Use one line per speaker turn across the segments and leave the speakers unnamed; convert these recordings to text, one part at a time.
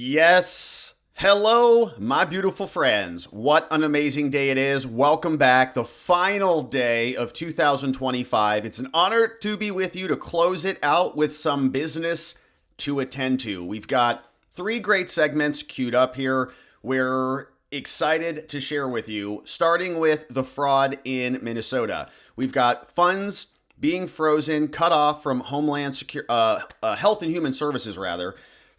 Yes. Hello, my beautiful friends. What an amazing day it is. Welcome back. The final day of 2025. It's an honor to be with you to close it out with some business to attend to. We've got three great segments queued up here. We're excited to share with you, starting with the fraud in Minnesota. We've got funds being frozen, cut off from Homeland Health and Human Services,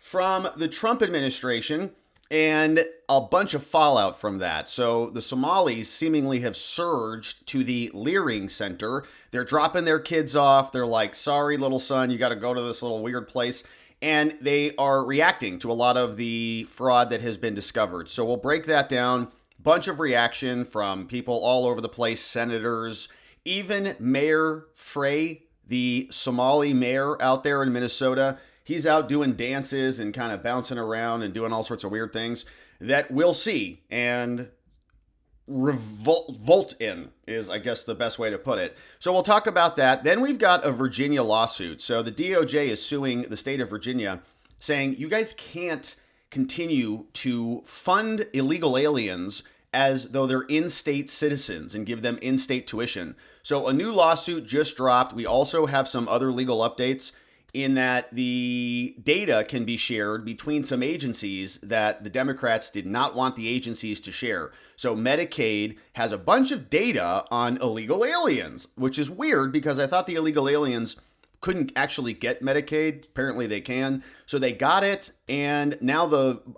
from the Trump administration, and a bunch of fallout from that. So the Somalis seemingly have surged to the Learing Center. They're dropping their kids off. They're like, sorry, little son, you got to go to this little weird place. And they are reacting to a lot of the fraud that has been discovered. So we'll break that down. Bunch of reaction from people all over the place, senators, even Mayor Frey, the Somali mayor out there in Minnesota. He's out doing dances and kind of bouncing around and doing all sorts of weird things that we'll see and revolt in is, I guess, the best way to put it. So we'll talk about that. Then we've got a Virginia lawsuit. So the DOJ is suing the state of Virginia, saying you guys can't continue to fund illegal aliens as though they're in-state citizens and give them in-state tuition. So a new lawsuit just dropped. We also have some other legal updates in that the data can be shared between some agencies that the Democrats did not want the agencies to share. So Medicaid has a bunch of data on illegal aliens, which is weird because I thought the illegal aliens couldn't actually get Medicaid. Apparently they can. So they got it, and now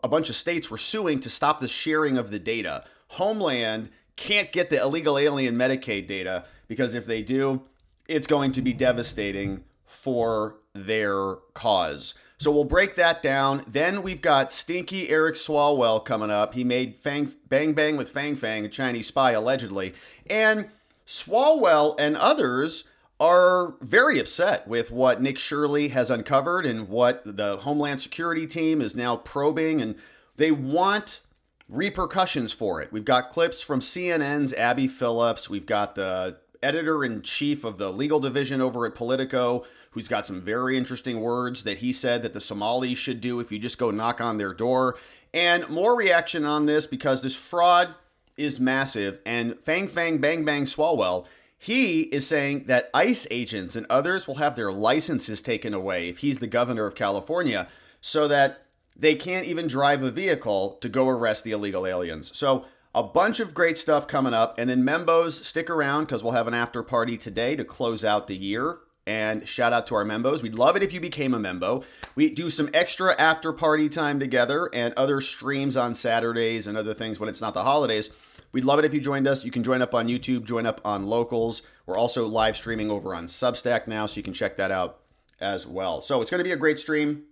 a bunch of states were suing to stop the sharing of the data. Homeland can't get the illegal alien Medicaid data because if they do, it's going to be devastating for their cause. So we'll break that down. Then we've got stinky Eric Swalwell coming up. He made Bang Bang with Fang Fang, a Chinese spy, allegedly. And Swalwell and others are very upset with what Nick Shirley has uncovered and what the Homeland Security team is now probing, and they want repercussions for it. We've got clips from CNN's Abby Phillips. We've got the editor-in-chief of the legal division over at Politico, who's got some very interesting words that he said that the Somalis should do if you just go knock on their door. And more reaction on this because this fraud is massive. And Fang Fang Bang Bang Swalwell, he is saying that ICE agents and others will have their licenses taken away if he's the governor of California so that they can't even drive a vehicle to go arrest the illegal aliens. So a bunch of great stuff coming up. And then Membos, stick around because we'll have an after party today to close out the year. And shout out to our Membos. We'd love it if you became a Membo. We do some extra after party time together and other streams on Saturdays and other things when it's not the holidays. We'd love it if you joined us. You can join up on YouTube, join up on Locals. We're also live streaming over on Substack now, so you can check that out as well. So it's going to be a great stream.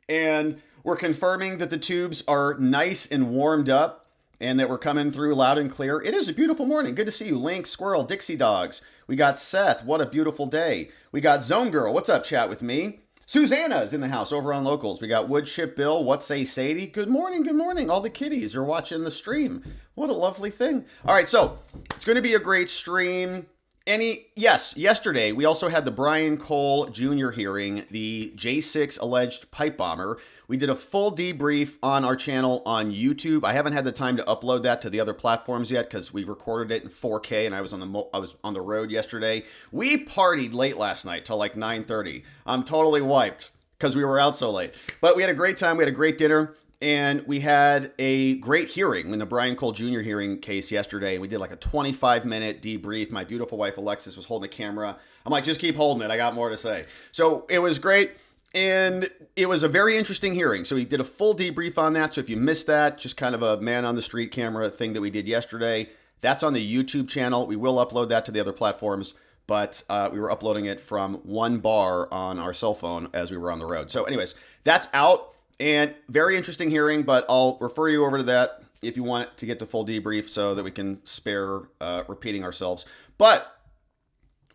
And we're confirming that the tubes are nice and warmed up and that we're coming through loud and clear. It is a beautiful morning. Good to see you. Link, Squirrel, Dixie Dogs. We got Seth. What a beautiful day. We got Zone Girl. What's up, chat with me? Susanna's in the house over on Locals. We got Woodchip Bill. What say Sadie? Good morning. Good morning. All the kitties are watching the stream. What a lovely thing. All right, so it's going to be a great stream. Yesterday we also had the Brian Cole Jr. hearing, the J6 alleged pipe bomber. We did a full debrief on our channel on YouTube. I haven't had the time to upload that to the other platforms yet because we recorded it in 4K and I was on the road yesterday. We partied late last night till like 9:30. I'm totally wiped because we were out so late. But we had a great time. We had a great dinner. And we had a great hearing in the Brian Cole Jr. hearing case yesterday. We did like a 25-minute debrief. My beautiful wife, Alexis, was holding a camera. I'm like, just keep holding it. I got more to say. So it was great. And it was a very interesting hearing. So we did a full debrief on that. So if you missed that, just kind of a man on the street camera thing that we did yesterday, that's on the YouTube channel. We will upload that to the other platforms. But we were uploading it from one bar on our cell phone as we were on the road. So anyways, that's out. And very interesting hearing, but I'll refer you over to that if you want to get the full debrief so that we can spare repeating ourselves. But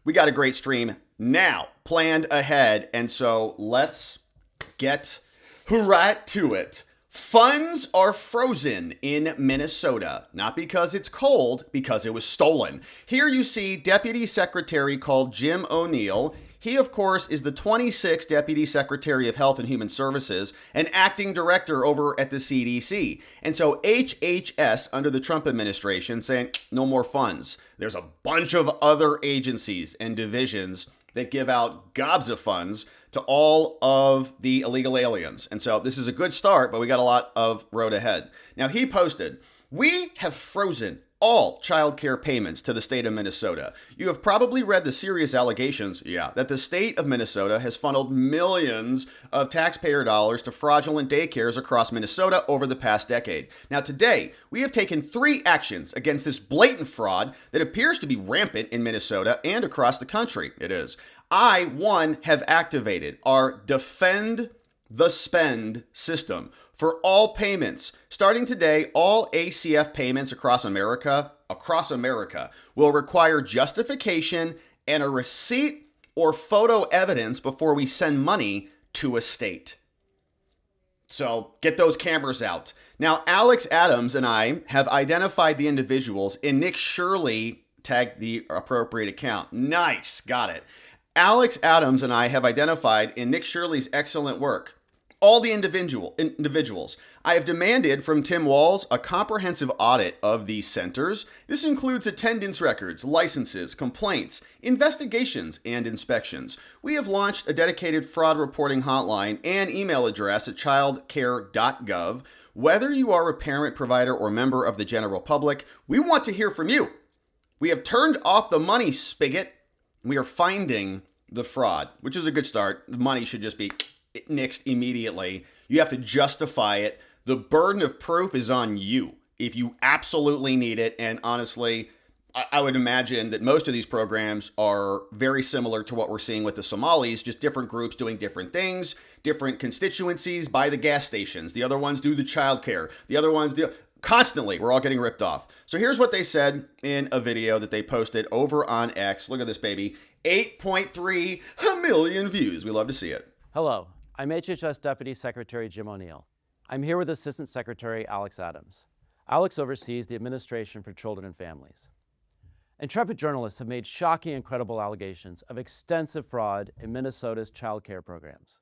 we got a great stream now planned ahead, and so let's get right to it. Funds are frozen in Minnesota, not because it's cold, because it was stolen. Here you see Deputy Secretary called Jim O'Neill. He, of course, is the 26th Deputy Secretary of Health and Human Services and acting director over at the CDC. And so HHS under the Trump administration saying no more funds. There's a bunch of other agencies and divisions that give out gobs of funds to all of the illegal aliens. And so this is a good start, but we got a lot of road ahead. Now, he posted, "We have frozen all child care payments to the state of Minnesota. You have probably read the serious allegations, that the state of Minnesota has funneled millions of taxpayer dollars to fraudulent daycares across Minnesota over the past decade. Now today, we have taken 3 actions against this blatant fraud that appears to be rampant in Minnesota and across the country." It is. "1, have activated our Defend the Spend system for all payments. Starting today, all ACF payments across America will require justification and a receipt or photo evidence before we send money to a state." So get those cameras out. Now, Alex Adams and I have identified the individuals, and Nick Shirley tagged the appropriate account. Nice, got it. Alex Adams and I have identified in Nick Shirley's excellent work all the individuals. I have demanded from Tim Walz a comprehensive audit of these centers. This includes attendance records, licenses, complaints, investigations, and inspections. We have launched a dedicated fraud reporting hotline and email address at childcare.gov. Whether you are a parent, provider, or member of the general public, we want to hear from you. We have turned off the money spigot. We are finding the fraud, which is a good start. The money should just be nixed immediately. You have to justify it. The burden of proof is on you if you absolutely need it. And honestly, I would imagine that most of these programs are very similar to what we're seeing with the Somalis, just different groups doing different things, different constituencies buy the gas stations. The other ones do the childcare. The other ones do... Constantly, we're all getting ripped off. So here's what they said in a video that they posted over on X. Look at this, baby. 8.3 million views. We love to see it.
Hello, I'm HHS Deputy Secretary Jim O'Neill. I'm here with Assistant Secretary Alex Adams. Alex oversees the Administration for Children and Families. Intrepid journalists have made shocking and credible allegations of extensive fraud in Minnesota's child care programs.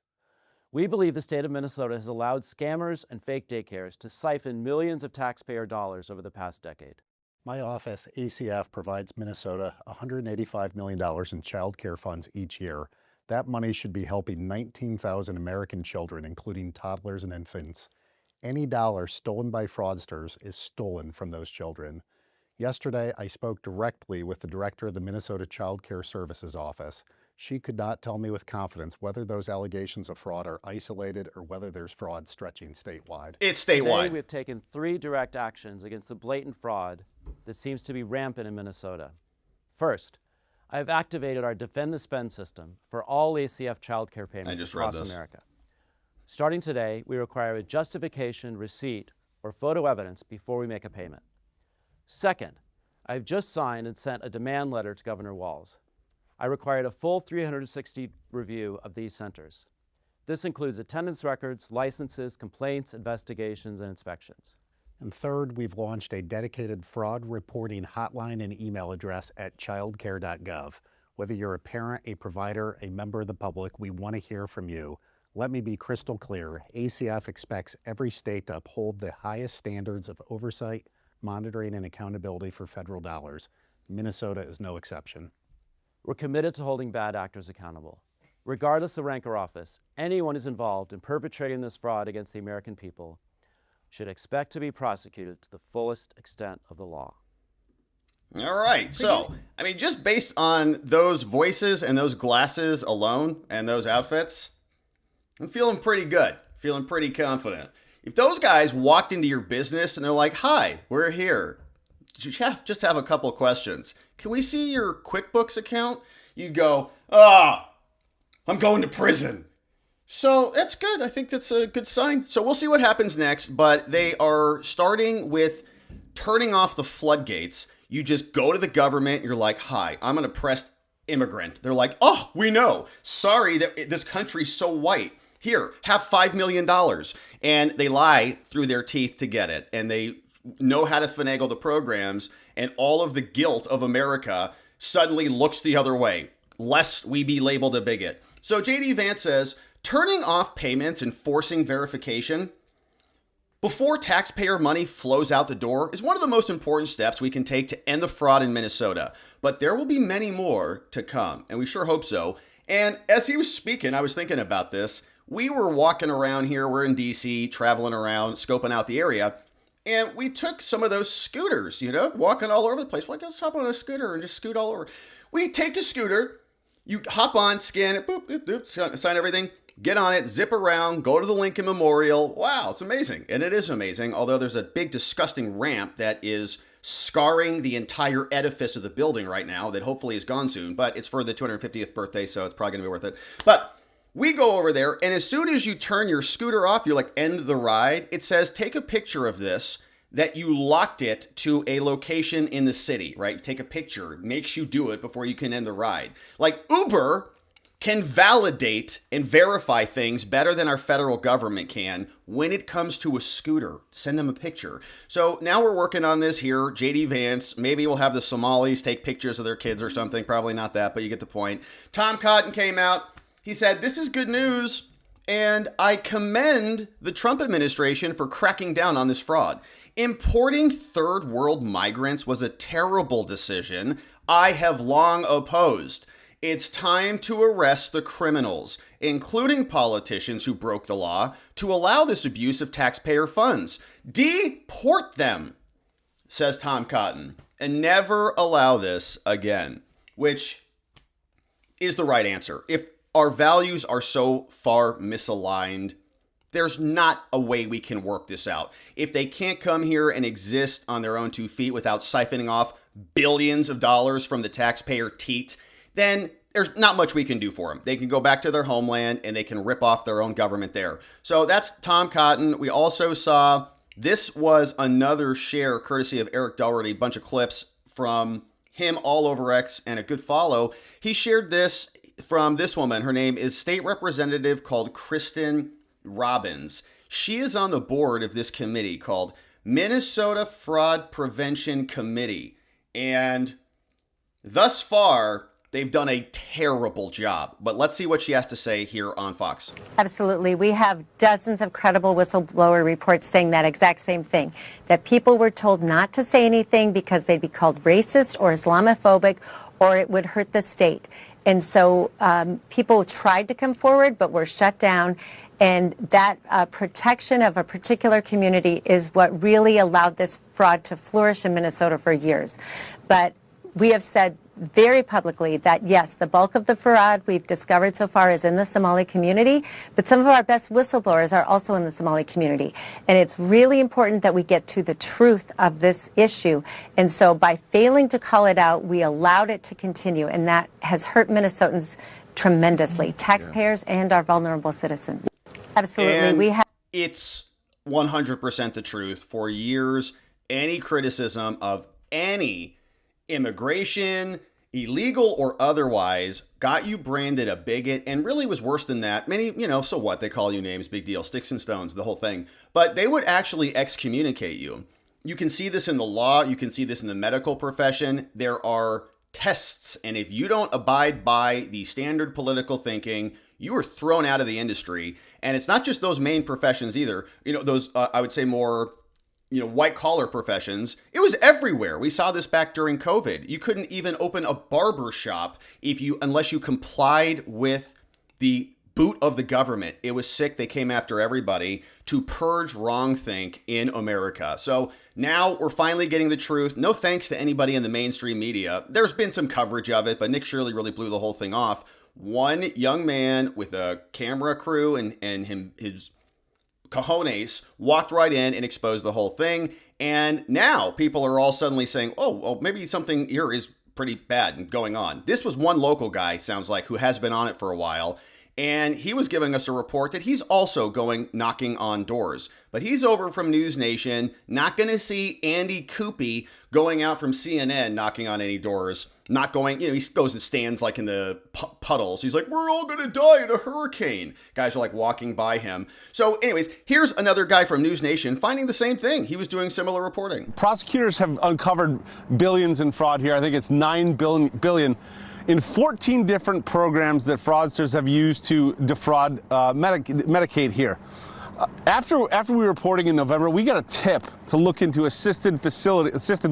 We believe the state of Minnesota has allowed scammers and fake daycares to siphon millions of taxpayer dollars over the past decade.
My office, ACF, provides Minnesota $185 million in child care funds each year. That money should be helping 19,000 American children, including toddlers and infants. Any dollar stolen by fraudsters is stolen from those children. Yesterday, I spoke directly with the director of the Minnesota Child Care Services Office. She could not tell me with confidence whether those allegations of fraud are isolated or whether there's fraud stretching statewide.
It's statewide.
Today, we've taken 3 direct actions against the blatant fraud that seems to be rampant in Minnesota. First, I have activated our Defend the Spend system for all ACF child care payments across America. Starting today, we require a justification, receipt, or photo evidence before we make a payment. Second, I have just signed and sent a demand letter to Governor Walz. I required a full 360 review of these centers. This includes attendance records, licenses, complaints, investigations, and inspections.
And third, we've launched a dedicated fraud reporting hotline and email address at childcare.gov. Whether you're a parent, a provider, a member of the public, we want to hear from you. Let me be crystal clear. ACF expects every state to uphold the highest standards of oversight, monitoring, and accountability for federal dollars. Minnesota is no exception.
We're committed to holding bad actors accountable. Regardless of rank or office, anyone who's involved in perpetrating this fraud against the American people should expect to be prosecuted to the fullest extent of the law.
All right. So, I mean, just based on those voices and those glasses alone and those outfits, I'm feeling pretty good, feeling pretty confident. If those guys walked into your business and they're like, "Hi, we're here. Just have a couple questions. Can we see your QuickBooks account?" You'd go, I'm going to prison. So that's good. I think that's a good sign. So we'll see what happens next, but they are starting with turning off the floodgates. You just go to the government. You're like, "Hi, I'm an oppressed immigrant." They're like, "Oh, we know. Sorry that this country's so white. Here, have $5 million. And they lie through their teeth to get it. And they know how to finagle the programs. And all of the guilt of America suddenly looks the other way. lest we be labeled a bigot. So JD Vance says, turning off payments and forcing verification before taxpayer money flows out the door is one of the most important steps we can take to end the fraud in Minnesota. But there will be many more to come, and we sure hope so. And as he was speaking, I was thinking about this. We were walking around here. We're in DC, traveling around, scoping out the area. And we took some of those scooters, you know, walking all over the place. Like, let's hop on a scooter and just scoot all over. We take a scooter, you hop on, scan it, boop, boop, boop, sign everything. Get on it, zip around, go to the Lincoln Memorial. Wow, it's amazing. And it is amazing, although there's a big, disgusting ramp that is scarring the entire edifice of the building right now that hopefully is gone soon. But it's for the 250th birthday, so it's probably going to be worth it. But we go over there, and as soon as you turn your scooter off, you like end the ride. It says, take a picture of this, that you locked it to a location in the city, right? Take a picture. It makes you do it before you can end the ride. Like Uber can validate and verify things better than our federal government can when it comes to a scooter. Send them a picture. So now we're working on this here. JD Vance, maybe we'll have the Somalis take pictures of their kids or something. Probably not that, but you get the point. Tom Cotton came out. He said, this is good news, and I commend the Trump administration for cracking down on this fraud. Importing third world migrants was a terrible decision I have long opposed. It's time to arrest the criminals, including politicians who broke the law, to allow this abuse of taxpayer funds. Deport them, says Tom Cotton, and never allow this again, which is the right answer. If our values are so far misaligned, there's not a way we can work this out. If they can't come here and exist on their own 2 feet without siphoning off billions of dollars from the taxpayer teat, then there's not much we can do for them. They can go back to their homeland and they can rip off their own government there. So that's Tom Cotton. We also saw, this was another share courtesy of Eric Doherty, a bunch of clips from him all over X and a good follow. He shared this from this woman. Her name is State Representative called Kristen Robbins. She is on the board of this committee called Minnesota Fraud Prevention Committee. And thus far, they've done a terrible job. But let's see what she has to say here on Fox.
Absolutely. We have dozens of credible whistleblower reports saying that exact same thing, that people were told not to say anything because they'd be called racist or Islamophobic, or it would hurt the state. And so people tried to come forward, but were shut down. And that protection of a particular community is what really allowed this fraud to flourish in Minnesota for years. But we have said very publicly that, yes, the bulk of the fraud we've discovered so far is in the Somali community, but some of our best whistleblowers are also in the Somali community. And it's really important that we get to the truth of this issue. And so by failing to call it out, we allowed it to continue, and that has hurt Minnesotans tremendously, taxpayers and our vulnerable citizens. Absolutely.
And it's 100% the truth. For years, any criticism of any immigration, illegal or otherwise, got you branded a bigot, and really was worse than that. Many, so what? They call you names, big deal, sticks and stones, the whole thing. But they would actually excommunicate you. You can see this in the law. You can see this in the medical profession. There are tests, and if you don't abide by the standard political thinking, you are thrown out of the industry. And it's not just those main professions either. Those, I would say more white collar professions. It was everywhere. We saw this back during COVID. You couldn't even open a barber shop unless you complied with the boot of the government. It was sick. They came after everybody to purge wrongthink in America. So now we're finally getting the truth. No thanks to anybody in the mainstream media. There's been some coverage of it, but Nick Shirley really blew the whole thing off. One young man with a camera crew and his cojones walked right in and exposed the whole thing. And now people are all suddenly saying, oh, well, maybe something here is pretty bad and going on. This was one local guy, sounds like, who has been on it for a while. And he was giving us a report that he's also going knocking on doors. But he's over from News Nation, not going to see Andy Coopy going out from CNN knocking on any doors. Not going, he goes and stands like in the puddles. He's like, we're all going to die in a hurricane. Guys are like walking by him. So anyways, here's another guy from News Nation finding the same thing. He was doing similar reporting.
Prosecutors have uncovered billions in fraud here. I think it's $9 billion. in 14 different programs that fraudsters have used to defraud Medicaid here. After we were reporting in November, we got a tip to look into assisted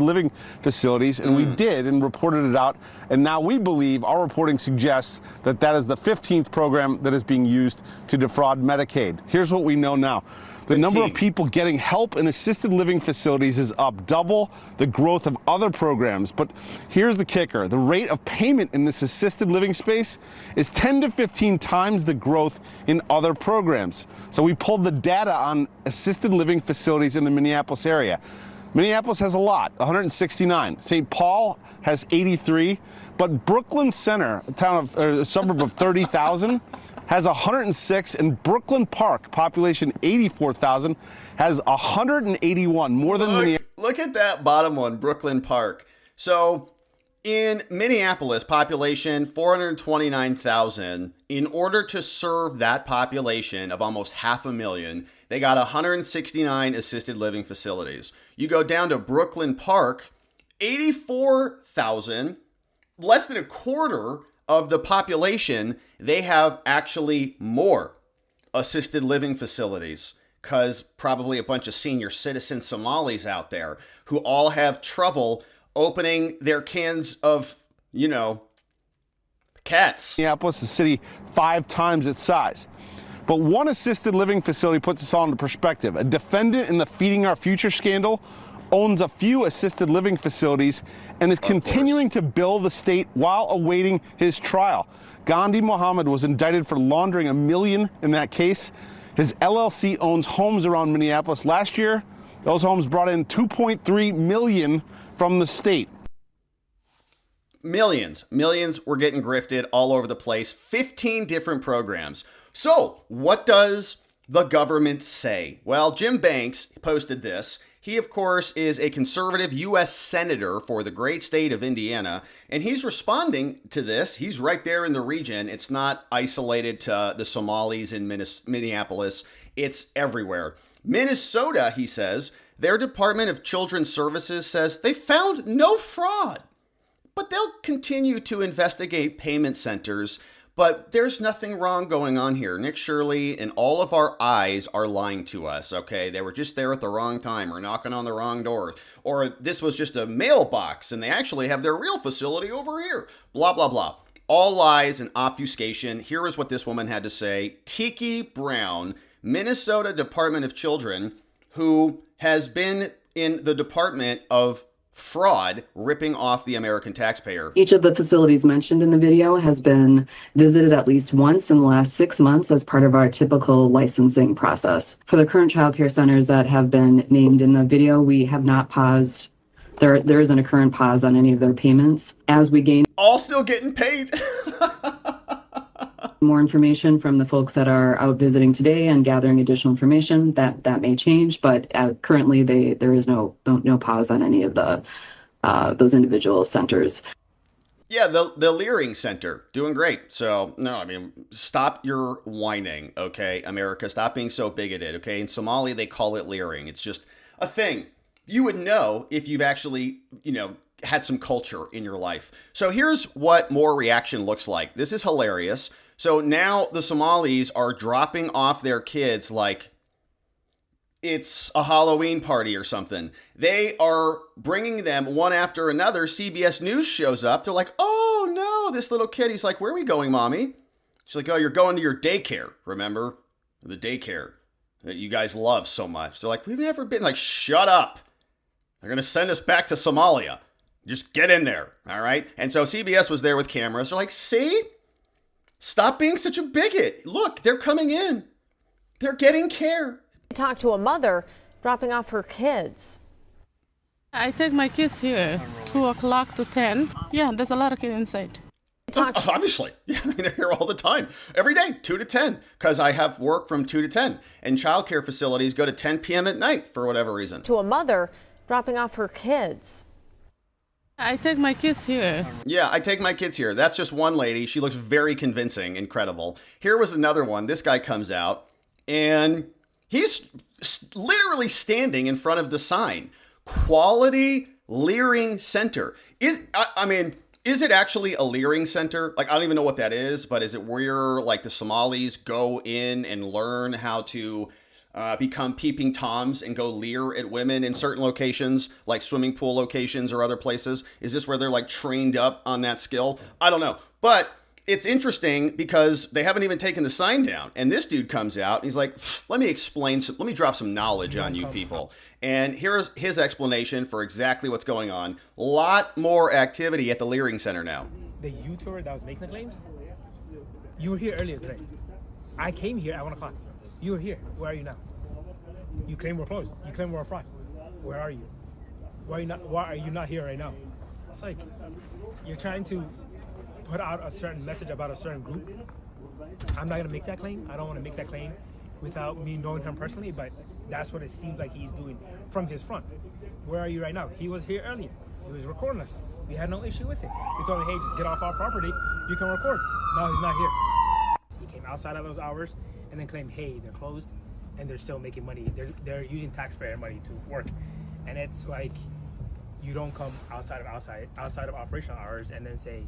living facilities, and we did and reported it out. And now we believe our reporting suggests that that is the 15th program that is being used to defraud Medicaid. Here's what we know now. The number of people getting help in assisted living facilities is up double the growth of other programs. But here's the kicker. The rate of payment in this assisted living space is 10 to 15 times the growth in other programs. So we pulled the data on assisted living facilities in the Minneapolis area. Minneapolis has a lot, 169. St. Paul has 83. But Brooklyn Center, a suburb of 30,000, has 106, and Brooklyn Park, population 84,000, has 181, more than Minneapolis.
Look at that bottom one, Brooklyn Park. So in Minneapolis, population 429,000, in order to serve that population of almost 500,000, they got 169 assisted living facilities. You go down to Brooklyn Park, 84,000, less than a quarter of the population, they have actually more assisted living facilities, because probably a bunch of senior citizen Somalis out there who all have trouble opening their cans of, cats.
Minneapolis is a city 5 times its size. But one assisted living facility puts this all into perspective. A defendant in the Feeding Our Future scandal owns a few assisted living facilities and is continuing to bill the state while awaiting his trial. Gandhi Mohammed was indicted for laundering $1 million in that case. His LLC owns homes around Minneapolis. Last year, those homes brought in $2.3 million from the state.
Millions were getting grifted all over the place. 15 different programs. So what does the government say? Well, Jim Banks posted this. He, of course, is a conservative U.S. senator for the great state of Indiana, and he's responding to this. He's right there in the region. It's not isolated to the Somalis in Minneapolis. It's everywhere. Minnesota, he says, their Department of Children's Services says they found no fraud, but they'll continue to investigate payment centers. But there's nothing wrong going on here. Nick, Shirley, and all of our eyes are lying to us, okay? They were just there at the wrong time or knocking on the wrong door. Or this was just a mailbox and they actually have their real facility over here. Blah, blah, blah. All lies and obfuscation. Here is what this woman had to say. Tiki Brown, Minnesota Department of Children, who has been in the Department of Fraud, ripping off the American taxpayer.
Each of the facilities mentioned in the video has been visited at least once in the last 6 months as part of our typical licensing process. For the current child care centers that have been named in the video, we have not paused. There isn't a current pause on any of their payments. As we gain
all still getting paid.
more information from the folks that are out visiting today and gathering additional information, that may change, but currently there is no pause on any of the those individual centers.
Yeah, the Learing Center, doing great. So, no, I mean, stop your whining, okay, America? Stop being so bigoted, okay? In Somali, they call it Learing. It's just a thing. You would know if you've actually, had some culture in your life. So here's what more reaction looks like. This is hilarious. So now the Somalis are dropping off their kids like it's a Halloween party or something. They are bringing them one after another. CBS News shows up. They're like, oh no, this little kid. He's like, where are we going, mommy? She's like, oh, you're going to your daycare. Remember? The daycare that you guys love so much. They're like, we've never been. Like, shut up. They're going to send us back to Somalia. Just get in there. All right. And so CBS was there with cameras. They're like, see? Stop being such a bigot. Look, they're coming in. They're getting care.
Talk to a mother dropping off her kids.
I take my kids here, 2 o'clock to 10. Yeah, there's a lot of kids inside.
Obviously. Yeah, they're here all the time. Every day, 2 to 10, because I have work from 2 to 10. And childcare facilities go to 10 p.m. at night for whatever reason.
To a mother dropping off her kids.
I take my kids here.
Yeah, I take my kids here. That's just one lady. She looks very convincing, incredible. Here was another one. This guy comes out, and he's literally standing in front of the sign. Quality Learing Center. Is it actually a Learing center? Like, I don't even know what that is, but is it where like the Somalis go in and learn how to become peeping toms and go leer at women in certain locations, like swimming pool locations or other places? Is this where they're like trained up on that skill? I don't know. But it's interesting because they haven't even taken the sign down. And this dude comes out and he's like, let me drop some knowledge on you people. And here's his explanation for exactly what's going on. A lot more activity at the Learing Center now.
The YouTuber that was making the claims, you were here earlier today. I came here at 1 o'clock. You were here. Where are you now? You claim we're closed. You claim we're on Friday. Where are you? Why are you not here right now? It's like you're trying to put out a certain message about a certain group. I'm not gonna make that claim. I don't want to make that claim without me knowing him personally, but that's what it seems like he's doing from his front. Where are you right now? He was here earlier. He was recording us. We had no issue with it. We told him, hey, just get off our property. You can record. No, he's not here. He came outside of those hours and then claimed, hey, they're closed and they're still making money. They're using taxpayer money to work. And it's like, you don't come outside of operational hours and then say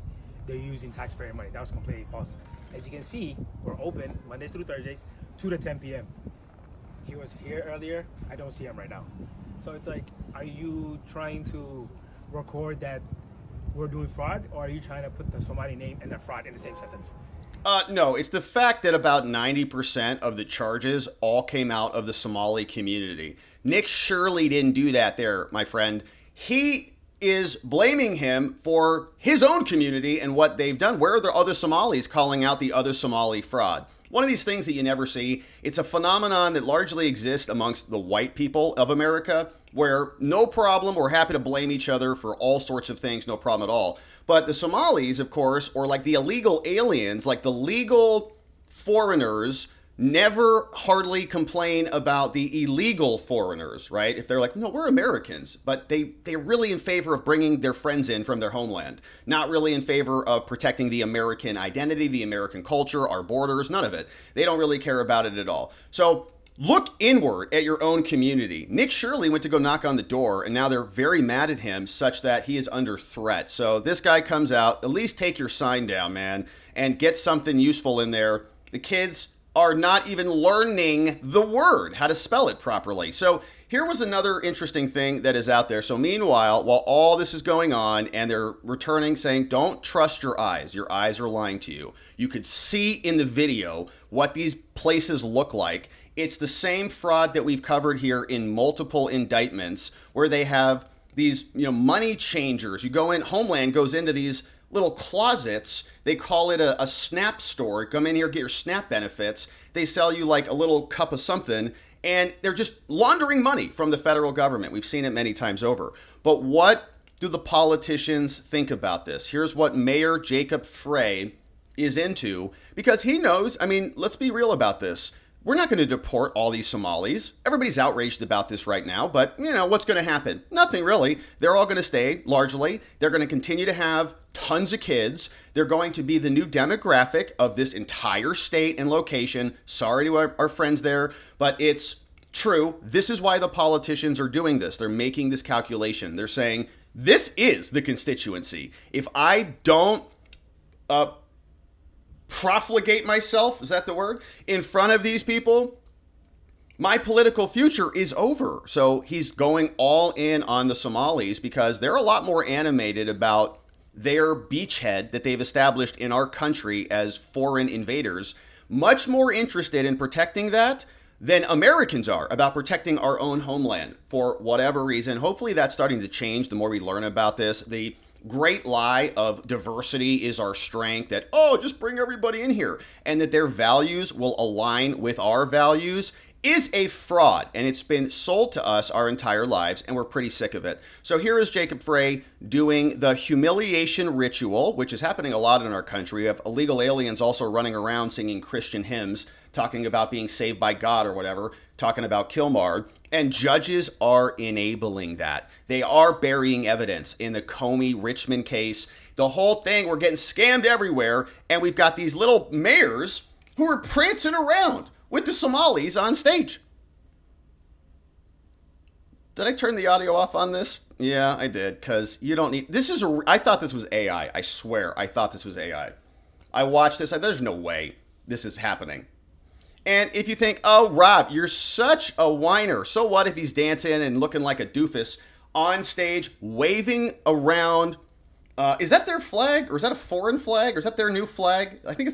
they're using taxpayer money. That was completely false. As you can see, we're open Mondays through Thursdays, 2 to 10 p.m. He was here earlier. I don't see him right now. So it's like, are you trying to record that we're doing fraud, or are you trying to put the Somali name and the fraud in the same sentence?
No, it's the fact that about 90% of the charges all came out of the Somali community. Nick Shirley didn't do that there, my friend. He is blaming him for his own community and what they've done. Where are the other Somalis calling out the other Somali fraud? One of these things that you never see. It's a phenomenon that largely exists amongst the white people of America, where no problem, we're happy to blame each other for all sorts of things, no problem at all. But the Somalis, of course, or like the illegal aliens, like the legal foreigners, never hardly complain about the illegal foreigners, right? If they're like, no, we're Americans, but they're really in favor of bringing their friends in from their homeland, not really in favor of protecting the American identity, the American culture, our borders, none of it. They don't really care about it at all. So look inward at your own community. Nick Shirley went to go knock on the door, and now they're very mad at him such that he is under threat. So this guy comes out, at least take your sign down, man, and get something useful in there. The kids are not even learning the word, how to spell it properly. So here was another interesting thing that is out there. So meanwhile, while all this is going on and they're returning saying, don't trust your eyes are lying to you. You could see in the video what these places look like. It's the same fraud that we've covered here in multiple indictments where they have these, money changers. You go in, Homeland goes into these little closets. They call it a SNAP store. Come in here, get your SNAP benefits. They sell you like a little cup of something, and they're just laundering money from the federal government. We've seen it many times over. But what do the politicians think about this? Here's what Mayor Jacob Frey is into, because he knows, let's be real about this. We're not going to deport all these Somalis. Everybody's outraged about this right now, but what's going to happen? Nothing really. They're all going to stay, largely. They're going to continue to have tons of kids. They're going to be the new demographic of this entire state and location. Sorry to our friends there, but it's true. This is why the politicians are doing this. They're making this calculation. They're saying, this is the constituency. If I don't profligate myself, is that the word, in front of these people, my political future is over. So he's going all in on the Somalis because they're a lot more animated about their beachhead that they've established in our country as foreign invaders, much more interested in protecting that than Americans are about protecting our own homeland for whatever reason. Hopefully that's starting to change the more we learn about this. The great lie of diversity is our strength, that, just bring everybody in here, and that their values will align with our values is a fraud, and it's been sold to us our entire lives, and we're pretty sick of it. So here is Jacob Frey doing the humiliation ritual, which is happening a lot in our country. We have illegal aliens also running around singing Christian hymns, talking about being saved by God or whatever, talking about Kilmar, and judges are enabling that. They are burying evidence in the Comey Richmond case. The whole thing, we're getting scammed everywhere, and we've got these little mayors who are prancing around with the Somalis on stage. Did I turn the audio off on this? Yeah, I did, because you don't need... I thought this was AI. I swear, I thought this was AI. I watched this. There's no way this is happening. And if you think, oh, Rob, you're such a whiner. So what if he's dancing and looking like a doofus on stage, waving around... is that their flag, or is that a foreign flag, or is that their new flag? I think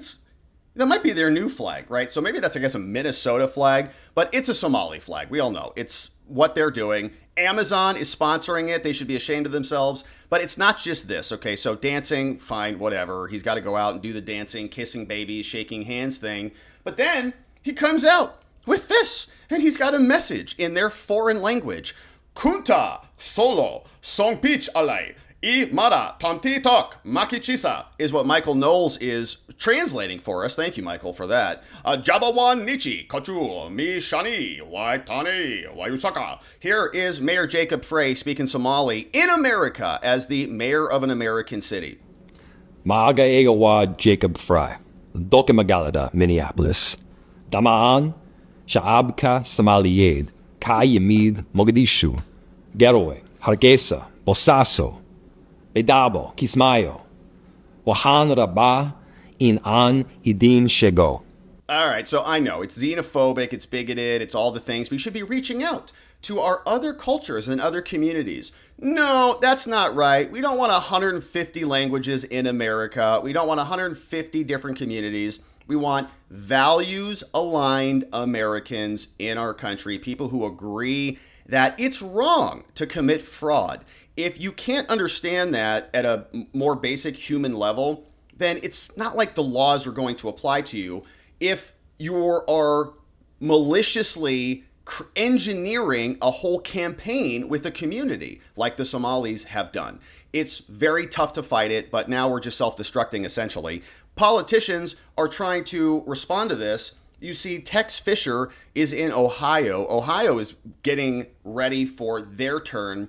that might be their new flag, right? So maybe that's, I guess, a Minnesota flag, but it's a Somali flag. We all know it's what they're doing. Amazon is sponsoring it. They should be ashamed of themselves. But it's not just this, okay? So dancing, fine, whatever. He's got to go out and do the dancing, kissing babies, shaking hands thing. But then he comes out with this, and he's got a message in their foreign language. Kunta solo songpich alai. I mara tamti tok makichisa is what Michael Knowles is translating for us. Thank you, Michael, for that. Jabawan nichi kachu mi shani waitani wayusaka. Here is Mayor Jacob Frey speaking Somali in America as the mayor of an American city.
Maaga egawa Jacob Frey, Doke Magalada, Minneapolis. Damaan, Shaabka Somaliyed, Kayamid Mogadishu, Garowe, Hargeisa, Bosaso, Bedabo, Kismayo, Wahan Rabah, in An Idin Shego.
All right, so I know it's xenophobic, it's bigoted, it's all the things. We should be reaching out to our other cultures and other communities. No, that's not right. We don't want 150 languages in America. We don't want 150 different communities. We want values-aligned Americans in our country, people who agree that it's wrong to commit fraud. If you can't understand that at a more basic human level, then it's not like the laws are going to apply to you if you are maliciously engineering a whole campaign with a community like the Somalis have done. It's very tough to fight it, but now we're just self-destructing essentially. Politicians are trying to respond to this. You see, Tex Fisher is in Ohio. Ohio is getting ready for their turn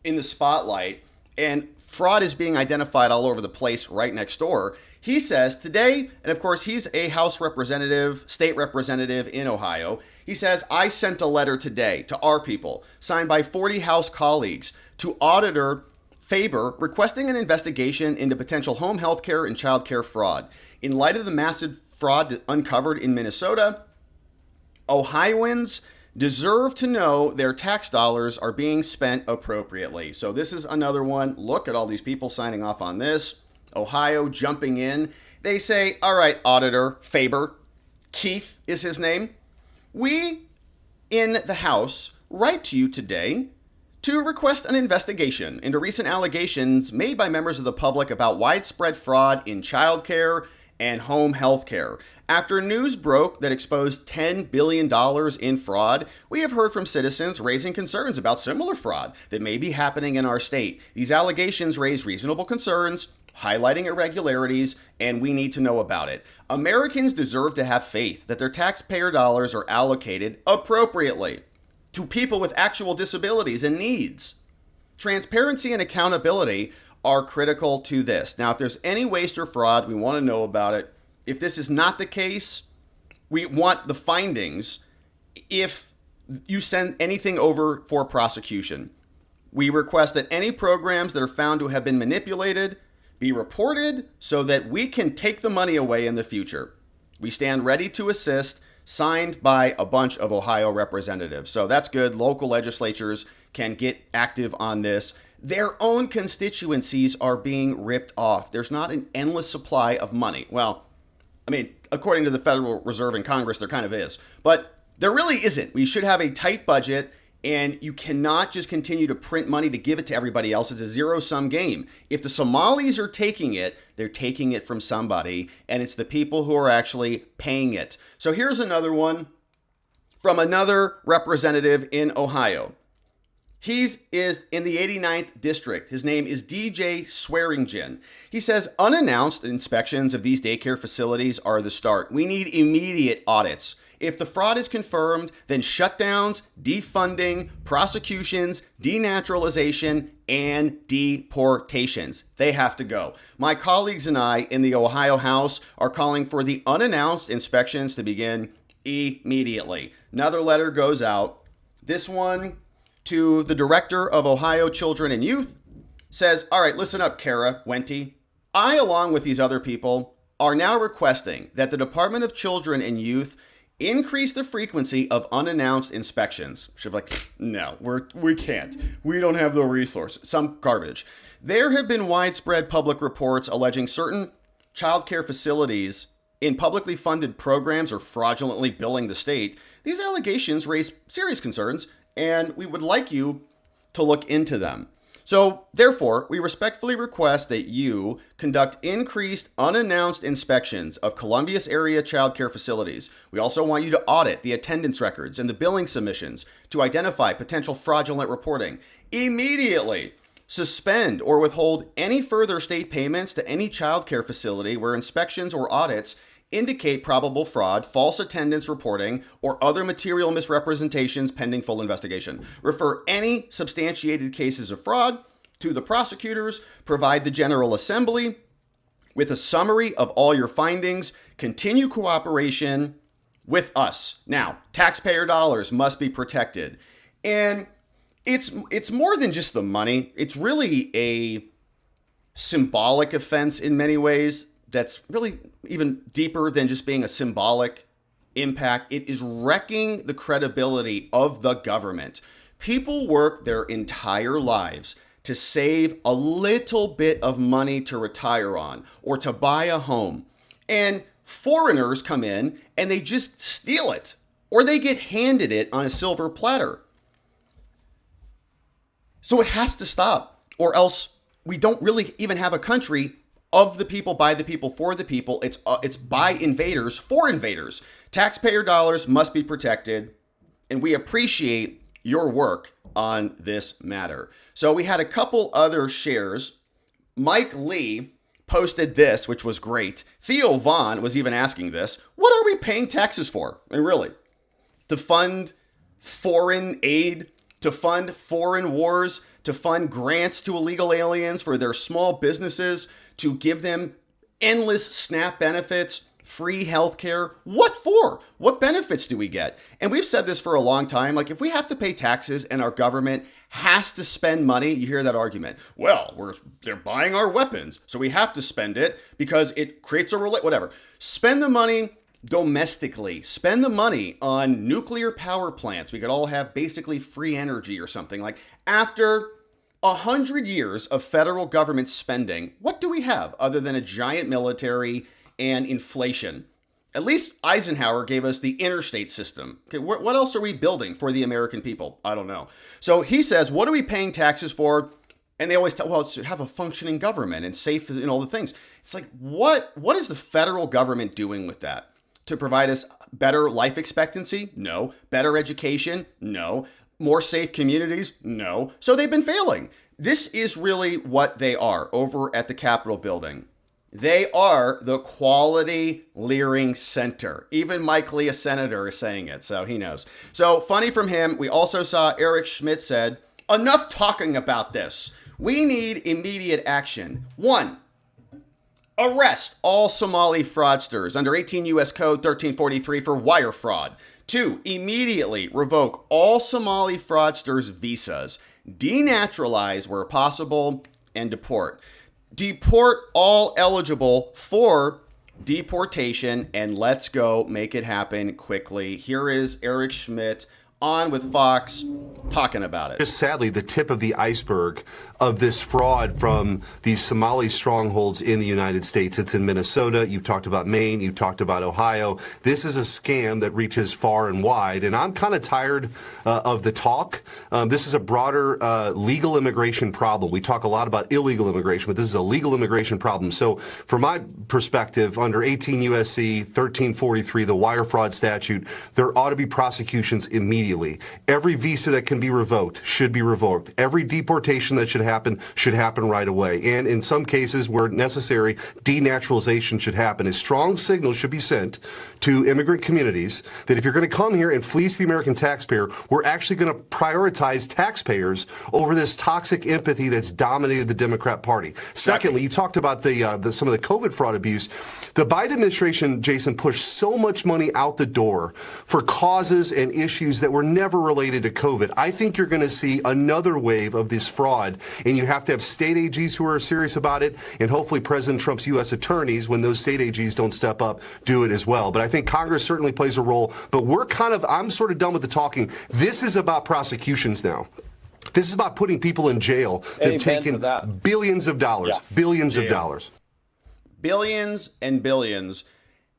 in the spotlight, and fraud is being identified all over the place right next door. He says today, and of course he's a House representative, state representative in Ohio. He says, I sent a letter today to our people, signed by 40 House colleagues, to Auditor Faber requesting an investigation into potential home health care and child care fraud. In light of the massive fraud uncovered in Minnesota, Ohioans deserve to know their tax dollars are being spent appropriately. So this is another one. Look at all these people signing off on this. Ohio jumping in. They say, all right, Auditor Faber, Keith is his name. We in the House write to you today to request an investigation into recent allegations made by members of the public about widespread fraud in childcare and home health care. After news broke that exposed $10 billion in fraud, we have heard from citizens raising concerns about similar fraud that may be happening in our state. These allegations raise reasonable concerns, highlighting irregularities, and we need to know about it. Americans deserve to have faith that their taxpayer dollars are allocated appropriately to people with actual disabilities and needs. Transparency and accountability are critical to this. Now, if there's any waste or fraud, we want to know about it. If this is not the case, we want the findings if you send anything over for prosecution. We request that any programs that are found to have been manipulated be reported so that we can take the money away in the future. We stand ready to assist, signed by a bunch of Ohio representatives. So that's good. Local legislatures can get active on this. Their own constituencies are being ripped off. There's not an endless supply of money. Well, I mean, according to the Federal Reserve and Congress, there kind of is. But there really isn't. We should have a tight budget, and you cannot just continue to print money to give it to everybody else. It's a zero-sum game. If the Somalis are taking it, they're taking it from somebody, and it's the people who are actually paying it. So here's another one from another representative in Ohio. He is in the 89th district. His name is DJ Swearingen. He says, unannounced inspections of these daycare facilities are the start. We need immediate audits. If the fraud is confirmed, then shutdowns, defunding, prosecutions, denaturalization, and deportations. They have to go. My colleagues and I in the Ohio House are calling for the unannounced inspections to begin immediately. Another letter goes out. This one to the director of Ohio Children and Youth, says, all right, listen up, Kara Wente. I, along with these other people, are now requesting that the Department of Children and Youth increase the frequency of unannounced inspections. She'll be like, no, we can't. We don't have the resources. Some garbage. There have been widespread public reports alleging certain child care facilities in publicly funded programs are fraudulently billing the state. These allegations raise serious concerns, and we would like you to look into them. So, therefore, we respectfully request that you conduct increased unannounced inspections of Columbia's area child care facilities. We also want you to audit the attendance records and the billing submissions to identify potential fraudulent reporting. Immediately suspend or withhold any further state payments to any child care facility where inspections or audits indicate probable fraud, false attendance reporting, or other material misrepresentations pending full investigation. Refer any substantiated cases of fraud to the prosecutors. Provide the General Assembly with a summary of all your findings. Continue cooperation with us. Now, taxpayer dollars must be protected. And it's more than just the money. It's really a symbolic offense in many ways. That's really even deeper than just being a symbolic impact. It is wrecking the credibility of the government. People work their entire lives to save a little bit of money to retire on or to buy a home. And foreigners come in and they just steal it, or they get handed it on a silver platter. So it has to stop, or else we don't really even have a country of the people, by the people, for the people. It's by invaders, for invaders. Taxpayer dollars must be protected, and we appreciate your work on this matter. So we had a couple other shares. Mike Lee posted this, which was great. Theo Vaughn was even asking this. What are we paying taxes for? I mean, really? To fund foreign aid, to fund foreign wars, to fund grants to illegal aliens for their small businesses, to give them endless SNAP benefits, free healthcare. What for? What benefits do we get? And we've said this for a long time. Like, if we have to pay taxes and our government has to spend money, you hear that argument. Well, they're buying our weapons, so we have to spend it because it creates a whatever. Spend the money domestically. Spend the money on nuclear power plants. We could all have basically free energy or something. Like, after 100 years of federal government spending, what do we have other than a giant military and inflation? At least Eisenhower gave us the interstate system. Okay, what else are we building for the American people? I don't know. So he says, what are we paying taxes for? And they always tell, well, it's to have a functioning government and safe and all the things. It's like, what is the federal government doing with that? To provide us better life expectancy? No. Better education? No. More safe communities? No. So they've been failing. This is really what they are over at the Capitol building. They are the Quality Learing Center. Even Mike Lee, a senator, is saying it, so he knows. So funny from him. We also saw Eric Schmidt said, enough talking about this. We need immediate action. 1, arrest all Somali fraudsters under 18 U.S. Code 1343 for wire fraud. 2, immediately revoke all Somali fraudsters' visas, denaturalize where possible, and deport. Deport all eligible for deportation, and let's go make it happen quickly. Here is Eric Schmidt on with Fox talking about it.
Just sadly, the tip of the iceberg of this fraud from these Somali strongholds in the United States. It's in Minnesota. You've talked about Maine. You've talked about Ohio. This is a scam that reaches far and wide. And I'm kind of tired of the talk. This is a broader legal immigration problem. We talk a lot about illegal immigration, but this is a legal immigration problem. So from my perspective, under 18 U.S.C. 1343, the wire fraud statute, there ought to be prosecutions immediately. Every visa that can be revoked should be revoked. Every deportation that should happen right away. And in some cases where necessary, denaturalization should happen. A strong signal should be sent to immigrant communities that if you're going to come here and fleece the American taxpayer, we're actually going to prioritize taxpayers over this toxic empathy that's dominated the Democrat Party. Secondly, you talked about some of the COVID fraud abuse. The Biden administration, Jason, pushed so much money out the door for causes and issues that were were never related to COVID. I think you're going to see another wave of this fraud, and you have to have state AGs who are serious about it, and hopefully President Trump's U.S. attorneys, when those state AGs don't step up, do it as well. But I think Congress certainly plays a role. But I'm sort of done with the talking. This is about prosecutions now. This is about putting people in jail that have taken billions of dollars, billions of dollars.
Billions and billions.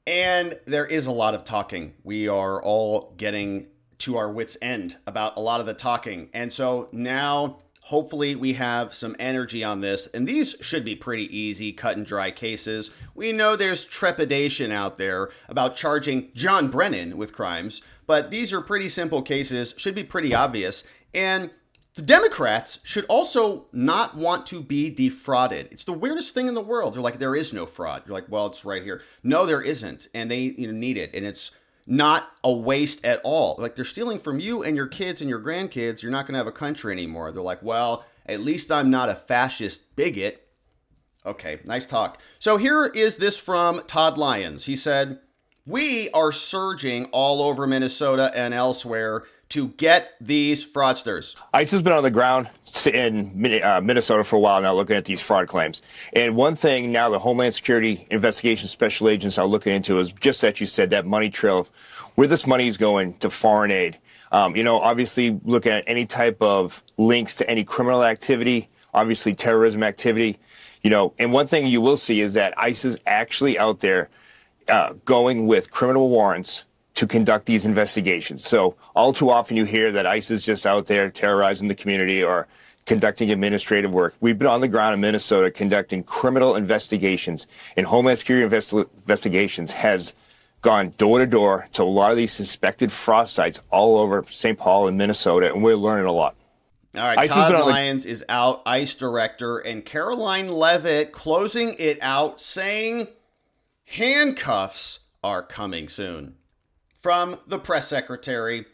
And there is a lot of talking. We are all getting to our wits' end about a lot of the talking. And so now, hopefully, we have some energy on this. And these should be pretty easy, cut and dry cases. We know there's trepidation out there about charging John Brennan with crimes. But these are pretty simple cases, should be pretty obvious. And the Democrats should also not want to be defrauded. It's the weirdest thing in the world. They're like, there is no fraud. You're like, well, it's right here. No, there isn't. And they need it. And it's not a waste at all. Like, they're stealing from you and your kids and your grandkids. You're not going to have a country anymore. They're like, well, at least I'm not a fascist bigot. Okay, nice talk. So here is this from Todd Lyons. He said, we are surging all over Minnesota and elsewhere to get these fraudsters.
ICE has been on the ground in Minnesota for a while now looking at these fraud claims. And one thing now the Homeland Security Investigation Special Agents are looking into is just that you said, that money trail of where this money is going to foreign aid. Obviously looking at any type of links to any criminal activity, obviously terrorism activity, and one thing you will see is that ICE is actually out there going with criminal warrants to conduct these investigations. So all too often you hear that ICE is just out there terrorizing the community or conducting administrative work. We've been on the ground in Minnesota conducting criminal investigations, and Homeland Security investigations has gone door to door to a lot of these suspected fraud sites all over St. Paul and Minnesota, and we're learning a lot.
All right, Todd Lyons is out, ICE director, and Caroline Leavitt closing it out saying handcuffs are coming soon. From the press secretary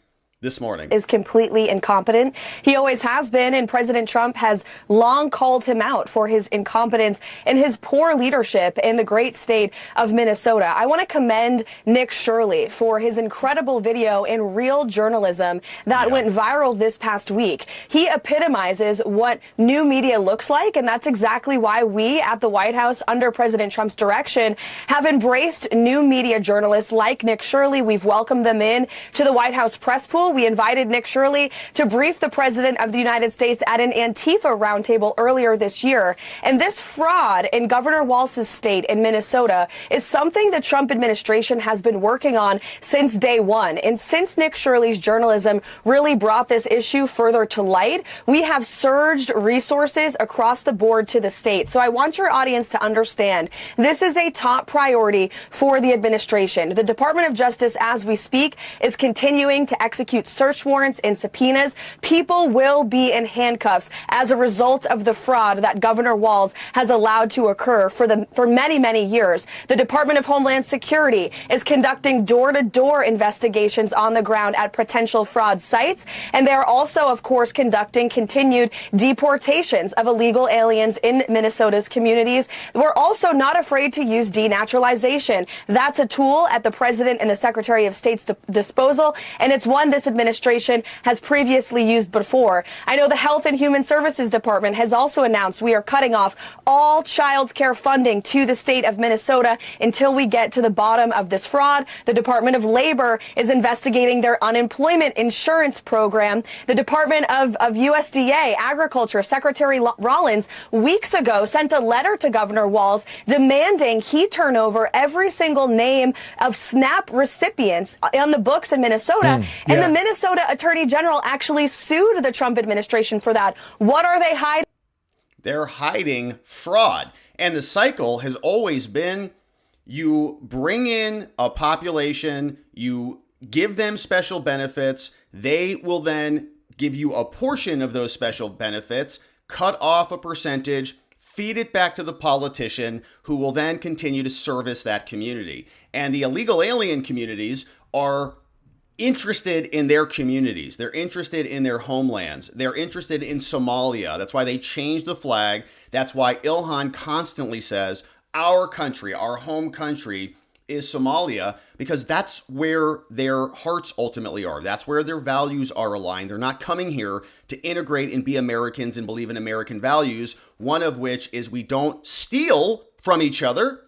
this morning.
Is completely incompetent. He always has been, and President Trump has long called him out for his incompetence and his poor leadership in the great state of Minnesota. I want to commend Nick Shirley for his incredible video in real journalism that went viral this past week. He epitomizes what new media looks like, and that's exactly why we at the White House, under President Trump's direction, have embraced new media journalists like Nick Shirley. We've welcomed them in to the White House press pool. We invited Nick Shirley to brief the President of the United States at an Antifa roundtable earlier this year. And this fraud in Governor Walz's state in Minnesota is something the Trump administration has been working on since day one. And since Nick Shirley's journalism really brought this issue further to light, we have surged resources across the board to the state. So I want your audience to understand this is a top priority for the administration. The Department of Justice, as we speak, is continuing to execute search warrants and subpoenas. People will be in handcuffs as a result of the fraud that Governor Walz has allowed to occur for many, many years. The Department of Homeland Security is conducting door-to-door investigations on the ground at potential fraud sites, and they're also, of course, conducting continued deportations of illegal aliens in Minnesota's communities. We're also not afraid to use denaturalization. That's a tool at the President and the Secretary of State's disposal, and it's one this administration has previously used before. I know the Health and Human Services Department has also announced we are cutting off all child care funding to the state of Minnesota until we get to the bottom of this fraud. The Department of Labor is investigating their unemployment insurance program. The Department of USDA Agriculture Secretary Rollins weeks ago sent a letter to Governor Walz demanding he turn over every single name of SNAP recipients on the books in Minnesota. And the Minnesota Attorney General actually sued the Trump administration for that. What are they hiding?
They're hiding fraud. And the cycle has always been you bring in a population, you give them special benefits, they will then give you a portion of those special benefits, cut off a percentage, feed it back to the politician who will then continue to service that community. And the illegal alien communities are interested in their communities. They're interested in their homelands. They're interested in Somalia. That's why they changed the flag. That's why Ilhan constantly says, our country, our home country, is Somalia, because that's where their hearts ultimately are. That's where their values are aligned. They're not coming here to integrate and be Americans and believe in American values, one of which is we don't steal from each other.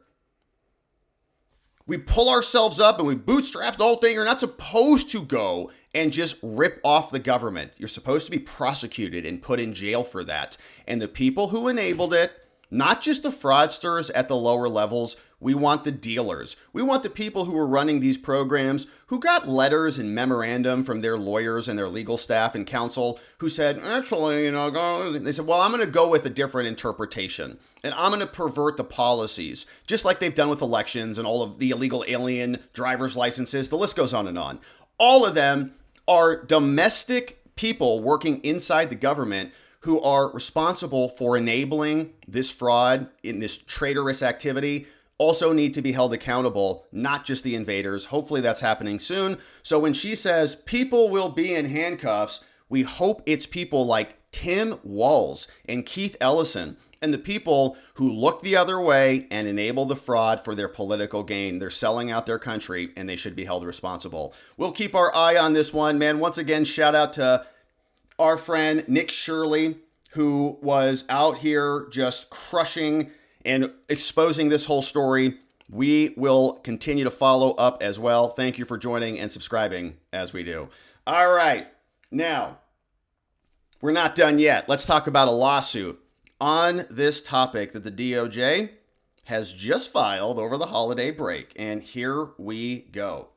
We pull ourselves up and we bootstrap the whole thing. You're not supposed to go and just rip off the government. You're supposed to be prosecuted and put in jail for that. And the people who enabled it, not just the fraudsters at the lower levels, we want the dealers. We want the people who were running these programs, who got letters and memorandum from their lawyers and their legal staff and counsel who said, actually, they said, well, I'm going to go with a different interpretation. And I'm going to pervert the policies, just like they've done with elections and all of the illegal alien driver's licenses. The list goes on and on. All of them are domestic people working inside the government who are responsible for enabling this fraud in this traitorous activity, also need to be held accountable, not just the invaders. Hopefully that's happening soon. So when she says people will be in handcuffs, we hope it's people like Tim Walz and Keith Ellison and the people who look the other way and enable the fraud for their political gain. They're selling out their country and they should be held responsible. We'll keep our eye on this one, man. Once again, shout out to our friend Nick Shirley, who was out here just crushing and exposing this whole story. We will continue to follow up as well. Thank you for joining and subscribing as we do. All right. Now, we're not done yet. Let's talk about a lawsuit on this topic that the DOJ has just filed over the holiday break. And here we go.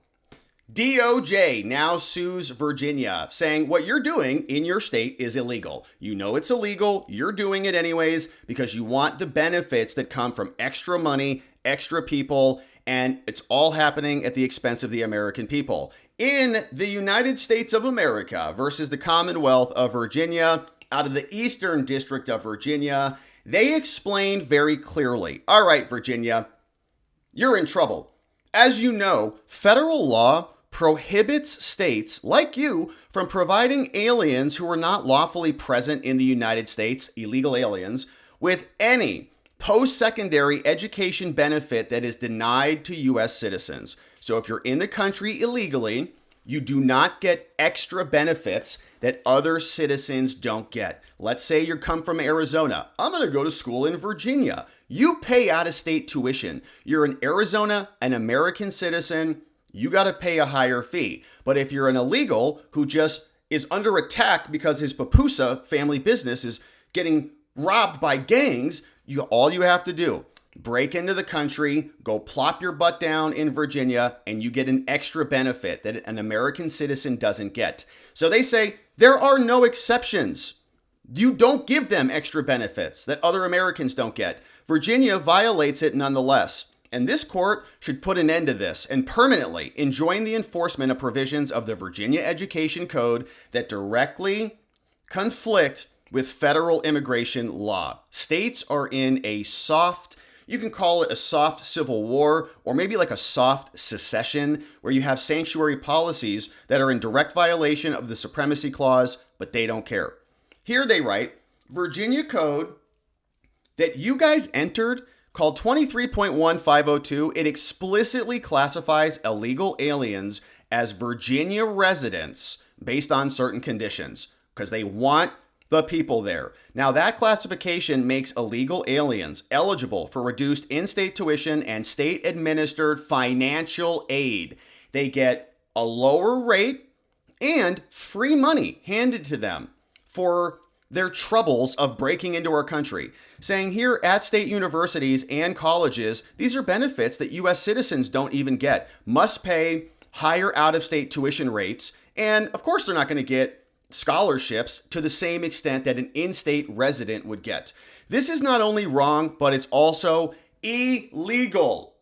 DOJ now sues Virginia, saying what you're doing in your state is illegal. You know it's illegal. You're doing it anyways because you want the benefits that come from extra money, extra people, and it's all happening at the expense of the American people. In the United States of America versus the Commonwealth of Virginia, out of the Eastern District of Virginia, they explained very clearly, all right, Virginia, you're in trouble. As you know, federal law prohibits states like you from providing aliens who are not lawfully present in the United States, illegal aliens, with any post-secondary education benefit that is denied to U.S. citizens. So if you're in the country illegally, you do not get extra benefits that other citizens don't get. Let's say you come from Arizona. I'm going to go to school in Virginia. You pay out-of-state tuition. You're in Arizona, an American citizen. You got to pay a higher fee. But if you're an illegal who just is under attack because his papusa family business is getting robbed by gangs, all you have to do, break into the country, go plop your butt down in Virginia, and you get an extra benefit that an American citizen doesn't get. So they say there are no exceptions. You don't give them extra benefits that other Americans don't get. Virginia violates it nonetheless. And this court should put an end to this and permanently enjoin the enforcement of provisions of the Virginia Education Code that directly conflict with federal immigration law. States are in a soft, you can call it a soft civil war, or maybe like a soft secession, where you have sanctuary policies that are in direct violation of the Supremacy Clause, but they don't care. Here they write, Virginia Code that you guys entered called 23.1502, it explicitly classifies illegal aliens as Virginia residents based on certain conditions because they want the people there. Now, that classification makes illegal aliens eligible for reduced in-state tuition and state-administered financial aid. They get a lower rate and free money handed to them for their troubles of breaking into our country. Saying here at state universities and colleges, these are benefits that U.S. citizens don't even get. Must pay higher out-of-state tuition rates. And of course, they're not going to get scholarships to the same extent that an in-state resident would get. This is not only wrong, but it's also illegal.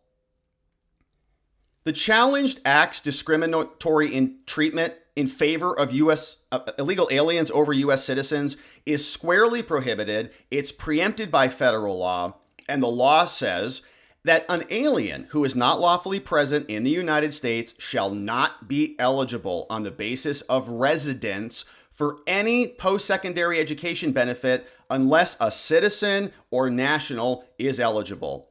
The challenged act's discriminatory treatment in favor of U.S. Illegal aliens over U.S. citizens is squarely prohibited. It's preempted by federal law, and the law says that an alien who is not lawfully present in the United States shall not be eligible on the basis of residence for any post-secondary education benefit unless a citizen or national is eligible.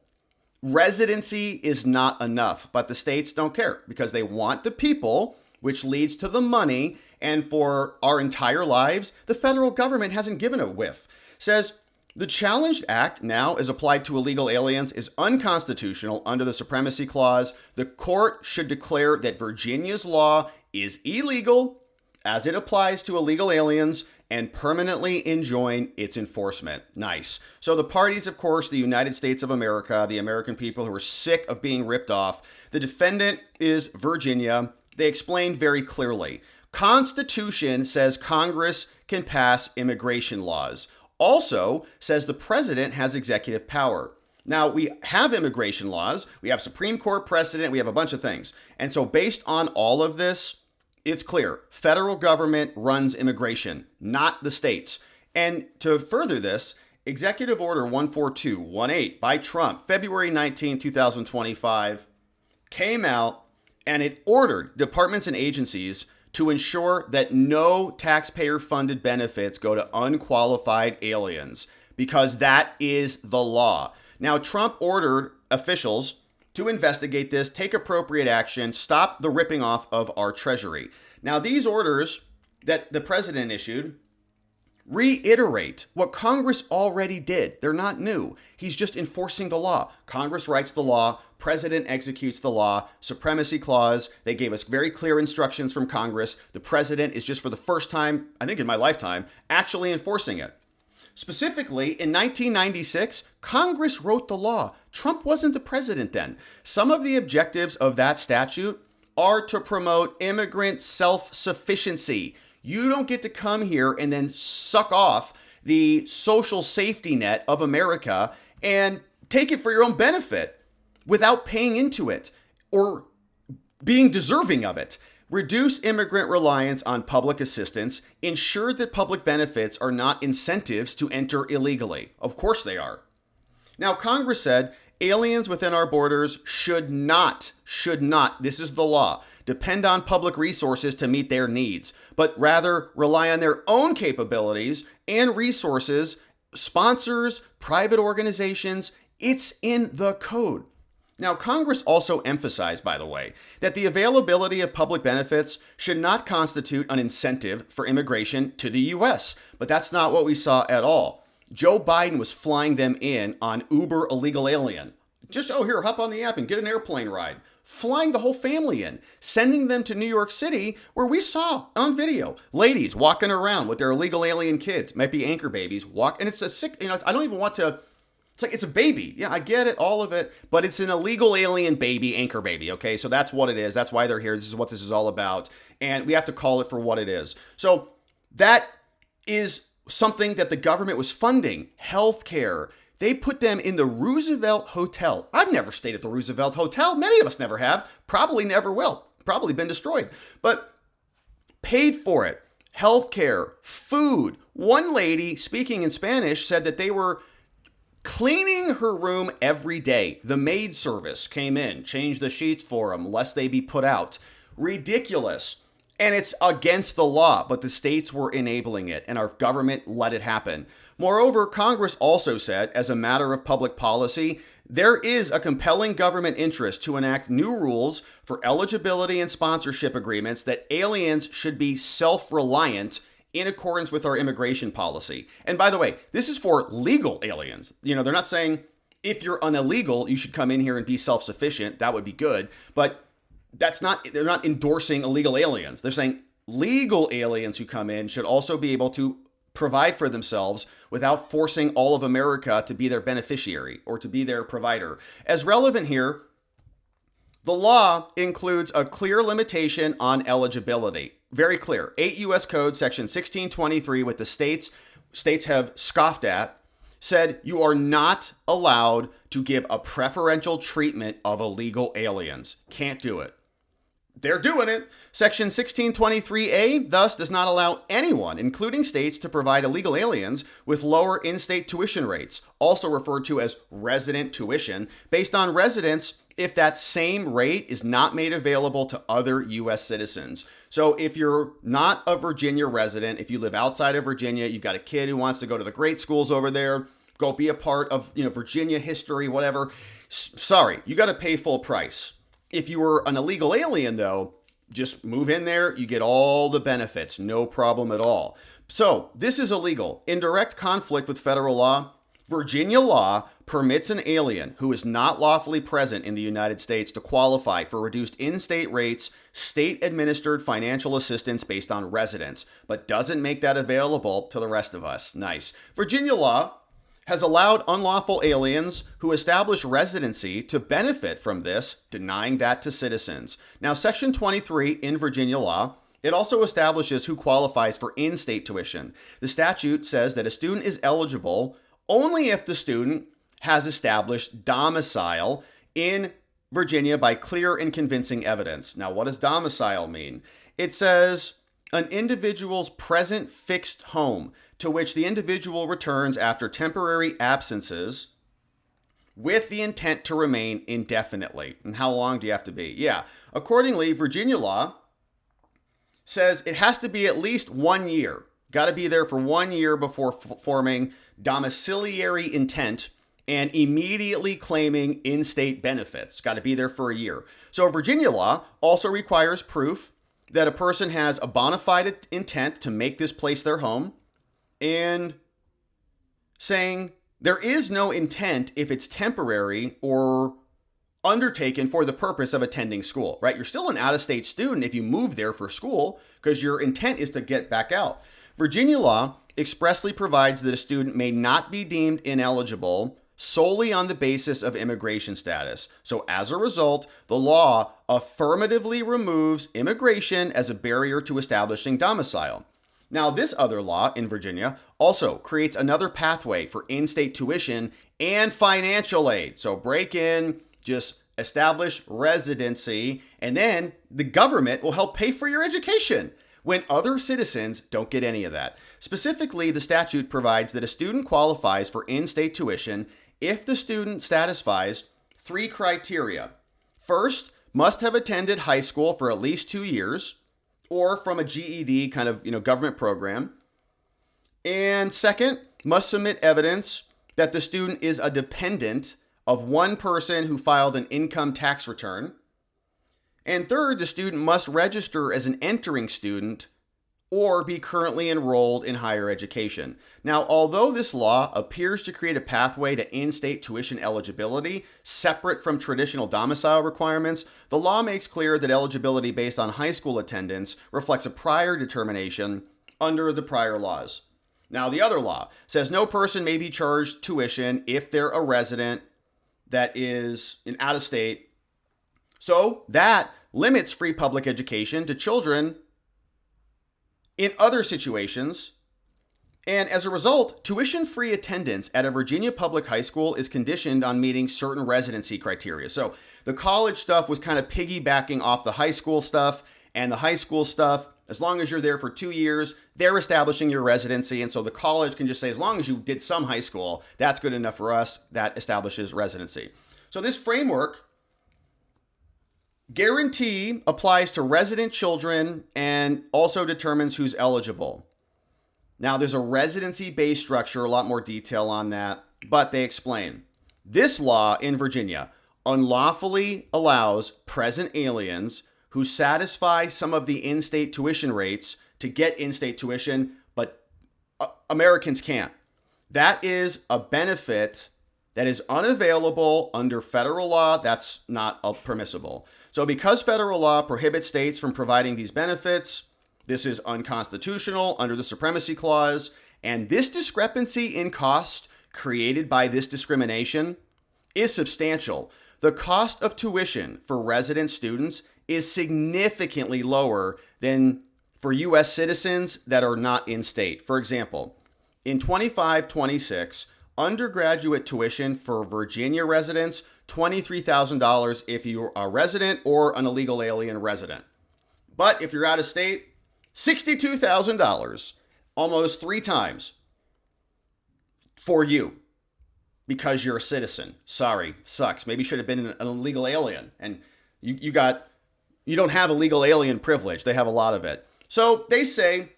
Residency is not enough, but the states don't care because they want the people, which leads to the money. And for our entire lives, the federal government hasn't given a whiff. Says the challenged act now as applied to illegal aliens is unconstitutional under the Supremacy Clause. The court should declare that Virginia's law is illegal as it applies to illegal aliens and permanently enjoin its enforcement. Nice. So the parties, of course, the United States of America, the American people who are sick of being ripped off. The defendant is Virginia. They explained very clearly. Constitution says Congress can pass immigration laws. Also says the president has executive power. Now, we have immigration laws. We have Supreme Court precedent. We have a bunch of things. And so based on all of this, it's clear. Federal government runs immigration, not the states. And to further this, Executive Order 14218 by Trump, February 19, 2025, came out and it ordered departments and agencies to ensure that no taxpayer-funded benefits go to unqualified aliens, because that is the law. Now, Trump ordered officials to investigate this, take appropriate action, stop the ripping off of our treasury. Now, these orders that the president issued reiterate what Congress already did. They're not new. He's just enforcing the law. Congress writes the law. President executes the law. Supremacy Clause. They gave us very clear instructions from Congress. The president is just for the first time, I think in my lifetime, actually enforcing it. Specifically, in 1996, Congress wrote the law. Trump wasn't the president then. Some of the objectives of that statute are to promote immigrant self-sufficiency. You don't get to come here and then suck off the social safety net of America and take it for your own benefit without paying into it or being deserving of it. Reduce immigrant reliance on public assistance. Ensure that public benefits are not incentives to enter illegally. Of course they are. Now, Congress said aliens within our borders should not, this is the law, depend on public resources to meet their needs, but rather rely on their own capabilities and resources, sponsors, private organizations. It's in the code. Now, Congress also emphasized, by the way, that the availability of public benefits should not constitute an incentive for immigration to the U.S., but that's not what we saw at all. Joe Biden was flying them in on Uber illegal alien. Just, here, hop on the app and get an airplane ride. Flying the whole family in, sending them to New York City, where we saw on video ladies walking around with their illegal alien kids, might be anchor babies, and it's a sick, I don't even want to, it's like, it's a baby. Yeah, I get it, all of it, but it's an illegal alien baby, anchor baby, okay? So that's what it is. That's why they're here. This is what this is all about. And we have to call it for what it is. So that is something that the government was funding, healthcare. They put them in the Roosevelt Hotel. I've never stayed at the Roosevelt Hotel. Many of us never have. Probably never will. Probably been destroyed. But paid for it. Healthcare, food. One lady speaking in Spanish said that they were cleaning her room every day. The maid service came in, changed the sheets for them, lest they be put out. Ridiculous. And it's against the law, but the states were enabling it, and our government let it happen. Moreover, Congress also said, as a matter of public policy, there is a compelling government interest to enact new rules for eligibility and sponsorship agreements that aliens should be self-reliant in accordance with our immigration policy. And by the way, this is for legal aliens. They're not saying if you're an illegal, you should come in here and be self-sufficient. That would be good. But they're not endorsing illegal aliens. They're saying legal aliens who come in should also be able to provide for themselves without forcing all of America to be their beneficiary or to be their provider. As relevant here, the law includes a clear limitation on eligibility. Very clear. 8 U.S. Code, section 1623, what the states have scoffed at, said you are not allowed to give a preferential treatment of illegal aliens. Can't do it. They're doing it. Section 1623A thus does not allow anyone, including states, to provide illegal aliens with lower in-state tuition rates, also referred to as resident tuition, based on residence if that same rate is not made available to other U.S. citizens. So if you're not a Virginia resident, if you live outside of Virginia, you've got a kid who wants to go to the great schools over there, go be a part of Virginia history, whatever, Sorry, you got to pay full price. If you were an illegal alien, though, just move in there. You get all the benefits. No problem at all. So this is illegal. In direct conflict with federal law, Virginia law permits an alien who is not lawfully present in the United States to qualify for reduced in-state rates, state-administered financial assistance based on residence, but doesn't make that available to the rest of us. Nice. Virginia law has allowed unlawful aliens who establish residency to benefit from this, denying that to citizens. Now, Section 23 in Virginia law, it also establishes who qualifies for in-state tuition. The statute says that a student is eligible only if the student has established domicile in Virginia by clear and convincing evidence. Now, what does domicile mean? It says an individual's present fixed home to which the individual returns after temporary absences with the intent to remain indefinitely. And how long do you have to be? Yeah. Accordingly, Virginia law says it has to be at least 1 year. Got to be there for 1 year before forming domiciliary intent and immediately claiming in-state benefits. Got to be there for a year. So Virginia law also requires proof that a person has a bona fide intent to make this place their home, and saying there is no intent if it's temporary or undertaken for the purpose of attending school, right? You're still an out-of-state student if you move there for school because your intent is to get back out. Virginia law expressly provides that a student may not be deemed ineligible solely on the basis of immigration status. So as a result, the law affirmatively removes immigration as a barrier to establishing domicile. Now, this other law in Virginia also creates another pathway for in-state tuition and financial aid. So break in, just establish residency, and then the government will help pay for your education when other citizens don't get any of that. Specifically, the statute provides that a student qualifies for in-state tuition if the student satisfies 3 criteria. First, must have attended high school for at least 2 years, or from a GED kind of, government program. And second, must submit evidence that the student is a dependent of one person who filed an income tax return. And third, the student must register as an entering student or be currently enrolled in higher education. Now, although this law appears to create a pathway to in-state tuition eligibility separate from traditional domicile requirements, the law makes clear that eligibility based on high school attendance reflects a prior determination under the prior laws. Now, the other law says no person may be charged tuition if they're a resident that is out of state. So that limits free public education to children in other situations. And as a result, tuition-free attendance at a Virginia public high school is conditioned on meeting certain residency criteria. So the college stuff was kind of piggybacking off the high school stuff, and the high school stuff, as long as you're there for 2 years, they're establishing your residency. And so the college can just say, as long as you did some high school, that's good enough for us. That establishes residency. So this framework guarantee applies to resident children and also determines who's eligible. Now, there's a residency-based structure, a lot more detail on that, but they explain. This law in Virginia unlawfully allows present aliens who satisfy some of the in-state tuition rates to get in-state tuition, but Americans can't. That is a benefit that is unavailable under federal law. That's not permissible. So because federal law prohibits states from providing these benefits, this is unconstitutional under the Supremacy Clause, and this discrepancy in cost created by this discrimination is substantial. The cost of tuition for resident students is significantly lower than for U.S. citizens that are not in state. For example, in 25-26, undergraduate tuition for Virginia residents, $23,000 if you're a resident or an illegal alien resident. But if you're out of state, $62,000, almost 3 times for you because you're a citizen. Sorry, sucks. Maybe you should have been an illegal alien, and you don't have a legal alien privilege. They have a lot of it. So they say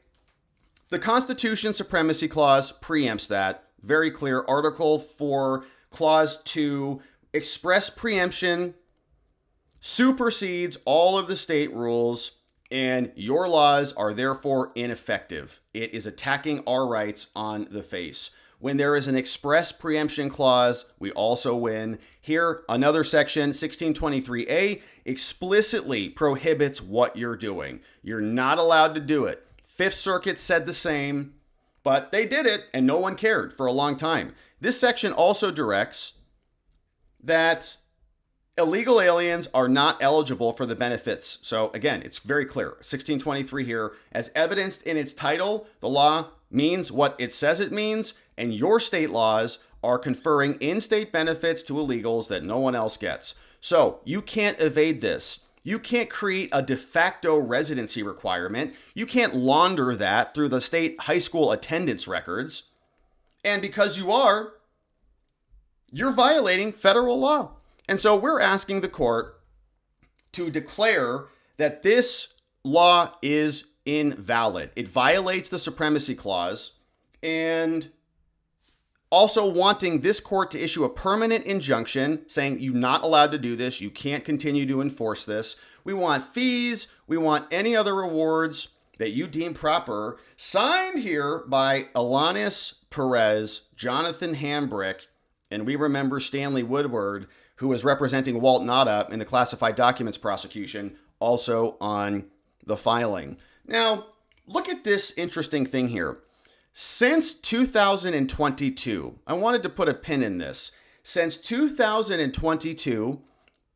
the Constitution Supremacy Clause preempts that. Very clear. Article 4, Clause 2 express preemption supersedes all of the state rules, and your laws are therefore ineffective. It is attacking our rights on the face. When there is an express preemption clause, we also win. Here, another section, 1623A, explicitly prohibits what you're doing. You're not allowed to do it. Fifth Circuit said the same, but they did it, and no one cared for a long time. This section also directs that illegal aliens are not eligible for the benefits. So again, it's very clear. 1623 here, as evidenced in its title, the law means what it says it means, and your state laws are conferring in-state benefits to illegals that no one else gets. So you can't evade this. You can't create a de facto residency requirement. You can't launder that through the state high school attendance records. And because you are, you're violating federal law. And so we're asking the court to declare that this law is invalid. It violates the Supremacy Clause, and also wanting this court to issue a permanent injunction saying you're not allowed to do this. You can't continue to enforce this. We want fees. We want any other rewards that you deem proper, signed here by Alanis Perez, Jonathan Hambrick, and we remember Stanley Woodward, who was representing Walt Nada in the classified documents prosecution, also on the filing. Now, look at this interesting thing here. Since 2022, I wanted to put a pin in this. Since 2022,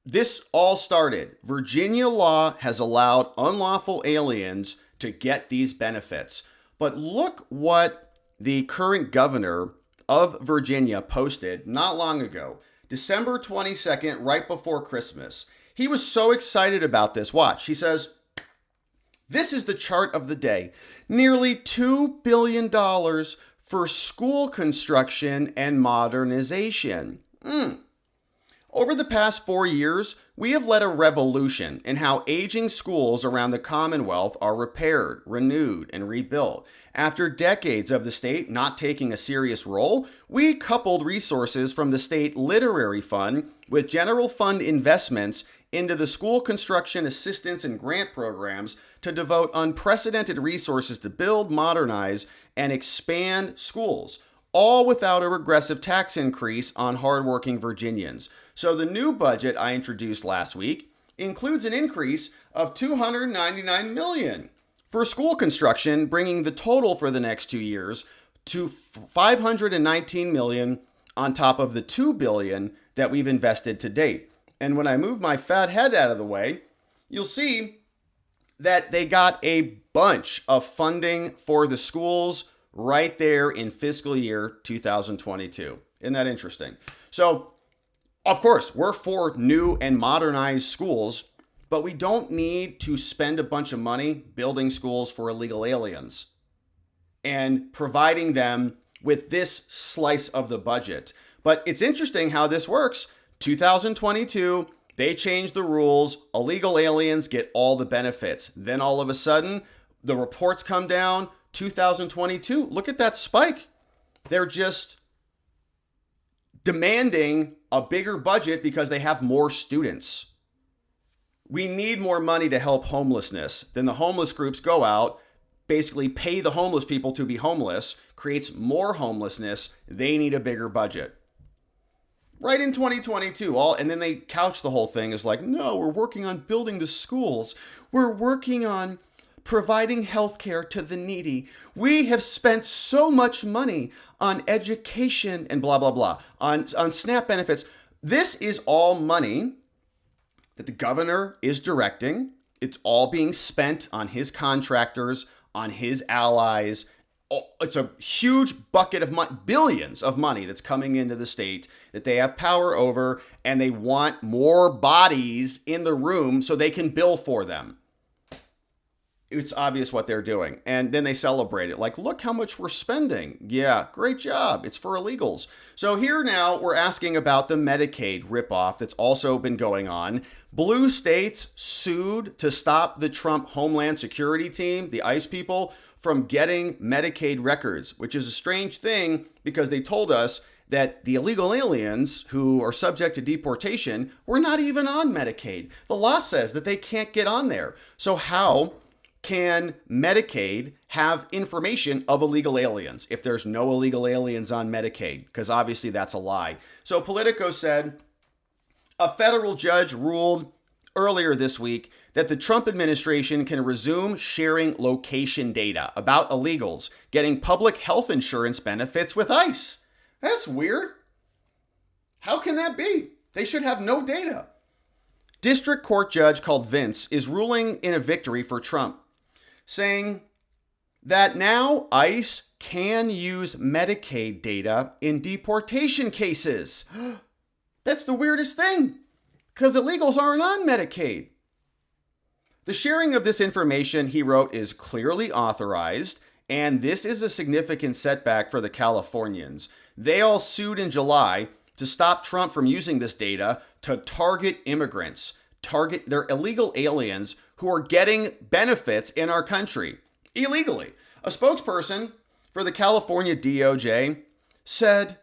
this all started. Virginia law has allowed unlawful aliens to get these benefits. But look what the current governor of Virginia posted not long ago, December 22nd, right before Christmas. He was so excited about this. Watch, he says, this is the chart of the day. Nearly $2 billion for school construction and modernization. Over the past 4 years, we have led a revolution in how aging schools around the Commonwealth are repaired, renewed, and rebuilt. After decades of the state not taking a serious role, we coupled resources from the state literary fund with general fund investments into the school construction assistance and grant programs to devote unprecedented resources to build, modernize, and expand schools, all without a regressive tax increase on hardworking Virginians. So the new budget I introduced last week includes an increase of $299 million for school construction, bringing the total for the next 2 years to $519 million on top of the $2 billion that we've invested to date. And when I move my fat head out of the way, you'll see that they got a bunch of funding for the schools right there in fiscal year 2022. Isn't that interesting? So, of course, we're for new and modernized schools, but we don't need to spend a bunch of money building schools for illegal aliens and providing them with this slice of the budget. But it's interesting how this works. 2022, they changed the rules. Illegal aliens get all the benefits. Then all of a sudden, the reports come down. 2022, look at that spike. They're just demanding a bigger budget because they have more students. We need more money to help homelessness. Then the homeless groups go out, basically pay the homeless people to be homeless, creates more homelessness. They need a bigger budget. Right in 2022, and then they couch the whole thing as like, no, we're working on building the schools. We're working on providing health care to the needy. We have spent so much money on education and blah, blah, blah, on SNAP benefits. This is all money that the governor is directing. It's all being spent on his contractors, on his allies. It's a huge bucket of money, billions of money that's coming into the state that they have power over, and they want more bodies in the room so they can bill for them. It's obvious what they're doing. And then they celebrate it. Like, look how much we're spending. Yeah, great job. It's for illegals. So here now we're asking about the Medicaid ripoff that's also been going on. Blue states sued to stop the Trump Homeland Security team, the ICE people, from getting Medicaid records, which is a strange thing because they told us that the illegal aliens who are subject to deportation were not even on Medicaid. The law says that they can't get on there. So how can Medicaid have information of illegal aliens if there's no illegal aliens on Medicaid? Because obviously that's a lie. So Politico said a federal judge ruled earlier this week that the Trump administration can resume sharing location data about illegals getting public health insurance benefits with ICE. That's weird. How can that be? They should have no data. District Court judge called Vince is ruling in a victory for Trump, saying that now ICE can use Medicaid data in deportation cases. That's the weirdest thing, because illegals aren't on Medicaid. The sharing of this information, he wrote, is clearly authorized, and this is a significant setback for the Californians. They all sued in July to stop Trump from using this data to target immigrants, target their illegal aliens who are getting benefits in our country illegally. A spokesperson for the California DOJ said,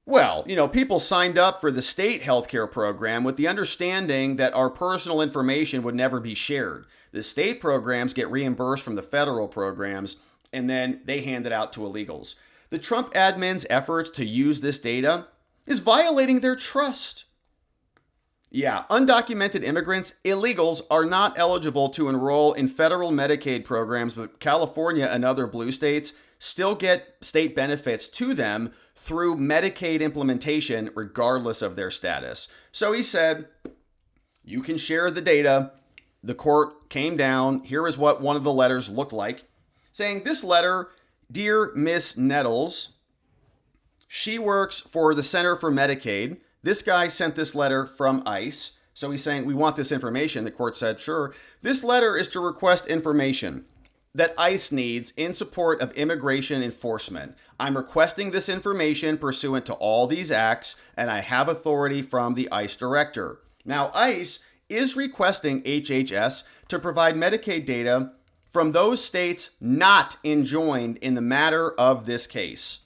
well, people signed up for the state healthcare program with the understanding that our personal information would never be shared. The state programs get reimbursed from the federal programs, and then they hand it out to illegals. The Trump admin's efforts to use this data is violating their trust. Yeah, undocumented immigrants, illegals, are not eligible to enroll in federal Medicaid programs, but California and other blue states still get state benefits to them through Medicaid implementation, regardless of their status. So he said, you can share the data. The court came down. Here is what one of the letters looked like, saying, this letter, dear Miss Nettles, she works for the Center for Medicaid. This guy sent this letter from ICE. So he's saying, we want this information. The court said, sure. This letter is to request information that ICE needs in support of immigration enforcement. I'm requesting this information pursuant to all these acts, and I have authority from the ICE director. Now, ICE is requesting HHS to provide Medicaid data from those states not enjoined in the matter of this case.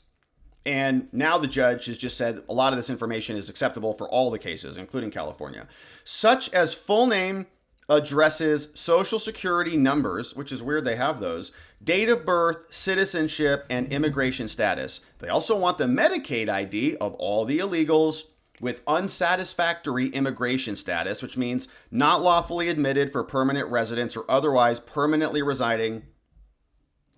And now the judge has just said a lot of this information is acceptable for all the cases, including California, such as full name, addresses, social security numbers, which is weird they have those, date of birth, citizenship, and immigration status. They also want the Medicaid ID of all the illegals with unsatisfactory immigration status, which means not lawfully admitted for permanent residence or otherwise permanently residing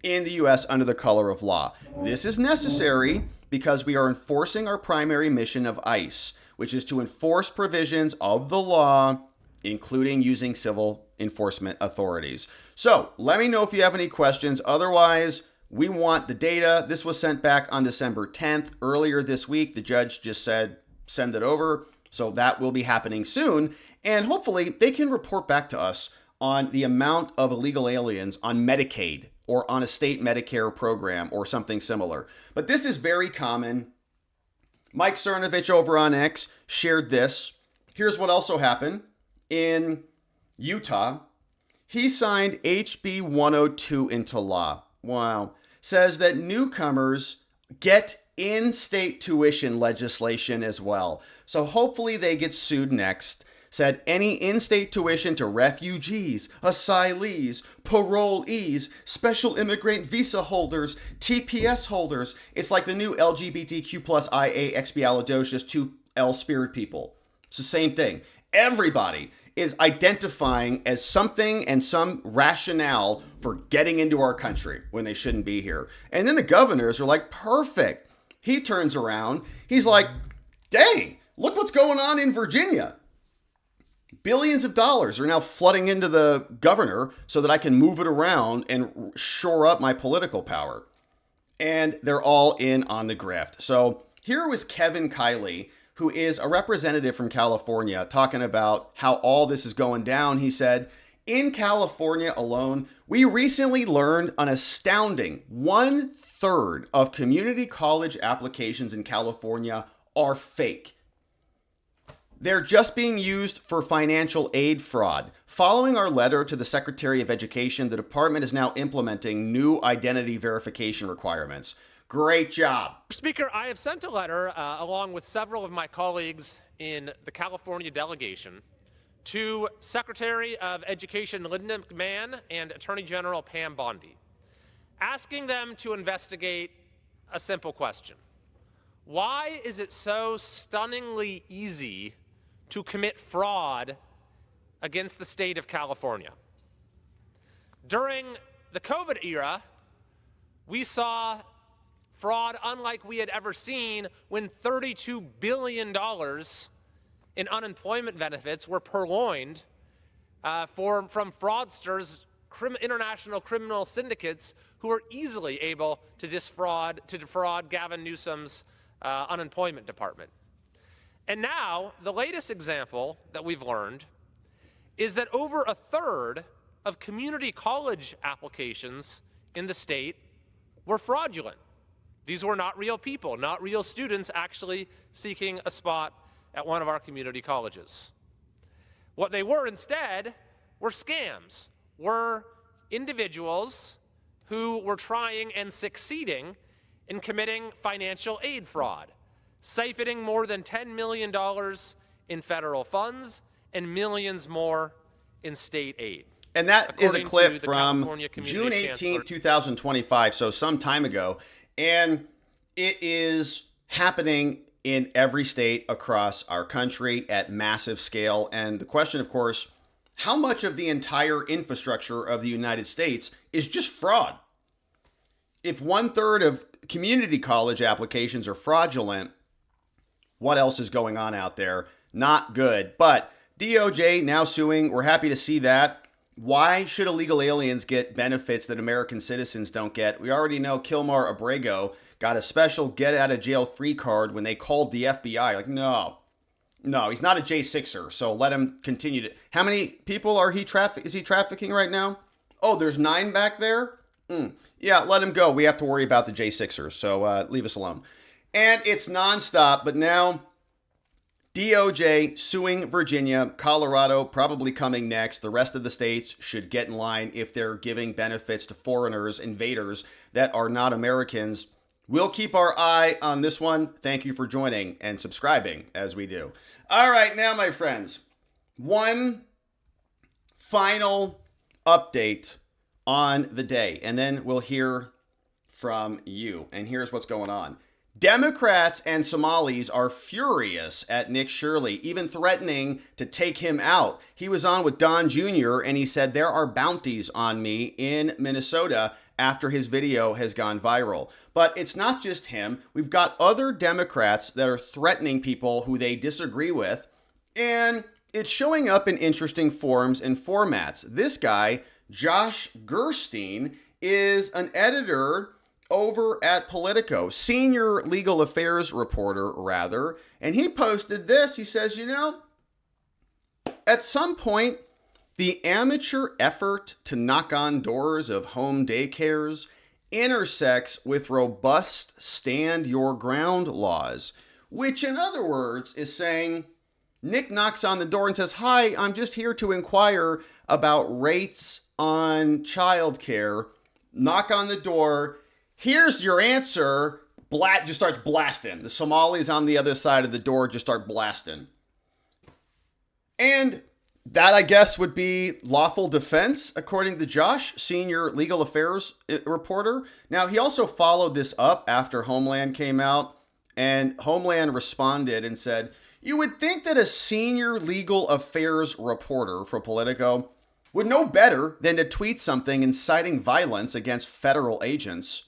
in the U.S. under the color of law. This is necessary because we are enforcing our primary mission of ICE, which is to enforce provisions of the law, including using civil enforcement authorities. So let me know if you have any questions. Otherwise, we want the data. This was sent back on December 10th. Earlier this week, the judge just said, send it over. So that will be happening soon. And hopefully they can report back to us on the amount of illegal aliens on Medicaid or on a state Medicare program or something similar. But this is very common. Mike Cernovich over on X shared this. Here's what also happened in Utah. He signed HB 102 into law. Wow. Says that newcomers get in-state tuition legislation as well. So hopefully they get sued next. Said any in-state tuition to refugees, asylees, parolees, special immigrant visa holders, TPS holders. It's like the new LGBTQ plus IA expialidocious 2L spirit people. It's the same thing. Everybody is identifying as something and some rationale for getting into our country when they shouldn't be here. And then the governors are like, perfect. He turns around. He's like, dang, look what's going on in Virginia. Billions of dollars are now flooding into the governor so that I can move it around and shore up my political power. And they're all in on the grift. So here was Kevin Kiley, who is a representative from California, talking about how all this is going down. He said, in California alone, we recently learned an astounding 1/3 of community college applications in California are fake. They're just being used for financial aid fraud. Following our letter to the Secretary of Education, the department is now implementing new identity verification requirements. Great job.
Speaker, I have sent a letter along with several of my colleagues in the California delegation to Secretary of Education Linda McMahon and Attorney General Pam Bondi, asking them to investigate a simple question. Why is it so stunningly easy to commit fraud against the state of California? During the COVID era, we saw fraud unlike we had ever seen when $32 billion in unemployment benefits were purloined from fraudsters, international criminal syndicates who were easily able to defraud Gavin Newsom's unemployment department. And now, the latest example that we've learned is that over a third of community college applications in the state were fraudulent. These were not real people, not real students actually seeking a spot at one of our community colleges. What they were instead were scams, were individuals who were trying and succeeding in committing financial aid fraud, siphoning more than $10 million in federal funds and millions more in state aid.
And that is a clip from June 18th, 2025, so some time ago. And it is happening in every state across our country at massive scale. And the question, of course, how much of the entire infrastructure of the United States is just fraud? If 1/3 of community college applications are fraudulent, what else is going on out there? Not good. But DOJ now suing. We're happy to see that. Why should illegal aliens get benefits that American citizens don't get? We already know Kilmar Abrego got a special get-out-of-jail-free card when they called the FBI. Like, no, he's not a J6er, so let him continue to... How many people is he trafficking right now? Oh, there's 9 back there? Yeah, let him go. We have to worry about the J6ers, so leave us alone. And it's nonstop, but now DOJ suing Virginia, Colorado probably coming next. The rest of the states should get in line if they're giving benefits to foreigners, invaders that are not Americans. We'll keep our eye on this one. Thank you for joining and subscribing as we do. All right, now, my friends, one final update on the day, and then we'll hear from you. And here's what's going on. Democrats and Somalis are furious at Nick Shirley, even threatening to take him out. He was on with Don Jr., and he said, there are bounties on me in Minnesota after his video has gone viral. But it's not just him. We've got other Democrats that are threatening people who they disagree with, and it's showing up in interesting forms and formats. This guy, Josh Gerstein, is an editor over at Politico, senior legal affairs reporter, rather, and he posted this. He says, at some point, the amateur effort to knock on doors of home daycares intersects with robust stand your ground laws, which in other words is saying Nick knocks on the door and says, hi, I'm just here to inquire about rates on childcare. Knock on the door. Here's your answer. Just starts blasting. The Somalis on the other side of the door just start blasting. And that, I guess, would be lawful defense, according to Josh, senior legal affairs reporter. Now, he also followed this up after Homeland came out, and Homeland responded and said, you would think that a senior legal affairs reporter for Politico would know better than to tweet something inciting violence against federal agents.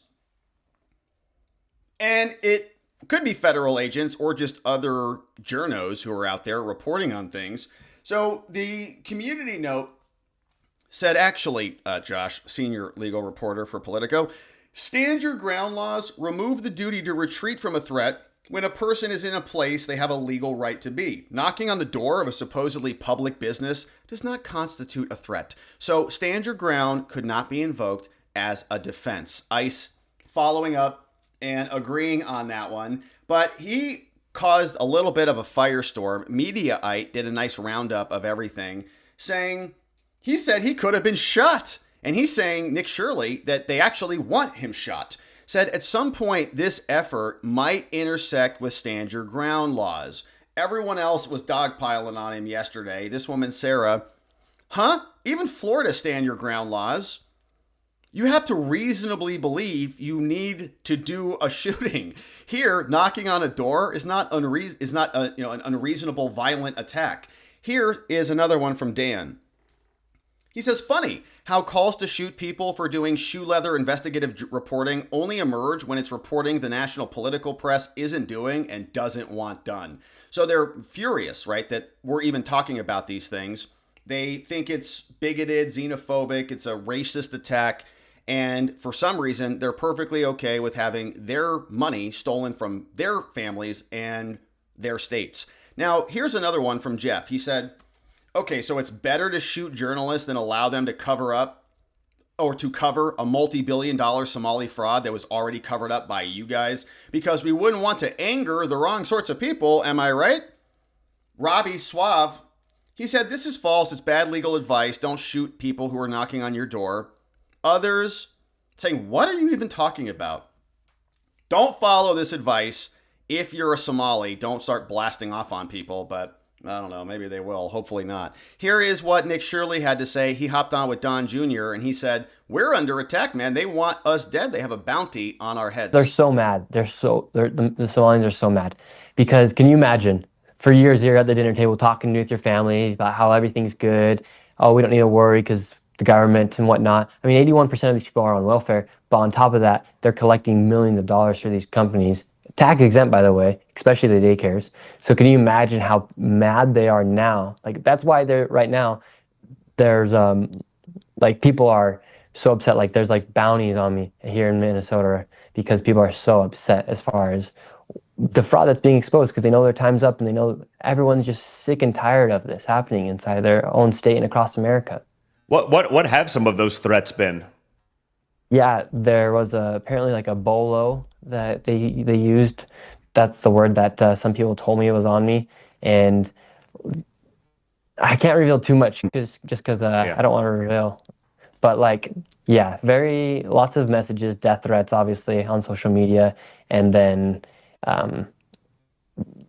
And it could be federal agents or just other journos who are out there reporting on things. So the community note said, actually, Josh, senior legal reporter for Politico, stand your ground laws remove the duty to retreat from a threat when a person is in a place they have a legal right to be. Knocking on the door of a supposedly public business does not constitute a threat. So stand your ground could not be invoked as a defense. ICE following up and agreeing on that one. But he caused a little bit of a firestorm. Mediaite did a nice roundup of everything, saying he said he could have been shot. And he's saying, Nick Shirley, that they actually want him shot. said at some point this effort might intersect with stand your ground laws. Everyone else was dogpiling on him yesterday. This woman, Sarah, even Florida stand your ground laws. You have to reasonably believe you need to do a shooting. Here, knocking on a door is not an unreasonable violent attack. Here is another one from Dan. He says, funny how calls to shoot people for doing shoe leather investigative reporting only emerge when it's reporting the national political press isn't doing and doesn't want done. So they're furious, right, that we're even talking about these things. They think it's bigoted, xenophobic, it's a racist attack. And for some reason, they're perfectly okay with having their money stolen from their families and their states. Now, here's another one from Jeff. He said, okay, so it's better to shoot journalists than allow them to cover up or to cover a multi-billion-dollar Somali fraud that was already covered up by you guys because we wouldn't want to anger the wrong sorts of people. Am I right? Robbie Suave, he said, this is false. It's bad legal advice. Don't shoot people who are knocking on your door. Others saying, what are you even talking about? Don't follow this advice. If you're a Somali, don't start blasting off on people, but I don't know, maybe they will, hopefully not. Here is what Nick Shirley had to say. He hopped on with Don Jr. and he said, we're under attack, man. They want us dead. They have a bounty on our heads.
They're so mad. The Somalians are so mad because can you imagine for years you're at the dinner table talking with your family about how everything's good. Oh, we don't need to worry because the government and whatnot. I mean, 81% of these people are on welfare, but on top of that, they're collecting millions of dollars for these companies. Tax exempt, by the way, especially the daycares. So can you imagine how mad they are now? Like, that's why they're right now, there's, like, people are so upset. Like, there's, like, bounties on me here in Minnesota because people are so upset as far as the fraud that's being exposed because they know their time's up and they know everyone's just sick and tired of this happening inside their own state and across America.
What have some of those threats been?
Yeah, there was apparently like a bolo that they used. That's the word that some people told me was on me, and I can't reveal too much just because I don't want to reveal. But like, yeah, lots of messages, death threats, obviously on social media, and then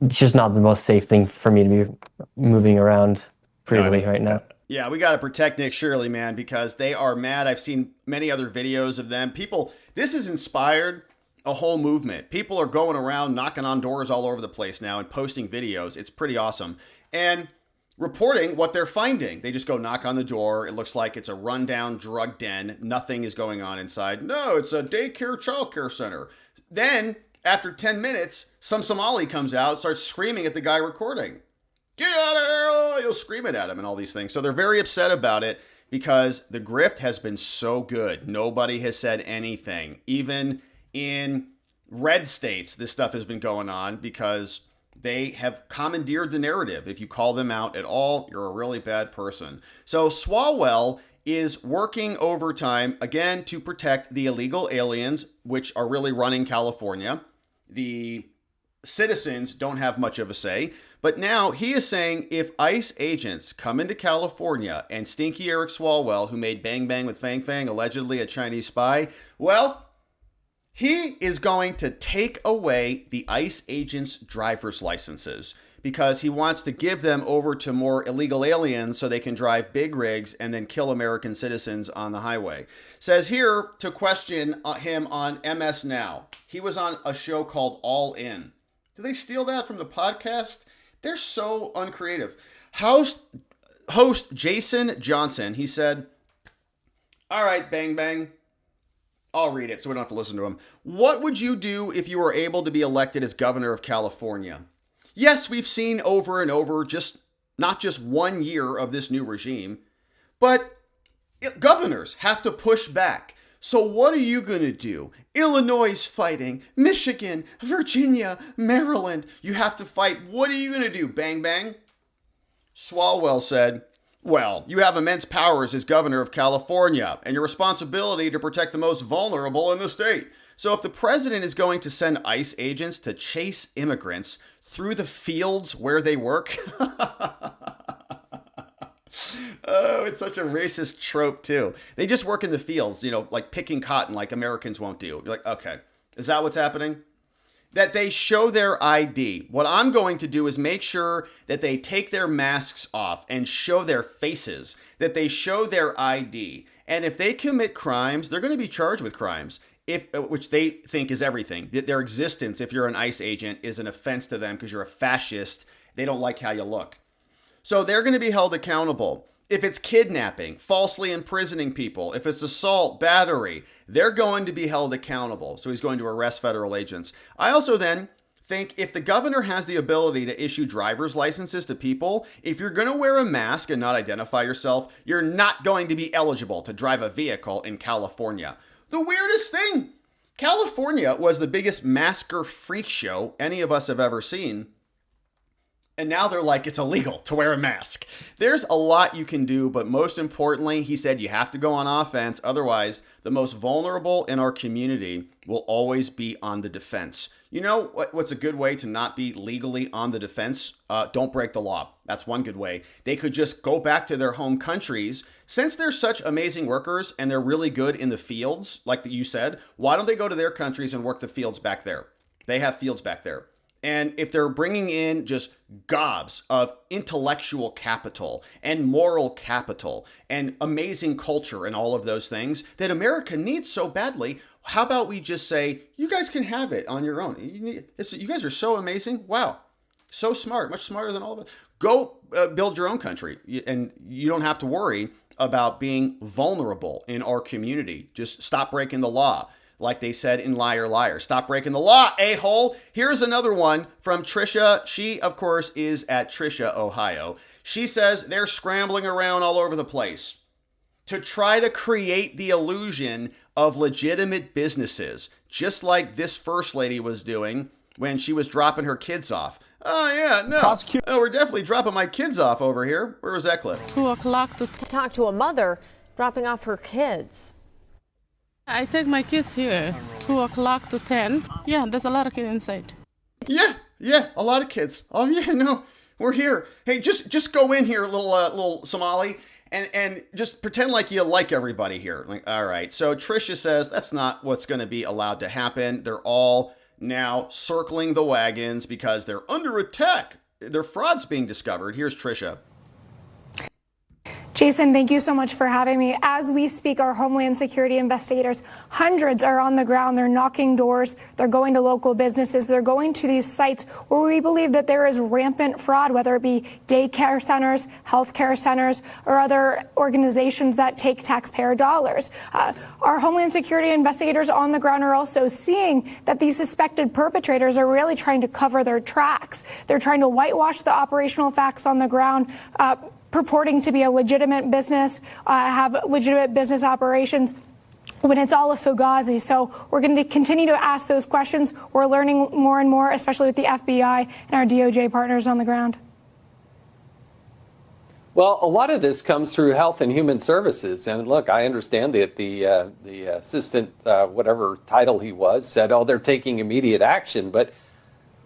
it's just not the most safe thing for me to be moving around freely right now.
Yeah, we got to protect Nick Shirley, man, because they are mad. I've seen many other videos of them. This has inspired a whole movement. People are going around knocking on doors all over the place now and posting videos. It's pretty awesome. And reporting what they're finding. They just go knock on the door. It looks like it's a rundown drug den. Nothing is going on inside. No, it's a daycare, childcare center. Then, after 10 minutes, some Somali comes out, starts screaming at the guy recording. Get out of here! Oh, you'll scream it at him and all these things. So they're very upset about it because the grift has been so good. Nobody has said anything. Even in red states, this stuff has been going on because they have commandeered the narrative. If you call them out at all, you're a really bad person. So Swalwell is working overtime, again, to protect the illegal aliens, which are really running California. The citizens don't have much of a say. But now he is saying if ICE agents come into California and Stinky Eric Swalwell, who made Bang Bang with Fang Fang, allegedly a Chinese spy, well, he is going to take away the ICE agents' driver's licenses because he wants to give them over to more illegal aliens so they can drive big rigs and then kill American citizens on the highway. Says here to question him on MS Now. He was on a show called All In. Did they steal that from the podcast? They're so uncreative. Host Jason Johnson, he said, all right, Bang Bang. I'll read it so we don't have to listen to him. What would you do if you were able to be elected as governor of California? Yes, we've seen over and over not just 1 year of this new regime, but governors have to push back. So what are you going to do? Illinois is fighting. Michigan, Virginia, Maryland. You have to fight. What are you going to do, Bang Bang? Swalwell said, well, you have immense powers as governor of California and your responsibility to protect the most vulnerable in the state. So if the president is going to send ICE agents to chase immigrants through the fields where they work, Oh, it's such a racist trope, too. They just work in the fields, like picking cotton like Americans won't do. You're like, okay, is that what's happening? That they show their ID. What I'm going to do is make sure that they take their masks off and show their faces, that they show their ID. And if they commit crimes, they're going to be charged with crimes, which they think is everything. Their existence, if you're an ICE agent, is an offense to them because you're a fascist. They don't like how you look. So they're going to be held accountable. If it's kidnapping, falsely imprisoning people, if it's assault, battery, they're going to be held accountable. So he's going to arrest federal agents. I also then think if the governor has the ability to issue driver's licenses to people, if you're going to wear a mask and not identify yourself, you're not going to be eligible to drive a vehicle in California. The weirdest thing, California was the biggest masker freak show any of us have ever seen. And now they're like, it's illegal to wear a mask. There's a lot you can do, but most importantly, he said you have to go on offense. Otherwise, the most vulnerable in our community will always be on the defense. You know what's a good way to not be legally on the defense? Don't break the law. That's one good way. They could just go back to their home countries. Since they're such amazing workers and they're really good in the fields, like you said, why don't they go to their countries and work the fields back there? They have fields back there. And if they're bringing in just gobs of intellectual capital and moral capital and amazing culture and all of those things that America needs so badly, how about we just say, you guys can have it on your own. You guys are so amazing. Wow. So smart, much smarter than all of us. Go build your own country. And you don't have to worry about being vulnerable in our community. Just stop breaking the law. Like they said in Liar Liar. Stop breaking the law, a-hole. Here's another one from Trisha. She, of course, is at Trisha, Ohio. She says they're scrambling around all over the place to try to create the illusion of legitimate businesses, just like this first lady was doing when she was dropping her kids off. Oh, yeah, no. Oh, we're definitely dropping my kids off over here. Where was that clip?
2 o'clock to
talk to a mother dropping off her kids.
I take my kids here, 2 o'clock to 10. Yeah, there's a lot of kids inside.
Yeah, a lot of kids. Oh, yeah, no, we're here. Hey, just go in here, little Somali, and just pretend like you like everybody here. Like, all right. So Trisha says that's not what's going to be allowed to happen. They're all now circling the wagons because they're under attack. Their fraud's being discovered. Here's Trisha.
Jason, thank you so much for having me. As we speak, our Homeland Security investigators, hundreds are on the ground. They're knocking doors. They're going to local businesses. They're going to these sites where we believe that there is rampant fraud, whether it be daycare centers, healthcare centers, or other organizations that take taxpayer dollars. Our Homeland Security investigators on the ground are also seeing that these suspected perpetrators are really trying to cover their tracks. They're trying to whitewash the operational facts on the ground, purporting to be a legitimate business, have legitimate business operations, when it's all a fugazi. So we're going to continue to ask those questions. We're learning more and more, especially with the FBI and our DOJ partners on the ground.
Well, a lot of this comes through Health and Human Services. And look, I understand that the assistant, whatever title he was, said, oh, they're taking immediate action. But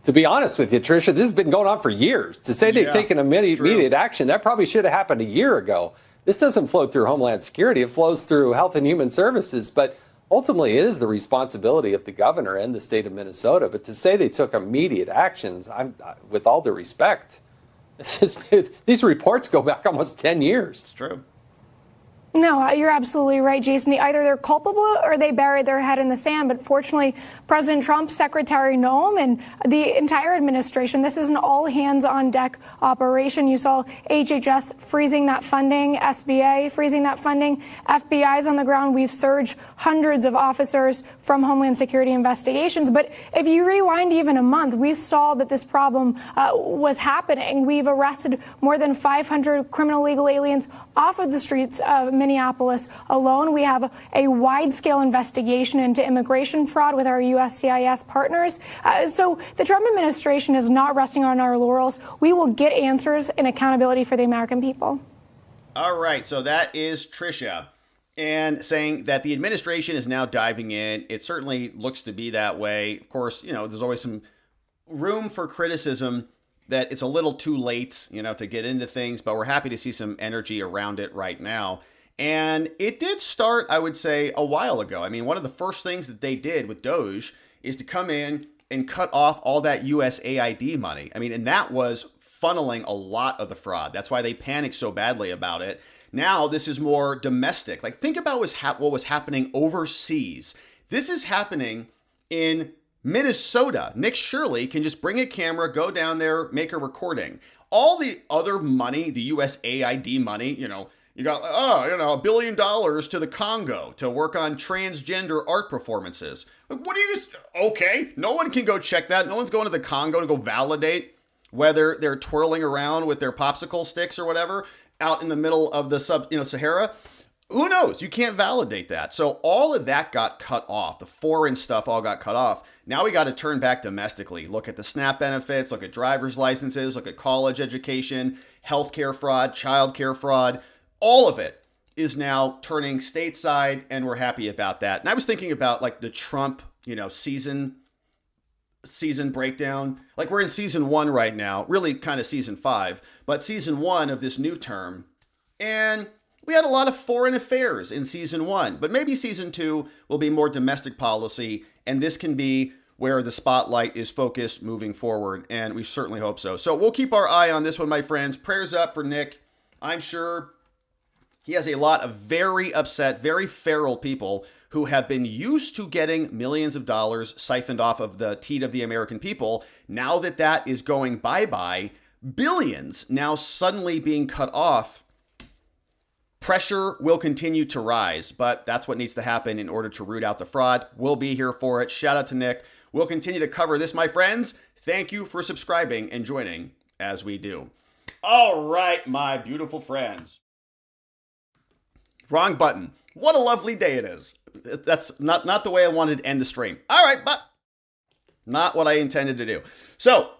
to be honest with you, Tricia, this has been going on for years. To say they've taken immediate action, that probably should have happened a year ago. This doesn't flow through Homeland Security. It flows through Health and Human Services. But ultimately, it is the responsibility of the governor and the state of Minnesota. But to say they took immediate actions, with all due respect, these reports go back almost 10 years.
It's true.
No, you're absolutely right, Jason. Either they're culpable or they buried their head in the sand. But fortunately, President Trump, Secretary Noem, and the entire administration, this is an all-hands-on-deck operation. You saw HHS freezing that funding, SBA freezing that funding, FBI's on the ground. We've surged hundreds of officers from Homeland Security investigations. But if you rewind even a month, we saw that this problem was happening. We've arrested more than 500 criminal illegal aliens off of the streets of Minneapolis alone. We have a wide-scale investigation into immigration fraud with our USCIS partners. So the Trump administration is not resting on our laurels. We will get answers and accountability for the American people.
All right. So that is Trisha, and saying that the administration is now diving in. It certainly looks to be that way. Of course, there's always some room for criticism, that it's a little too late, to get into things, but we're happy to see some energy around it right now. And it did start, I would say, a while ago. I mean, one of the first things that they did with DOJ is to come in and cut off all that USAID money. I mean, and that was funneling a lot of the fraud. That's why they panicked so badly about it. Now this is more domestic. Like, think about what was happening overseas. This is happening in Minnesota. Nick Shirley can just bring a camera, go down there, make a recording. All the other money, the USAID money, you got, $1 billion to the Congo to work on transgender art performances. Okay, no one can go check that. No one's going to the Congo to go validate whether they're twirling around with their popsicle sticks or whatever out in the middle of the Sahara. Who knows? You can't validate that. So all of that got cut off. The foreign stuff all got cut off. Now we got to turn back domestically. Look at the SNAP benefits, look at driver's licenses, look at college education, healthcare fraud, childcare fraud. All of it is now turning stateside, and we're happy about that. And I was thinking about like the Trump, season breakdown. Like, we're in season 1 right now, really kind of season 5, but season 1 of this new term. And we had a lot of foreign affairs in season 1, but maybe season 2 will be more domestic policy, and this can be where the spotlight is focused moving forward, and we certainly hope so. So we'll keep our eye on this one, my friends. Prayers up for Nick. I'm sure he has a lot of very upset, very feral people who have been used to getting millions of dollars siphoned off of the teat of the American people. Now that that is going bye-bye, billions now suddenly being cut off. Pressure will continue to rise, but that's what needs to happen in order to root out the fraud. We'll be here for it. Shout out to Nick. We'll continue to cover this, my friends. Thank you for subscribing and joining as we do. All right, my beautiful friends. Wrong button. What a lovely day it is. That's not the way I wanted to end the stream. All right, but not what I intended to do. So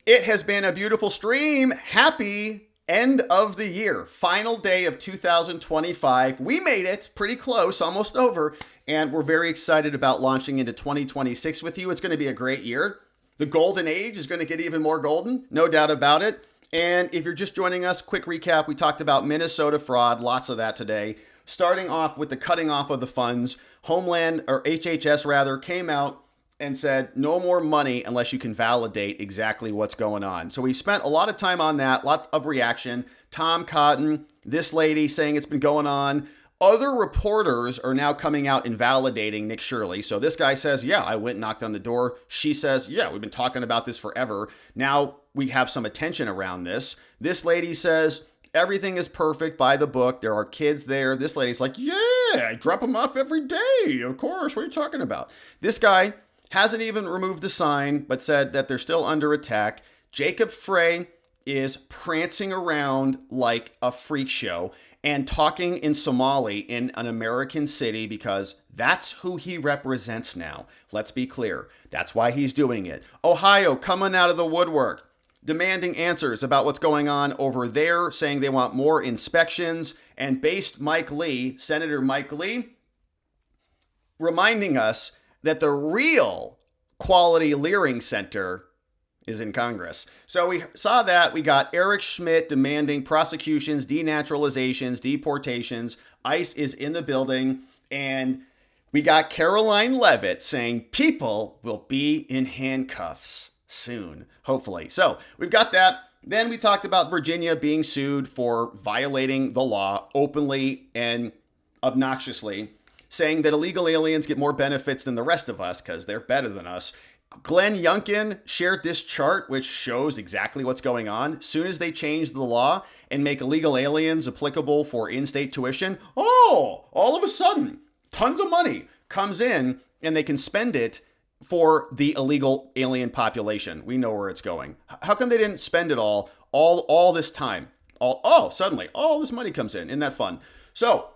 it has been a beautiful stream. Happy end of the year. Final day of 2025. We made it pretty close, almost over. And we're very excited about launching into 2026 with you. It's going to be a great year. The golden age is going to get even more golden. No doubt about it. And if you're just joining us, quick recap. We talked about Minnesota fraud. Lots of that today. Starting off with the cutting off of the funds, Homeland, or HHS rather, came out and said no more money unless you can validate exactly what's going on. So we spent a lot of time on that, lots of reaction. Tom Cotton, this lady saying it's been going on. Other reporters are now coming out and validating Nick Shirley. So this guy says, yeah, I went and knocked on the door. She says, yeah, we've been talking about this forever. Now we have some attention around this. This lady says, everything is perfect by the book. There are kids there. This lady's like, yeah, I drop them off every day. Of course. What are you talking about? This guy hasn't even removed the sign, but said that they're still under attack. Jacob Frey is prancing around like a freak show and talking in Somali in an American city because that's who he represents now. Let's be clear. That's why he's doing it. Ohio coming out of the woodwork, demanding answers about what's going on over there, saying they want more inspections, and based Mike Lee, Senator Mike Lee, reminding us that the real quality Learing Center is in Congress. So we saw that. We got Eric Schmidt demanding prosecutions, denaturalizations, deportations. ICE is in the building. And we got Caroline Leavitt saying people will be in handcuffs soon, hopefully. So we've got that. Then we talked about Virginia being sued for violating the law openly and obnoxiously, saying that illegal aliens get more benefits than the rest of us because they're better than us. Glenn Youngkin shared this chart, which shows exactly what's going on. As soon as they change the law and make illegal aliens applicable for in-state tuition, all of a sudden, tons of money comes in and they can spend it for the illegal alien population. We know where it's going. How come they didn't spend it all this time? Suddenly, all this money comes in. Isn't that fun? So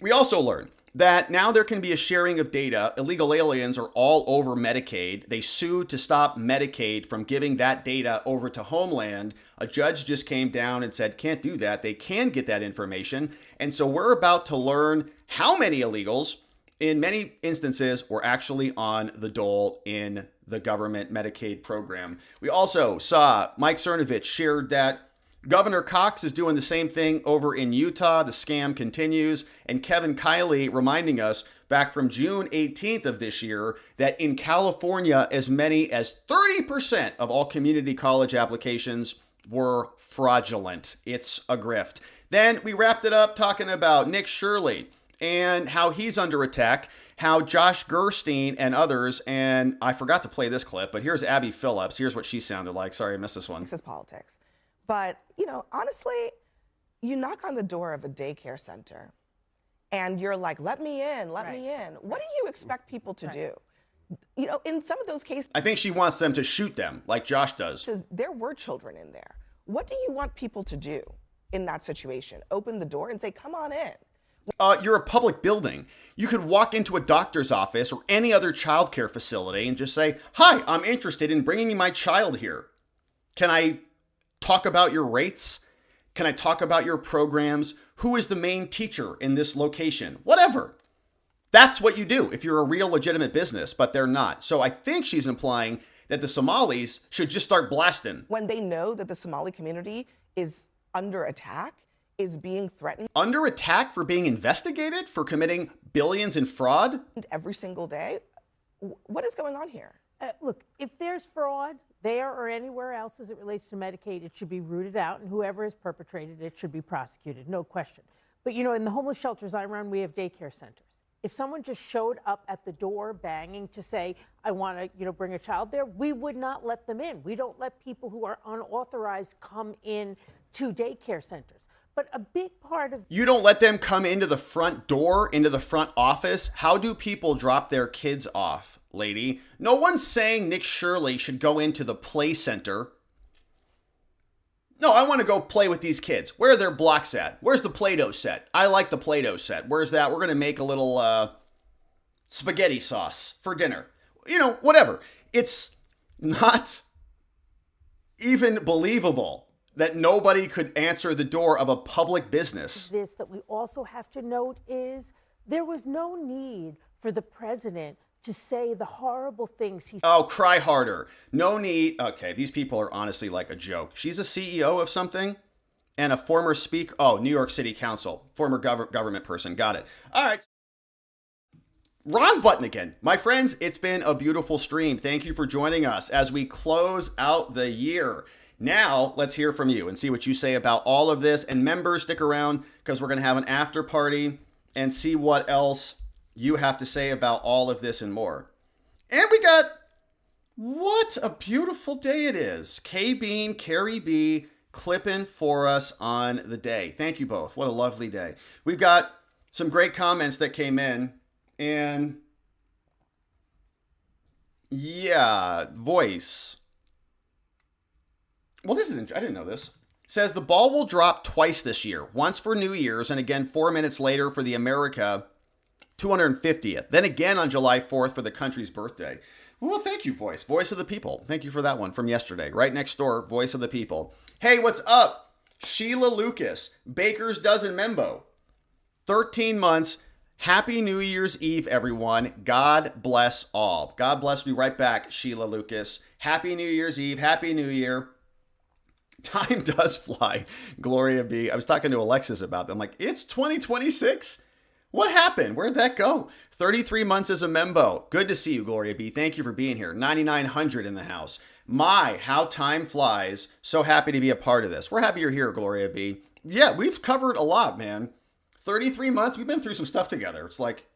we also learned that now there can be a sharing of data. Illegal aliens are all over Medicaid. They sued to stop Medicaid from giving that data over to Homeland. A judge just came down and said, can't do that. They can get that information. And so we're about to learn how many illegals in many instances were actually on the dole in the government Medicaid program. We also saw Mike Cernovich shared that Governor Cox is doing the same thing over in Utah. The scam continues. And Kevin Kiley reminding us back from June 18th of this year that in California, as many as 30% of all community college applications were fraudulent. It's a grift. Then we wrapped it up talking about Nick Shirley and how he's under attack, how Josh Gerstein and others, and I forgot to play this clip, but here's Abby Phillips. Here's what she sounded like. Sorry, I missed this one.
This is politics. But, you know, honestly, you knock on the door of a daycare center and you're like, let me in, let me in. What do you expect people to do? You know, in some of those cases,
I think she wants them to shoot them like Josh does.
There were children in there. What do you want people to do in that situation? Open the door and say, come on in.
You're a public building. You could walk into a doctor's office or any other childcare facility and just say, hi, I'm interested in bringing my child here. Can I talk about your rates? Can I talk about your programs? Who is the main teacher in this location? Whatever. That's what you do if you're a real legitimate business, but they're not. So I think she's implying that the Somalis should just start blasting.
When they know that the Somali community is under attack, is being threatened.
Under attack for being investigated for committing billions in fraud?
Every single day? What is going on here?
Look, if there's fraud there or anywhere else as it relates to Medicaid, it should be rooted out, and whoever has perpetrated it should be prosecuted, no question. But, you know, in the homeless shelters I run, we have daycare centers. If someone just showed up at the door banging to say, I want to, you know, bring a child there, we would not let them in. We don't let people who are unauthorized come in to daycare centers. But a big part of...
You don't let them come into the front door, into the front office? How do people drop their kids off, lady? No one's saying Nick Shirley should go into the play center. No, I want to go play with these kids. Where are their blocks at? Where's the Play-Doh set? I like the Play-Doh set. Where's that? We're going to make a little spaghetti sauce for dinner. You know, whatever. It's not even believable that nobody could answer the door of a public business.
This that we also have to note is there was no need for the president to say the horrible things he...
Oh, cry harder. No need. Okay, these people are honestly like a joke. She's a CEO of something and a former speaker. Oh, New York City Council, former government person. Got it. All right. Wrong button again. My friends, it's been a beautiful stream. Thank you for joining us as we close out the year. Now, let's hear from you and see what you say about all of this. And members, stick around because we're going to have an after party and see what else you have to say about all of this and more. And we got, what a beautiful day it is. K-Bean, Carrie B, clipping for us on the day. Thank you both. What a lovely day. We've got some great comments that came in. And yeah, voice. Well, this isn't, I didn't know this. Says the ball will drop twice this year. Once for New Year's and again 4 minutes later for the America 250th. Then again on July 4th for the country's birthday. Well, thank you, Voice. Voice of the People. Thank you for that one from yesterday. Right next door, Voice of the People. Hey, what's up? Sheila Lucas, Baker's Dozen Membo. 13 months. Happy New Year's Eve, everyone. God bless all. God bless you right back, Sheila Lucas. Happy New Year's Eve. Happy New Year. Time does fly. Gloria B. I was talking to Alexis about them. Like, it's 2026? What happened? Where'd that go? 33 months as a membo. Good to see you, Gloria B. Thank you for being here. 9,900 in the house. My, how time flies. So happy to be a part of this. We're happy you're here, Gloria B. Yeah, we've covered a lot, man. 33 months. We've been through some stuff together. It's like,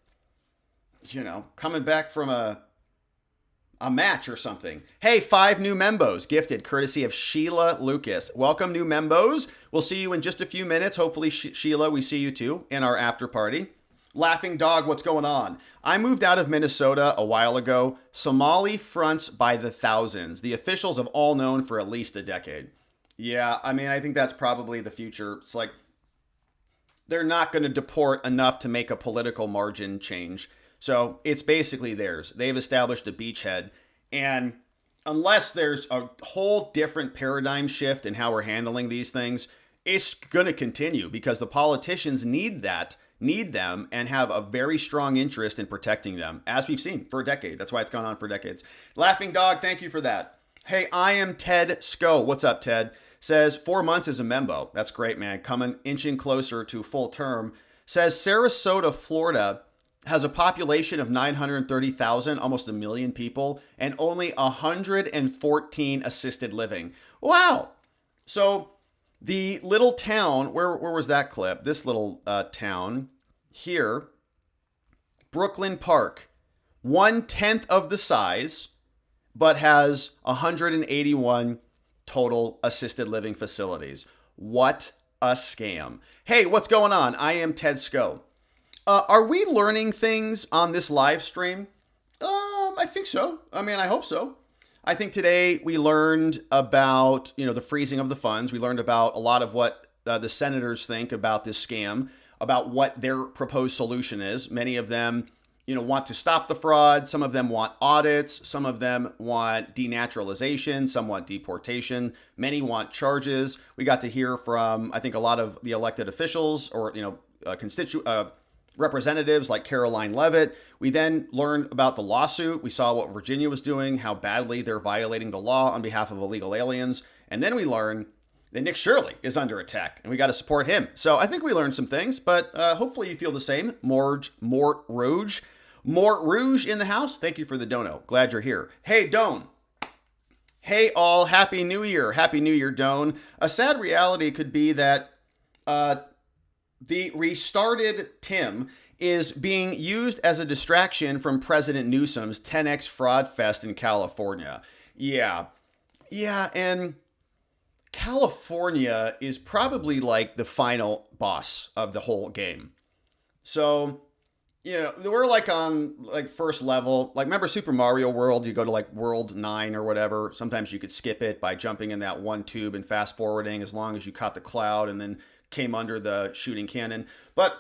you know, coming back from a match or something. Hey, 5 new membos gifted courtesy of Sheila Lucas. Welcome, new membos. We'll see you in just a few minutes. Hopefully, Sheila, we see you too in our after party. Laughing Dog, what's going on? I moved out of Minnesota a while ago. Somali fronts by the thousands. The officials have all known for at least a decade. Yeah, I mean, I think that's probably the future. It's like they're not going to deport enough to make a political margin change. So it's basically theirs. They've established a beachhead. And unless there's a whole different paradigm shift in how we're handling these things, it's going to continue because the politicians need that need them and have a very strong interest in protecting them, as we've seen for a decade. That's why it's gone on for decades. Laughing Dog, thank you for that. Hey, I am Ted Sco. What's up, Ted? Says 4 months as a membo. That's great, man. Inching closer to full term. Says Sarasota, Florida has a population of 930,000, almost 1 million people, and only 114 assisted living. Wow. So the little town, where was that clip? This little town here, Brooklyn Park, 1/10 of the size, but has 181 total assisted living facilities. What a scam. Hey, what's going on? I am Ted Sco. Are we learning things on this live stream? I think so. I mean, I hope so. I think today we learned about, the freezing of the funds. We learned about a lot of what the senators think about this scam, about what their proposed solution is. Many of them, want to stop the fraud. Some of them want audits. Some of them want denaturalization. Some want deportation. Many want charges. We got to hear from, I think, a lot of the elected officials or, representatives like Caroline Leavitt. We then learned about the lawsuit. We saw what Virginia was doing, how badly they're violating the law on behalf of illegal aliens. And then we learned that Nick Shirley is under attack, and we got to support him. So I think we learned some things, but hopefully you feel the same. Mort Rouge in the house. Thank you for the dono. Glad you're here. Hey, Doan. Hey, all. Happy New Year. Happy New Year, Doan. A sad reality could be that the restarted Tim is being used as a distraction from President Newsom's 10X fraud fest in California. Yeah, and California is probably like the final boss of the whole game. So, we're like on first level. Like, remember Super Mario World? You go to World 9 or whatever. Sometimes you could skip it by jumping in that one tube and fast forwarding as long as you caught the cloud and then came under the shooting cannon. But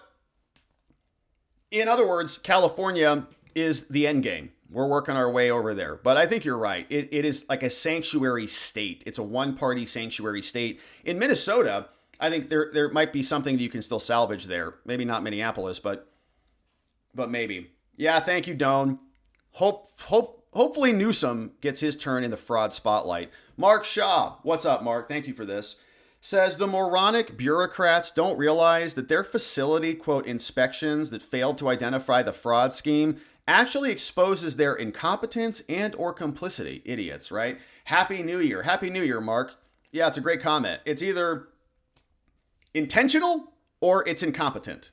in other words, California is the end game. We're working our way over there. But I think you're right. It is like a sanctuary state. It's a one-party sanctuary state. In Minnesota, I think there might be something that you can still salvage there. Maybe not Minneapolis, but maybe. Yeah, thank you, Doan. Hopefully Newsom gets his turn in the fraud spotlight. Mark Shaw. What's up, Mark? Thank you for this. Says the moronic bureaucrats don't realize that their facility, quote, inspections that failed to identify the fraud scheme actually exposes their incompetence and or complicity. Idiots, right? Happy New Year. Happy New Year, Mark. Yeah, it's a great comment. It's either intentional or it's incompetent.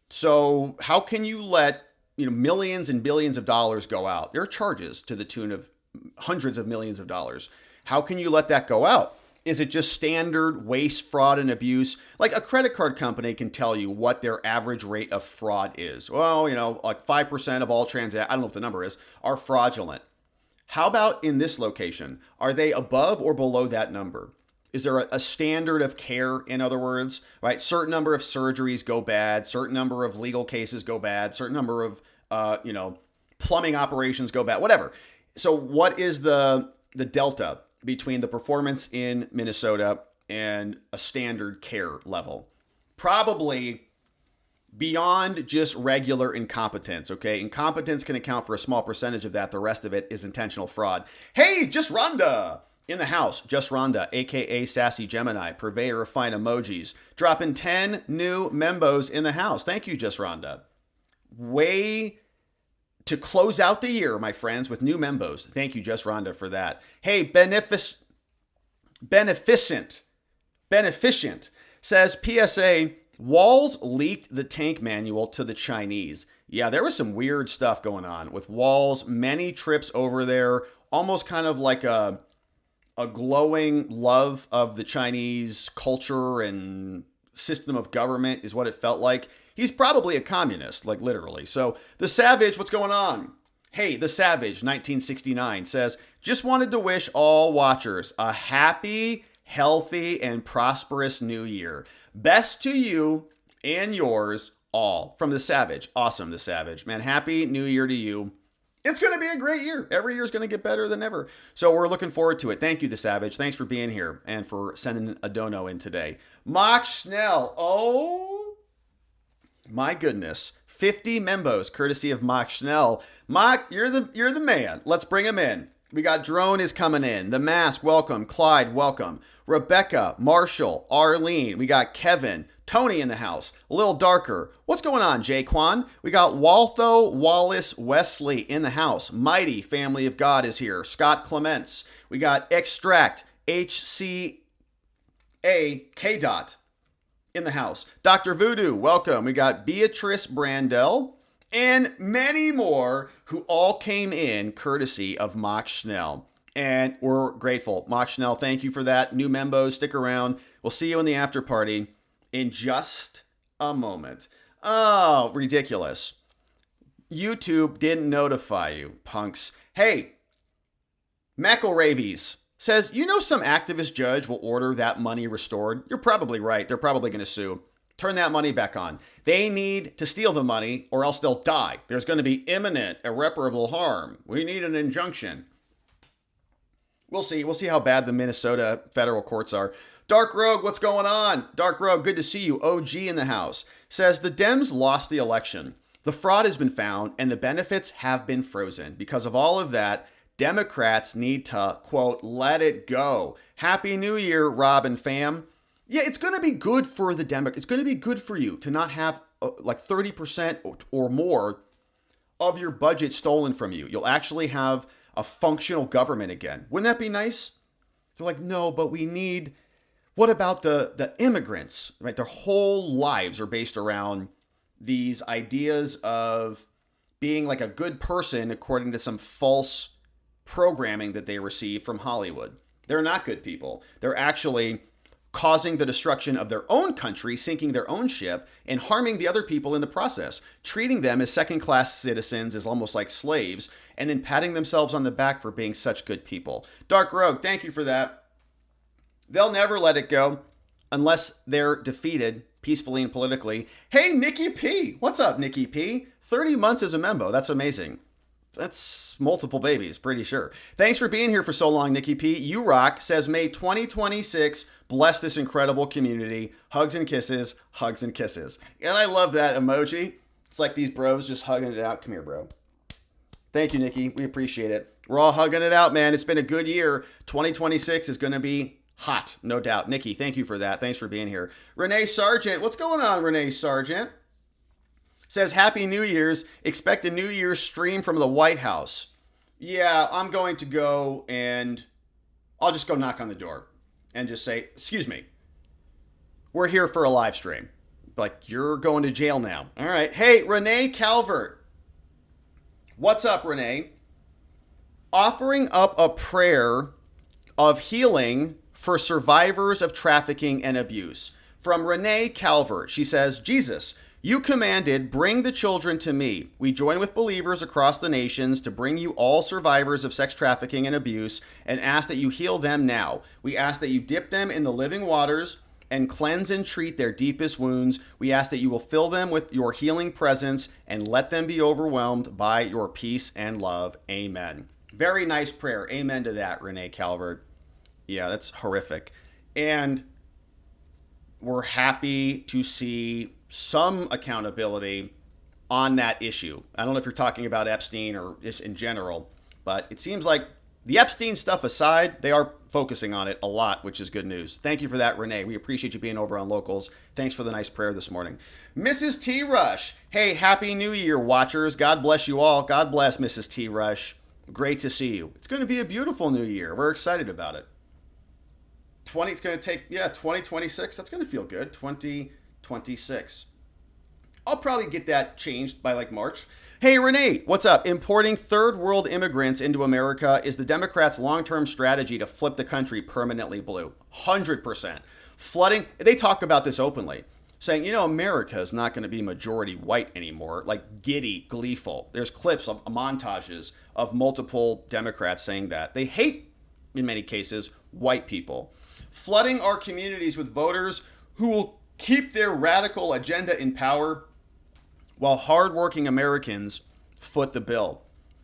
So how can you let, millions and billions of dollars go out? There are charges to the tune of hundreds of millions of dollars. How can you let that go out? Is it just standard waste, fraud, and abuse? Like a credit card company can tell you what their average rate of fraud is. Well, 5% of all transactions, I don't know what the number is, are fraudulent. How about in this location? Are they above or below that number? Is there a standard of care, in other words, right? Certain number of surgeries go bad, certain number of legal cases go bad, certain number of, plumbing operations go bad, whatever. So what is the delta between the performance in Minnesota and a standard care level? Probably beyond just regular incompetence, okay? Incompetence can account for a small percentage of that. The rest of it is intentional fraud. Hey, Just Rhonda in the house. Just Rhonda, a.k.a. Sassy Gemini, purveyor of fine emojis, dropping 10 new membos in the house. Thank you, Just Rhonda. Way to close out the year, my friends, with new membos. Thank you, Just Rhonda, for that. Hey, Beneficent says, PSA, Walls leaked the tank manual to the Chinese. Yeah, there was some weird stuff going on with Walls. Many trips over there, almost kind of like a glowing love of the Chinese culture and system of government is what it felt like. He's probably a communist, like literally. So the Savage, what's going on? Hey, the Savage, 1969, says, just wanted to wish all watchers a happy, healthy, and prosperous new year. Best to you and yours all. From the Savage. Awesome, the Savage. Man, happy new year to you. It's going to be a great year. Every year is going to get better than ever. So we're looking forward to it. Thank you, the Savage. Thanks for being here and for sending a dono in today. Mock Snell. Oh, My goodness. 50 membos, courtesy of Mock Schnell. Mock, you're the man. Let's bring him in. We got Drone is coming in. The Mask, welcome. Clyde, welcome. Rebecca, Marshall, Arlene. We got Kevin, Tony in the house. A little darker. What's going on, Jaquan? We got Waltho, Wallace, Wesley in the house. Mighty Family of God is here. Scott Clements. We got Extract, HCA, K-Dot in the house. Dr. Voodoo, welcome. We got Beatrice Brandel and many more who all came in courtesy of Mock Schnell. And we're grateful. Mock Schnell, thank you for that. New membos, stick around. We'll see you in the after party in just a moment. Oh, ridiculous. YouTube didn't notify you, punks. Hey, McElravies says, you know some activist judge will order that money restored? You're probably right. They're probably going to sue. Turn that money back on. They need to steal the money or else they'll die. There's going to be imminent, irreparable harm. We need an injunction. We'll see. We'll see how bad the Minnesota federal courts are. Dark Rogue, what's going on? Dark Rogue, good to see you. OG in the house. Says the Dems lost the election. The fraud has been found and the benefits have been frozen. Because of all of that, Democrats need to, quote, let it go. Happy New Year, Rob and fam. Yeah, it's going to be good for the Democrats. It's going to be good for you to not have like 30% or more of your budget stolen from you. You'll actually have a functional government again. Wouldn't that be nice? They're like, no, but we need, what about the immigrants, right? Their whole lives are based around these ideas of being like a good person according to some false programming that they receive from Hollywood. They're not good people. They're actually causing the destruction of their own country, sinking their own ship, and harming the other people in the process, treating them as second-class citizens, as almost like slaves, and then patting themselves on the back for being such good people. Dark Rogue, thank you for that. They'll never let it go unless they're defeated peacefully and politically. Hey, Nikki P. What's up, Nikki P? 30 months as a member. That's amazing. That's multiple babies, pretty sure. Thanks for being here for so long, Nikki P. You rock. Says, May 2026 bless this incredible community. Hugs and kisses, hugs and kisses. And I love that emoji. It's like these bros just hugging it out. Come here, bro. Thank you, Nikki. We appreciate it. We're all hugging it out, man. It's been a good year. 2026 is going to be hot, no doubt. Nikki, thank you for that. Thanks for being here. Renee Sargent. What's going on, Renee Sargent? Says, Happy New Year's. Expect a New Year's stream from the White House. Yeah, I'm going to go and I'll just go knock on the door and just say, excuse me, we're here for a live stream. Like, you're going to jail now. All right. Hey, Renee Calvert. What's up, Renee? Offering up a prayer of healing for survivors of trafficking and abuse. From Renee Calvert. She says, Jesus, you commanded, bring the children to me. We join with believers across the nations to bring you all survivors of sex trafficking and abuse and ask that you heal them now. We ask that you dip them in the living waters and cleanse and treat their deepest wounds. We ask that you will fill them with your healing presence and let them be overwhelmed by your peace and love. Amen. Very nice prayer. Amen to that, Renee Calvert. Yeah, that's horrific. And we're happy to see some accountability on that issue. I don't know if you're talking about Epstein or just in general, but it seems like the Epstein stuff aside, they are focusing on it a lot, which is good news. Thank you for that, Renee. We appreciate you being over on Locals. Thanks for the nice prayer this morning. Mrs. T. Rush. Hey, Happy New Year, watchers. God bless you all. God bless Mrs. T. Rush. Great to see you. It's going to be a beautiful new year. We're excited about it. 2026. That's going to feel good. 2026. I'll probably get that changed by like March. Hey, Renee, what's up? Importing third world immigrants into America is the Democrats' long-term strategy to flip the country permanently blue. 100%. Flooding. They talk about this openly, saying, you know, America is not going to be majority white anymore. Like giddy, gleeful. There's clips of montages of multiple Democrats saying that. They hate, in many cases, white people. Flooding our communities with voters who will keep their radical agenda in power while hardworking Americans foot the bill.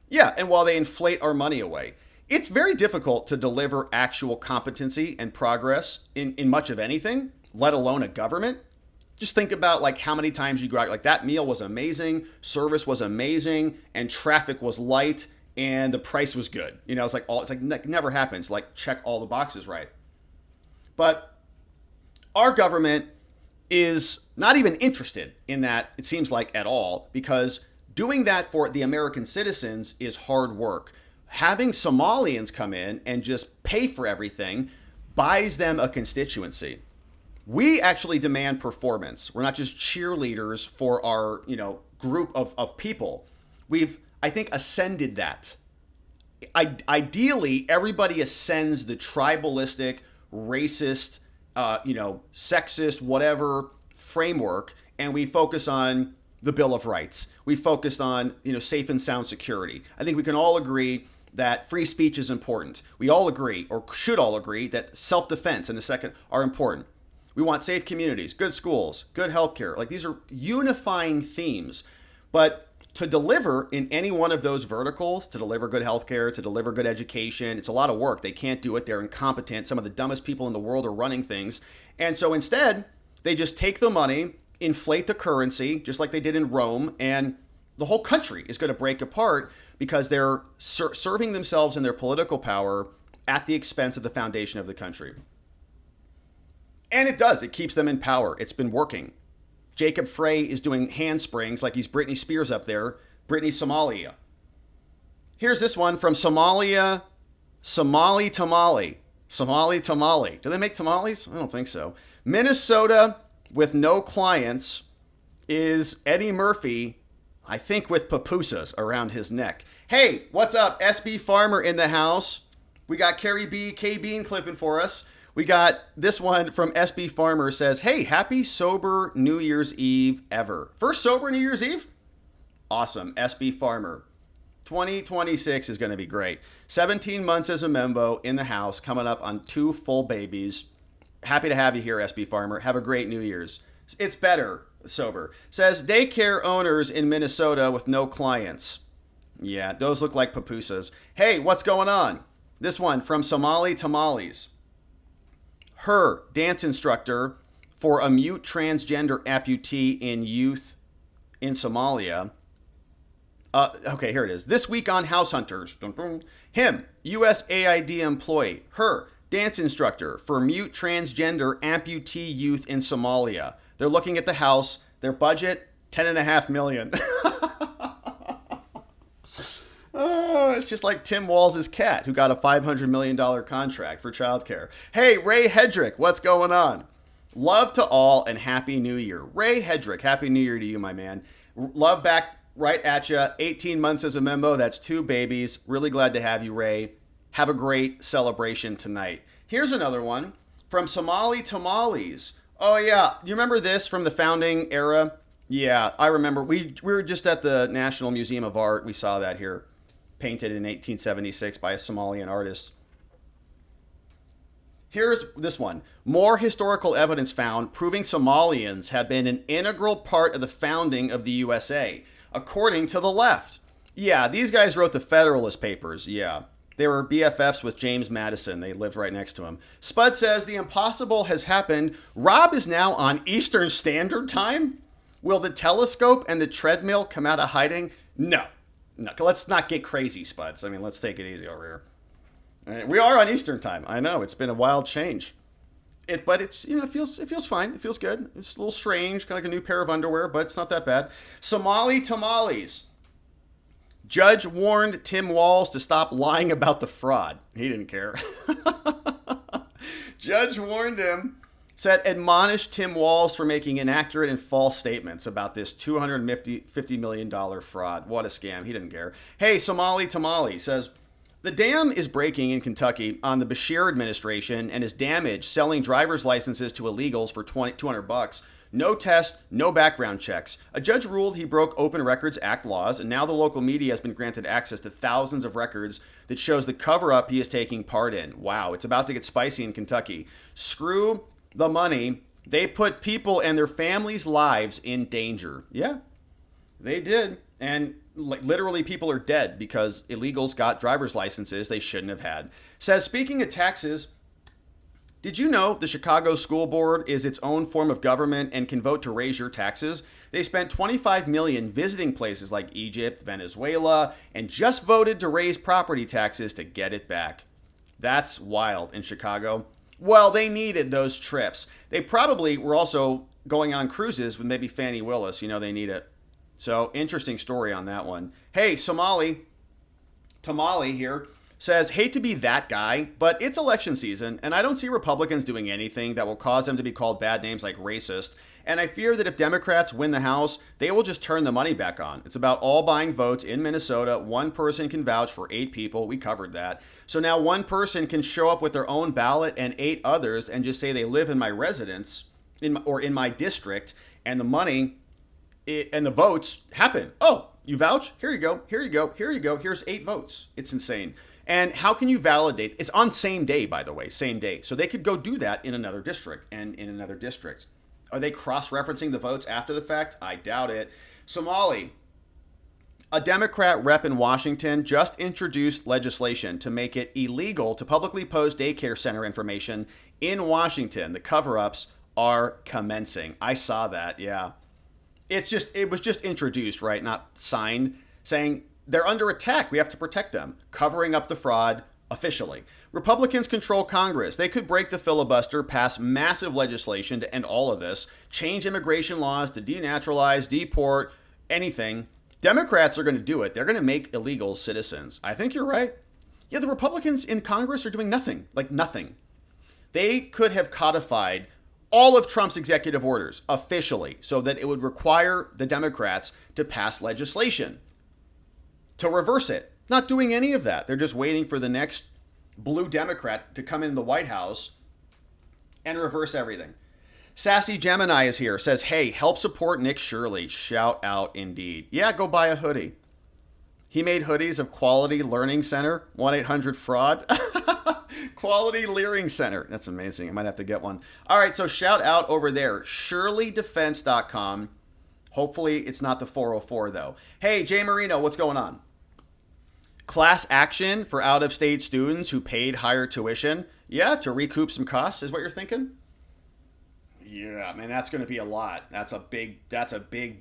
Yeah, and while they inflate our money away. It's very difficult to deliver actual competency and progress in much of anything, let alone a government, Just think about like how many times you go out, like that meal was amazing, service was amazing, and traffic was light, and the price was good. You know, it's like never happens. Like check all the boxes right. But our government is not even interested in that, it seems like, at all, because doing that for the American citizens is hard work. Having Somalians come in and just pay for everything buys them a constituency. We actually demand performance. We're not just cheerleaders for our, group of people. We've, I think, ascended that. Ideally, everybody ascends the tribalistic, racist, sexist, whatever framework, and we focus on the Bill of Rights. We focused on, safe and sound security. I think we can all agree that free speech is important. We all agree, or should all agree, that self-defense and the second are important. We want safe communities, good schools, good healthcare. Like, these are unifying themes. But to deliver in any one of those verticals, to deliver good healthcare, to deliver good education, it's a lot of work. They can't do it. They're incompetent. Some of the dumbest people in the world are running things. And so instead, they just take the money, inflate the currency, just like they did in Rome, and the whole country is going to break apart because they're serving themselves and their political power at the expense of the foundation of the country. And it does. It keeps them in power. It's been working. Jacob Frey is doing handsprings like he's Britney Spears up there. Britney Somalia. Here's this one from Somalia. Somali tamale. Somali tamale. Do they make tamales? I don't think so. Minnesota with no clients is Eddie Murphy, I think, with pupusas around his neck. Hey, what's up? SB Farmer in the house. We got Carrie B. K. Bean clipping for us. We got this one from SB Farmer, says, hey, happy sober New Year's Eve ever. First sober New Year's Eve? Awesome. SB Farmer. 2026 is going to be great. 17 months as a membo in the house, coming up on 2 full babies. Happy to have you here, SB Farmer. Have a great New Year's. It's better sober. Says, daycare owners in Minnesota with no clients. Yeah, those look like pupusas. Hey, what's going on? This one from Somali Tamales. Her, dance instructor for a mute transgender amputee in youth in Somalia. Okay, here it is. This week on House Hunters. Him, USAID employee. Her, dance instructor for mute transgender amputee youth in Somalia. They're looking at the house. Their budget, $10.5 million. Oh, it's just like Tim Walz's cat, who got a $500 million contract for childcare. Hey, Ray Hedrick, what's going on? Love to all and Happy New Year. Ray Hedrick, Happy New Year to you, my man. Love back right at you. 18 months as a member. That's 2 babies. Really glad to have you, Ray. Have a great celebration tonight. Here's another one from Somali Tamales. Oh, yeah. You remember this from the founding era? Yeah, I remember. We were just at the National Museum of Art. We saw that here. Painted in 1876 by a Somalian artist. Here's this one. More historical evidence found proving Somalians have been an integral part of the founding of the USA, according to the left. Yeah, these guys wrote the Federalist Papers. Yeah, they were BFFs with James Madison. They lived right next to him. Spud says the impossible has happened. Rob is now on Eastern Standard Time. Will the telescope and the treadmill come out of hiding? No. No, let's not get crazy, Spuds. I mean, let's take it easy over here. We are on Eastern Time. I know it's been a wild change, but it's it feels fine. It feels good. It's a little strange, kind of like a new pair of underwear, but it's not that bad. Somali Tamales. Judge warned Tim Walz to stop lying about the fraud. He didn't care. Judge warned him. Said admonished Tim Walz for making inaccurate and false statements about this $250 million fraud. What a scam. He didn't care. Hey, Somali Tamale says, the dam is breaking in Kentucky on the Beshear administration and is damaged selling driver's licenses to illegals for $200. No test, no background checks. A judge ruled he broke Open Records Act laws, and now the local media has been granted access to thousands of records that shows the cover-up he is taking part in. Wow, it's about to get spicy in Kentucky. Screw the money. They put people and their families' lives in danger. Yeah, they did. And literally people are dead because illegals got driver's licenses they shouldn't have had. Says, speaking of taxes, Did you know the Chicago School Board is its own form of government and can vote to raise your taxes? They spent $25 million visiting places like Egypt, Venezuela, and just voted to raise property taxes to get it back. That's wild in Chicago. Well, they needed those trips. They probably were also going on cruises with maybe Fannie Willis. You know, they need it. So, interesting story on that one. Hey, Tamale here says, hate to be that guy, but it's election season, and I don't see Republicans doing anything that will cause them to be called bad names like racist. And I fear that if Democrats win the House, they will just turn the money back on. It's about all buying votes in Minnesota. One person can vouch for 8 people. We covered that. So now one person can show up with their own ballot and 8 others and just say they live in my residence or in my district, and the money and the votes happen. Oh, you vouch? Here you go. Here you go. Here you go. Here's 8 votes. It's insane. And how can you validate? It's on same day, by the way, same day. So they could go do that in another district and in another district. Are they cross-referencing the votes after the fact? I doubt it. Somali, a Democrat rep in Washington just introduced legislation to make it illegal to publicly post daycare center information in Washington. The cover-ups are commencing. I saw that, yeah. It was just introduced, right? Not signed, saying they're under attack. We have to protect them. Covering up the fraud officially. Republicans control Congress. They could break the filibuster, pass massive legislation to end all of this, change immigration laws to denaturalize, deport, anything. Democrats are going to do it. They're going to make illegals citizens. I think you're right. Yeah, the Republicans in Congress are doing nothing, like nothing. They could have codified all of Trump's executive orders officially so that it would require the Democrats to pass legislation to reverse it. Not doing any of that. They're just waiting for the next blue Democrat to come in the White House and reverse everything. Sassy Gemini is here. Says, hey, help support Nick Shirley. Shout out indeed. Yeah, go buy a hoodie. He made hoodies of Quality Learning Center, 1-800-FRAUD. Quality Learing Center. That's amazing. I might have to get one. All right, so shout out over there. ShirleyDefense.com. Hopefully it's not the 404, though. Hey, Jay Marino, what's going on? Class action for out-of-state students who paid higher tuition. Yeah, to recoup some costs is what you're thinking? Yeah, man, that's going to be a lot. That's a big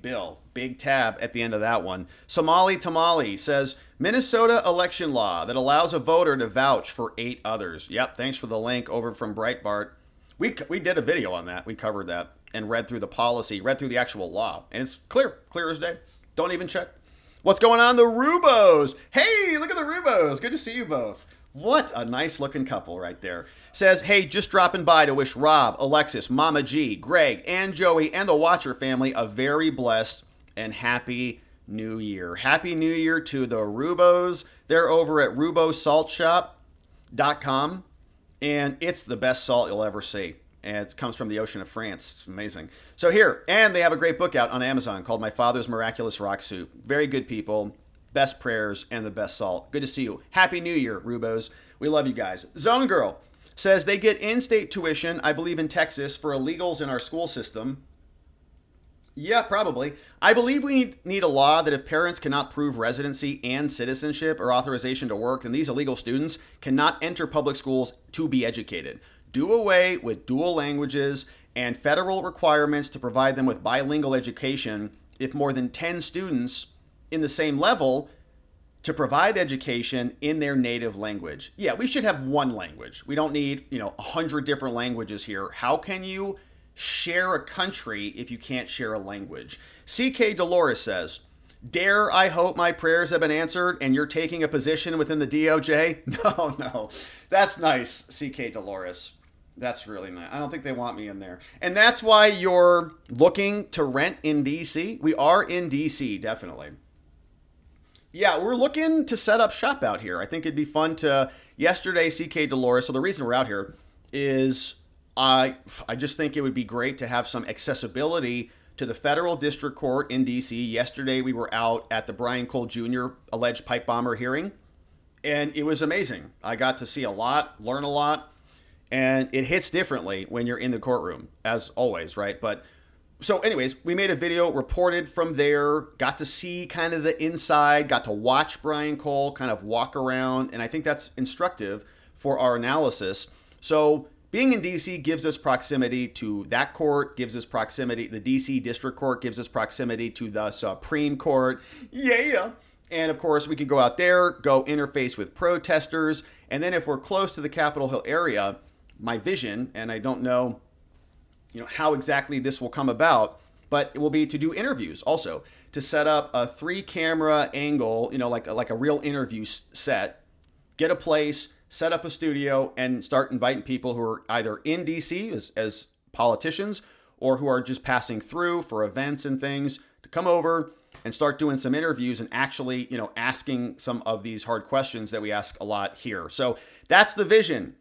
bill. Big tab at the end of that one. Somali Tamale says, Minnesota election law that allows a voter to vouch for 8 others. Yep, thanks for the link over from Breitbart. We did a video on that. We covered that and read through the policy, read through the actual law. And it's clear as day. Don't even check. What's going on? The Rubos. Hey, look at the Rubos. Good to see you both. What a nice looking couple right there. Says, hey, just dropping by to wish Rob, Alexis, Mama G, Greg, and Joey, and the Watcher family a very blessed and happy New Year. Happy New Year to the Rubos. They're over at rubosaltshop.com, and it's the best salt you'll ever see. And it comes from the ocean of France. It's amazing. So here, and they have a great book out on Amazon called My Father's Miraculous Rock Soup. Very good people, best prayers, and the best salt. Good to see you. Happy New Year, Rubos. We love you guys. Zone Girl says they get in-state tuition, I believe in Texas, for illegals in our school system. Yeah, probably. I believe we need a law that if parents cannot prove residency and citizenship or authorization to work, then these illegal students cannot enter public schools to be educated. Do away with dual languages and federal requirements to provide them with bilingual education if more than 10 students in the same level to provide education in their native language. Yeah, we should have one language. We don't need, 100 different languages here. How can you share a country if you can't share a language? CK Dolores says, dare I hope my prayers have been answered and you're taking a position within the DOJ? No. That's nice, CK Dolores. That's really nice. I don't think they want me in there. And that's why you're looking to rent in DC? We are in DC, definitely. Yeah, we're looking to set up shop out here. I think it'd be fun to... Yesterday, CK Dolores, so the reason we're out here is I just think it would be great to have some accessibility to the federal district court in DC. Yesterday, we were out at the Brian Cole Jr. alleged pipe bomber hearing, and it was amazing. I got to see a lot, learn a lot. And it hits differently when you're in the courtroom, as always, right? But so anyways, we made a video, reported from there, got to see kind of the inside, got to watch Brian Cole kind of walk around. And I think that's instructive for our analysis. So being in DC gives us proximity to that court, gives us proximity, the DC District Court gives us proximity to the Supreme Court. Yeah. And of course, we can go out there, go interface with protesters. And then if we're close to the Capitol Hill area, my vision, and I don't know, how exactly this will come about, but it will be to do interviews also, to set up a 3-camera angle, like a real interview set, get a place, set up a studio, and start inviting people who are either in DC as politicians or who are just passing through for events and things to come over and start doing some interviews and actually, asking some of these hard questions that we ask a lot here. So that's the vision.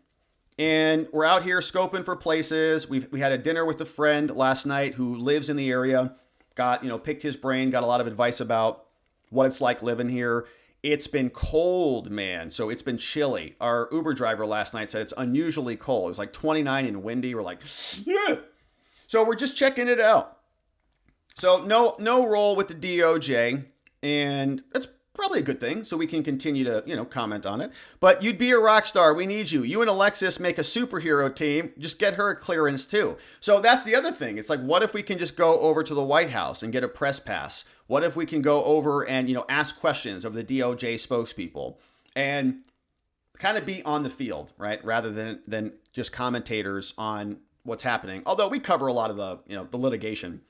And we're out here scoping for places. We had a dinner with a friend last night who lives in the area, picked his brain, got a lot of advice about what it's like living here. It's been cold, man. So it's been chilly. Our Uber driver last night said it's unusually cold. It was like 29 and windy. We're like, yeah. So we're just checking it out. So no role with the DOJ, and that's probably a good thing, so we can continue to, comment on it. But you'd be a rock star. We need you. You and Alexis make a superhero team. Just get her a clearance too. So that's the other thing. It's like, what if we can just go over to the White House and get a press pass? What if we can go over and, ask questions of the DOJ spokespeople and kind of be on the field, right? Rather than just commentators on what's happening. Although we cover a lot of the litigation.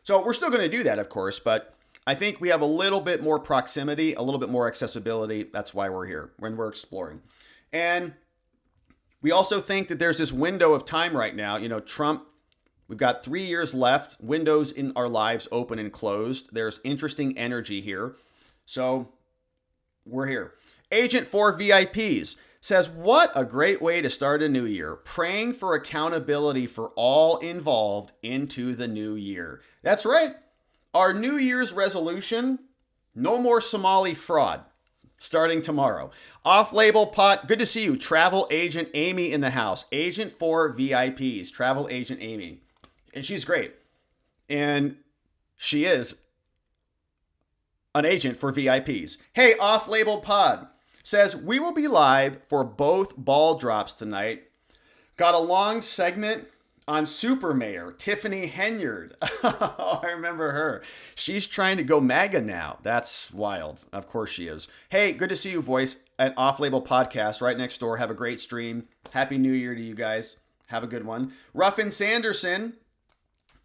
So we're still going to do that, of course, but I think we have a little bit more proximity, a little bit more accessibility. That's why we're here, when we're exploring. And we also think that there's this window of time right now. Trump, we've got 3 years left, windows in our lives open and closed. There's interesting energy here. So we're here. Agent 4 VIPs says, what a great way to start a new year. Praying for accountability for all involved into the new year. That's right. Our New Year's resolution, no more Somali fraud, starting tomorrow. Off-label pot, good to see you. Travel agent Amy in the house. Agent 4 VIPs, travel agent Amy. And she's great. And she is an agent for VIPs. Hey, Off-label pod says, we will be live for both ball drops tonight. Got a long segment on Super Mayor Tiffany Henyard. Oh, I remember her. She's trying to go MAGA now. That's wild. Of course she is. Hey, good to see you, Voice, at Off-Label Podcast right next door. Have a great stream. Happy New Year to you guys. Have a good one. Ruffin Sanderson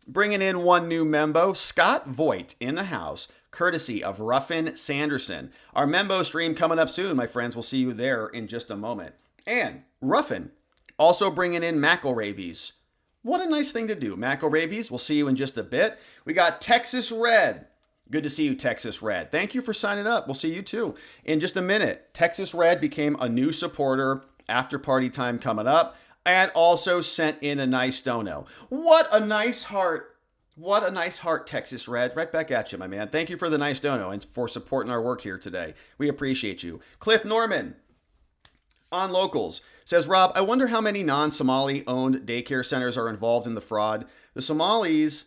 bringing in one new membo. Scott Voigt in the house, courtesy of Ruffin Sanderson. Our membo stream coming up soon, my friends. We'll see you there in just a moment. And Ruffin also bringing in McElravies. What a nice thing to do. McElravies, we'll see you in just a bit. We got Texas Red. Good to see you, Texas Red. Thank you for signing up. We'll see you too in just a minute. Texas Red became a new supporter. After party time coming up. And also sent in a nice dono. What a nice heart. What a nice heart, Texas Red. Right back at you, my man. Thank you for the nice dono and for supporting our work here today. We appreciate you. Cliff Norman on Locals says, Rob, I wonder how many non-Somali owned daycare centers are involved in the fraud. The Somalis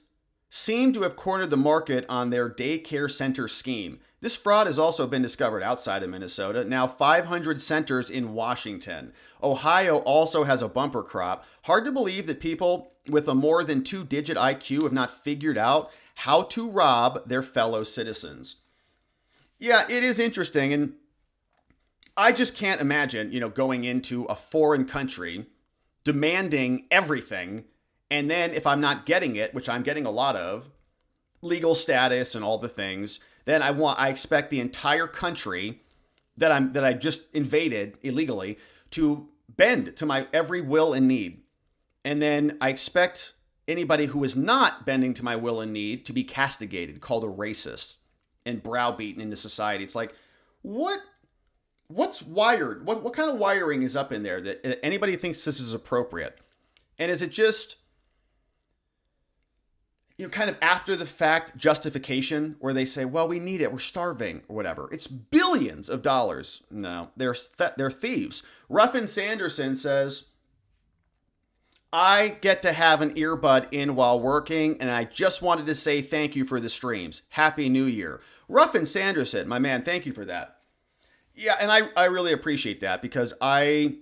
seem to have cornered the market on their daycare center scheme. This fraud has also been discovered outside of Minnesota. Now 500 centers in Washington. Ohio also has a bumper crop. Hard to believe that people with a more than 2-digit IQ have not figured out how to rob their fellow citizens. Yeah, it is interesting. And I just can't imagine, going into a foreign country, demanding everything, and then if I'm not getting it, which I'm getting a lot of, legal status and all the things, then I expect the entire country that I just invaded illegally to bend to my every will and need. And then I expect anybody who is not bending to my will and need to be castigated, called a racist, and browbeaten into society. It's like, what's wired? What kind of wiring is up in there that anybody thinks this is appropriate? And is it just, kind of after the fact justification where they say, well, we need it, we're starving or whatever? It's billions of dollars. No, they're thieves. Ruffin Sanderson says, I get to have an earbud in while working, and I just wanted to say thank you for the streams. Happy New Year. Ruffin Sanderson, my man, thank you for that. Yeah, and I really appreciate that, because I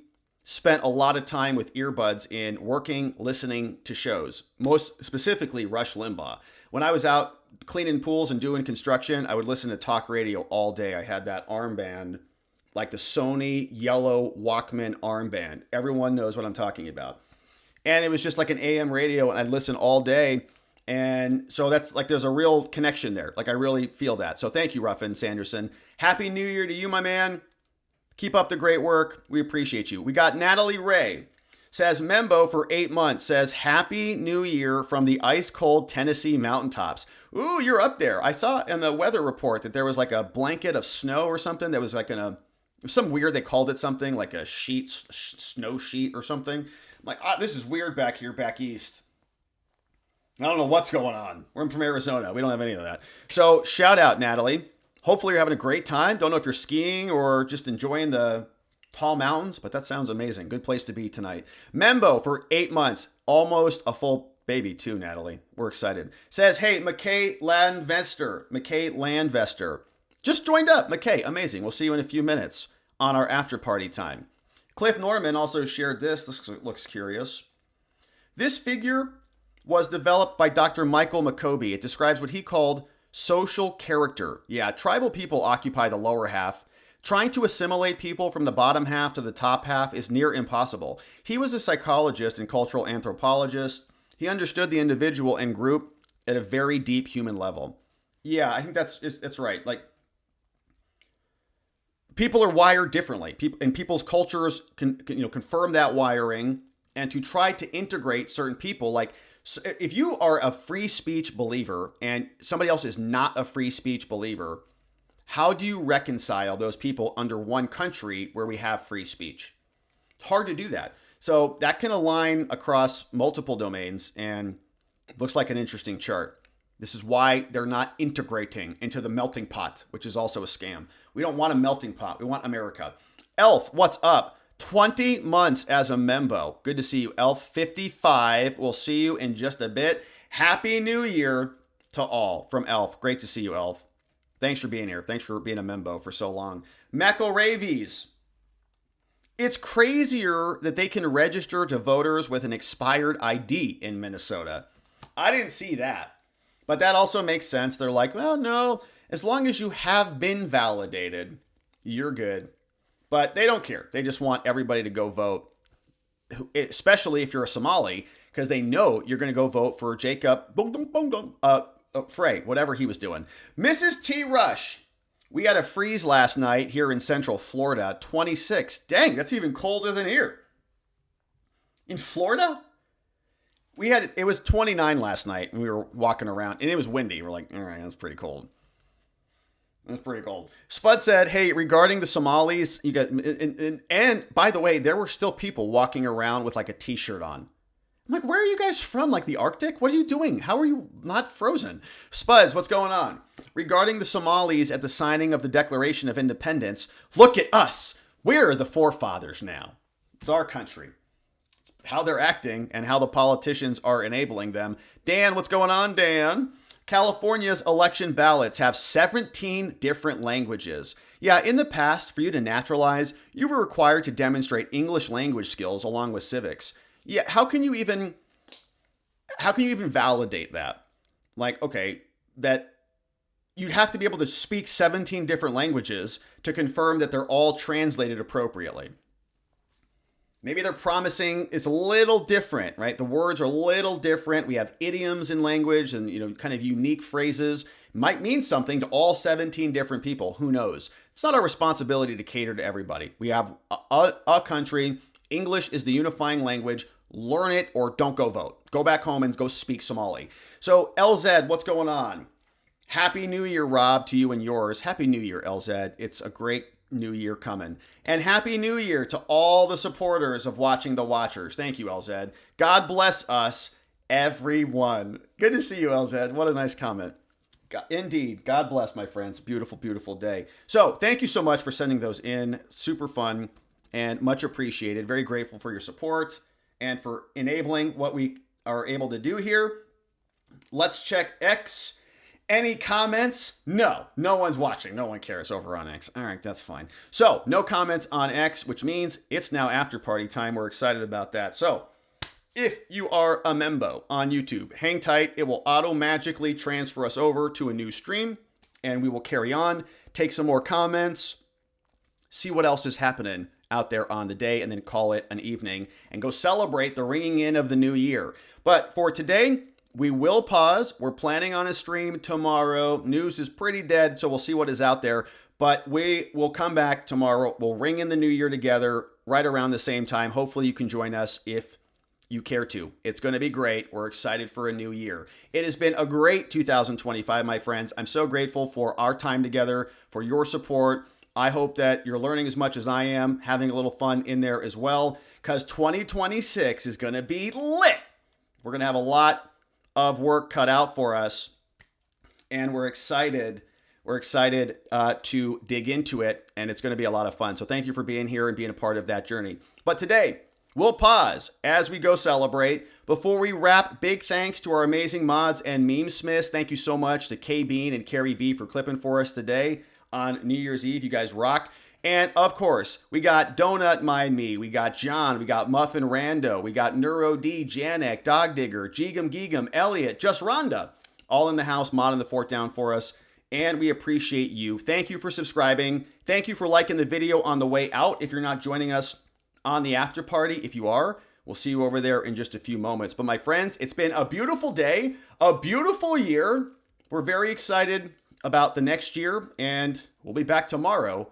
spent a lot of time with earbuds in working, listening to shows, most specifically Rush Limbaugh. When I was out cleaning pools and doing construction, I would listen to talk radio all day. I had that armband, like the Sony yellow Walkman armband. Everyone knows what I'm talking about. And it was just like an AM radio, and I'd listen all day. And so that's like, there's a real connection there. Like, I really feel that. So thank you, Ruffin Sanderson. Happy New Year to you, my man. Keep up the great work. We appreciate you. We got Natalie Ray. Says, Membo for 8 months. Says, Happy New Year from the ice cold Tennessee mountaintops. Ooh, you're up there. I saw in the weather report that there was like a blanket of snow or something that was like some weird, they called it something like a sheet, snow sheet or something. I'm like, this is weird back here, back east. I don't know what's going on. We're from Arizona. We don't have any of that. So shout out, Natalie. Hopefully you're having a great time. Don't know if you're skiing or just enjoying the tall mountains, but that sounds amazing. Good place to be tonight. Membo for 8 months. Almost a full baby too, Natalie. We're excited. Says, hey, McKay Landvester. Just joined up. McKay, amazing. We'll see you in a few minutes on our after party time. Cliff Norman also shared this. This looks curious. This figure was developed by Dr. Michael McCoby. It describes what he called social character. Yeah, tribal people occupy the lower half. Trying to assimilate people from the bottom half to the top half is near impossible. He was a psychologist and cultural anthropologist. He understood the individual and group at a very deep human level. Yeah, I think that's right. Like, people are wired differently. And people's cultures can confirm that wiring, and to try to integrate certain people, like, so if you are a free speech believer and somebody else is not a free speech believer, how do you reconcile those people under one country where we have free speech? It's hard to do that. So that can align across multiple domains, and it looks like an interesting chart. This is why they're not integrating into the melting pot, which is also a scam. We don't want a melting pot. We want America. Elf, what's up? 20 months as a membo. Good to see you, Elf. 55. We'll see you in just a bit. Happy New Year to all from Elf. Great to see you, Elf. Thanks for being here. Thanks for being a membo for so long. McElravies. It's crazier that they can register to voters with an expired ID in Minnesota. I didn't see that. But that also makes sense. They're like, well, no, as long as you have been validated, you're good. But they don't care. They just want everybody to go vote, especially if you're a Somali, because they know you're going to go vote for Jacob Frey, whatever he was doing. Mrs. T. Rush, we had a freeze last night here in Central Florida, 26. Dang, that's even colder than here. In Florida? It was 29 last night, and we were walking around, and it was windy. We're like, all right, that's pretty cold. That's pretty cold. Spud said, hey, regarding the Somalis, you got, and by the way, there were still people walking around with like a t-shirt on. I'm like, where are you guys from? Like the Arctic? What are you doing? How are you not frozen? Spuds, what's going on? Regarding the Somalis at the signing of the Declaration of Independence, look at us. We're the forefathers now. It's our country. It's how they're acting and how the politicians are enabling them. Dan, what's going on, Dan? California's election ballots have 17 different languages. Yeah, in the past, for you to naturalize, you were required to demonstrate English language skills along with civics. Yeah, how can you even validate that? Like, okay, that you'd have to be able to speak 17 different languages to confirm that they're all translated appropriately. Maybe they're promising it's a little different, right? The words are a little different. We have idioms in language and, kind of unique phrases. Might mean something to all 17 different people. Who knows? It's not our responsibility to cater to everybody. We have a country. English is the unifying language. Learn it or don't go vote. Go back home and go speak Somali. So LZ, what's going on? Happy New Year, Rob, to you and yours. Happy New Year, LZ. It's a great New Year coming. And Happy New Year to all the supporters of Watching the Watchers. Thank you, LZ. God bless us, everyone. Good to see you, LZ. What a nice comment. Indeed. God bless, my friends. Beautiful, beautiful day. So thank you so much for sending those in. Super fun and much appreciated. Very grateful for your support and for enabling what we are able to do here. Let's check X. Any comments? No. No one's watching. No one cares over on X. All right, that's fine. So, no comments on X, which means it's now after party time. We're excited about that. So, if you are a member on YouTube, hang tight. It will auto-magically transfer us over to a new stream, and we will carry on, take some more comments, see what else is happening out there on the day, and then call it an evening and go celebrate the ringing in of the new year. But for today, we will pause. We're planning on a stream tomorrow. News is pretty dead, so we'll see what is out there. But we will come back tomorrow. We'll ring in the new year together right around the same time. Hopefully you can join us if you care to. It's going to be great. We're excited for a new year. It has been a great 2025, my friends. I'm so grateful for our time together, for your support. I hope that you're learning as much as I am, having a little fun in there as well, because 2026 is going to be lit. We're going to have a lot of work cut out for us, and we're excited. We're excited to dig into it, and it's going to be a lot of fun. So thank you for being here and being a part of that journey. But today, we'll pause as we go celebrate. Before we wrap, big thanks to our amazing mods and meme smiths. Thank you so much to K Bean and Carrie B for clipping for us today on New Year's Eve. You guys rock. And of course, we got Donut Mind Me, we got John, we got Muffin Rando, we got Neuro D, Janek, Dog Digger, Geegum Geegum, Elliot, Just Rhonda, all in the house modding the fort down for us. And we appreciate you. Thank you for subscribing. Thank you for liking the video on the way out. If you're not joining us on the after party, if you are, we'll see you over there in just a few moments. But my friends, it's been a beautiful day, a beautiful year. We're very excited about the next year, and we'll be back tomorrow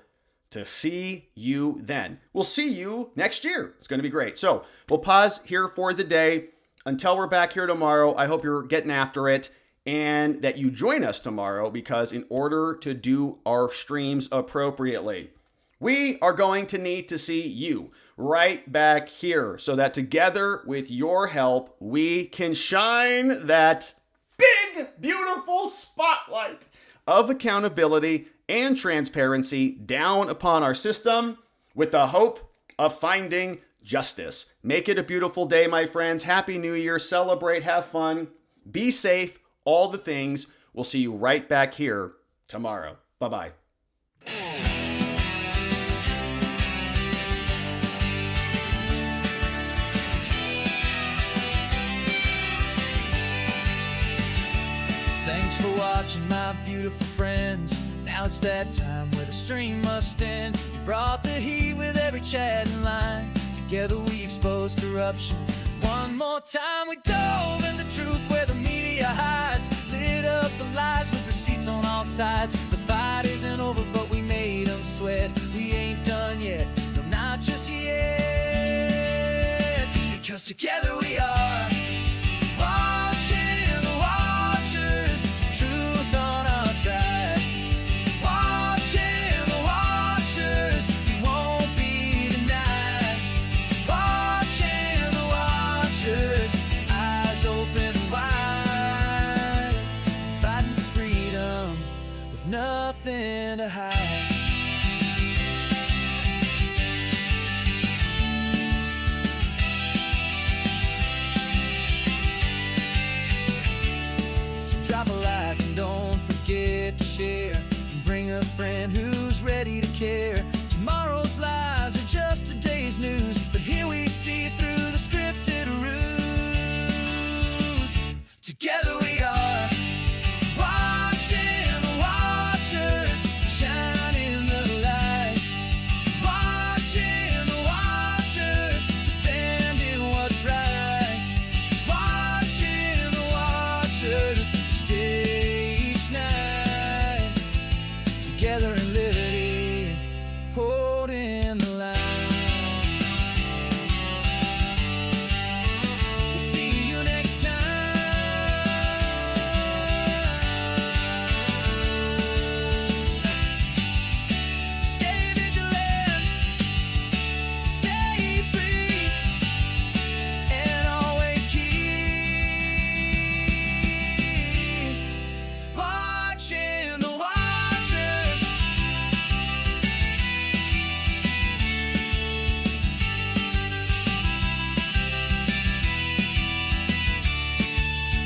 to see you then. We'll see you next year. It's going to be great. So we'll pause here for the day until we're back here tomorrow. I hope you're getting after it and that you join us tomorrow, because in order to do our streams appropriately, we are going to need to see you right back here so that together with your help, we can shine that big, beautiful spotlight of accountability and transparency down upon our system with the hope of finding justice. Make it a beautiful day, my friends. Happy New Year. Celebrate, have fun, be safe, all the things. We'll see you right back here tomorrow. Bye-bye.
Thanks for watching, my beautiful friends. Now it's that time where the stream must end. You brought the heat with every chatting line. Together we expose corruption. One more time we dove in the truth where the media hides. Lit up the lies with receipts on all sides. The fight isn't over, but we made them sweat. We ain't done yet, no, not just yet. Because together we are watching the watchers. Truth on our side. Watching the watchers. We won't be denied. Watching the watchers. Eyes open wide. Fighting for freedom with nothing to hide. Drop a like and don't forget to share. And bring a friend who's ready to care. Tomorrow's lies are just today's news, but here we see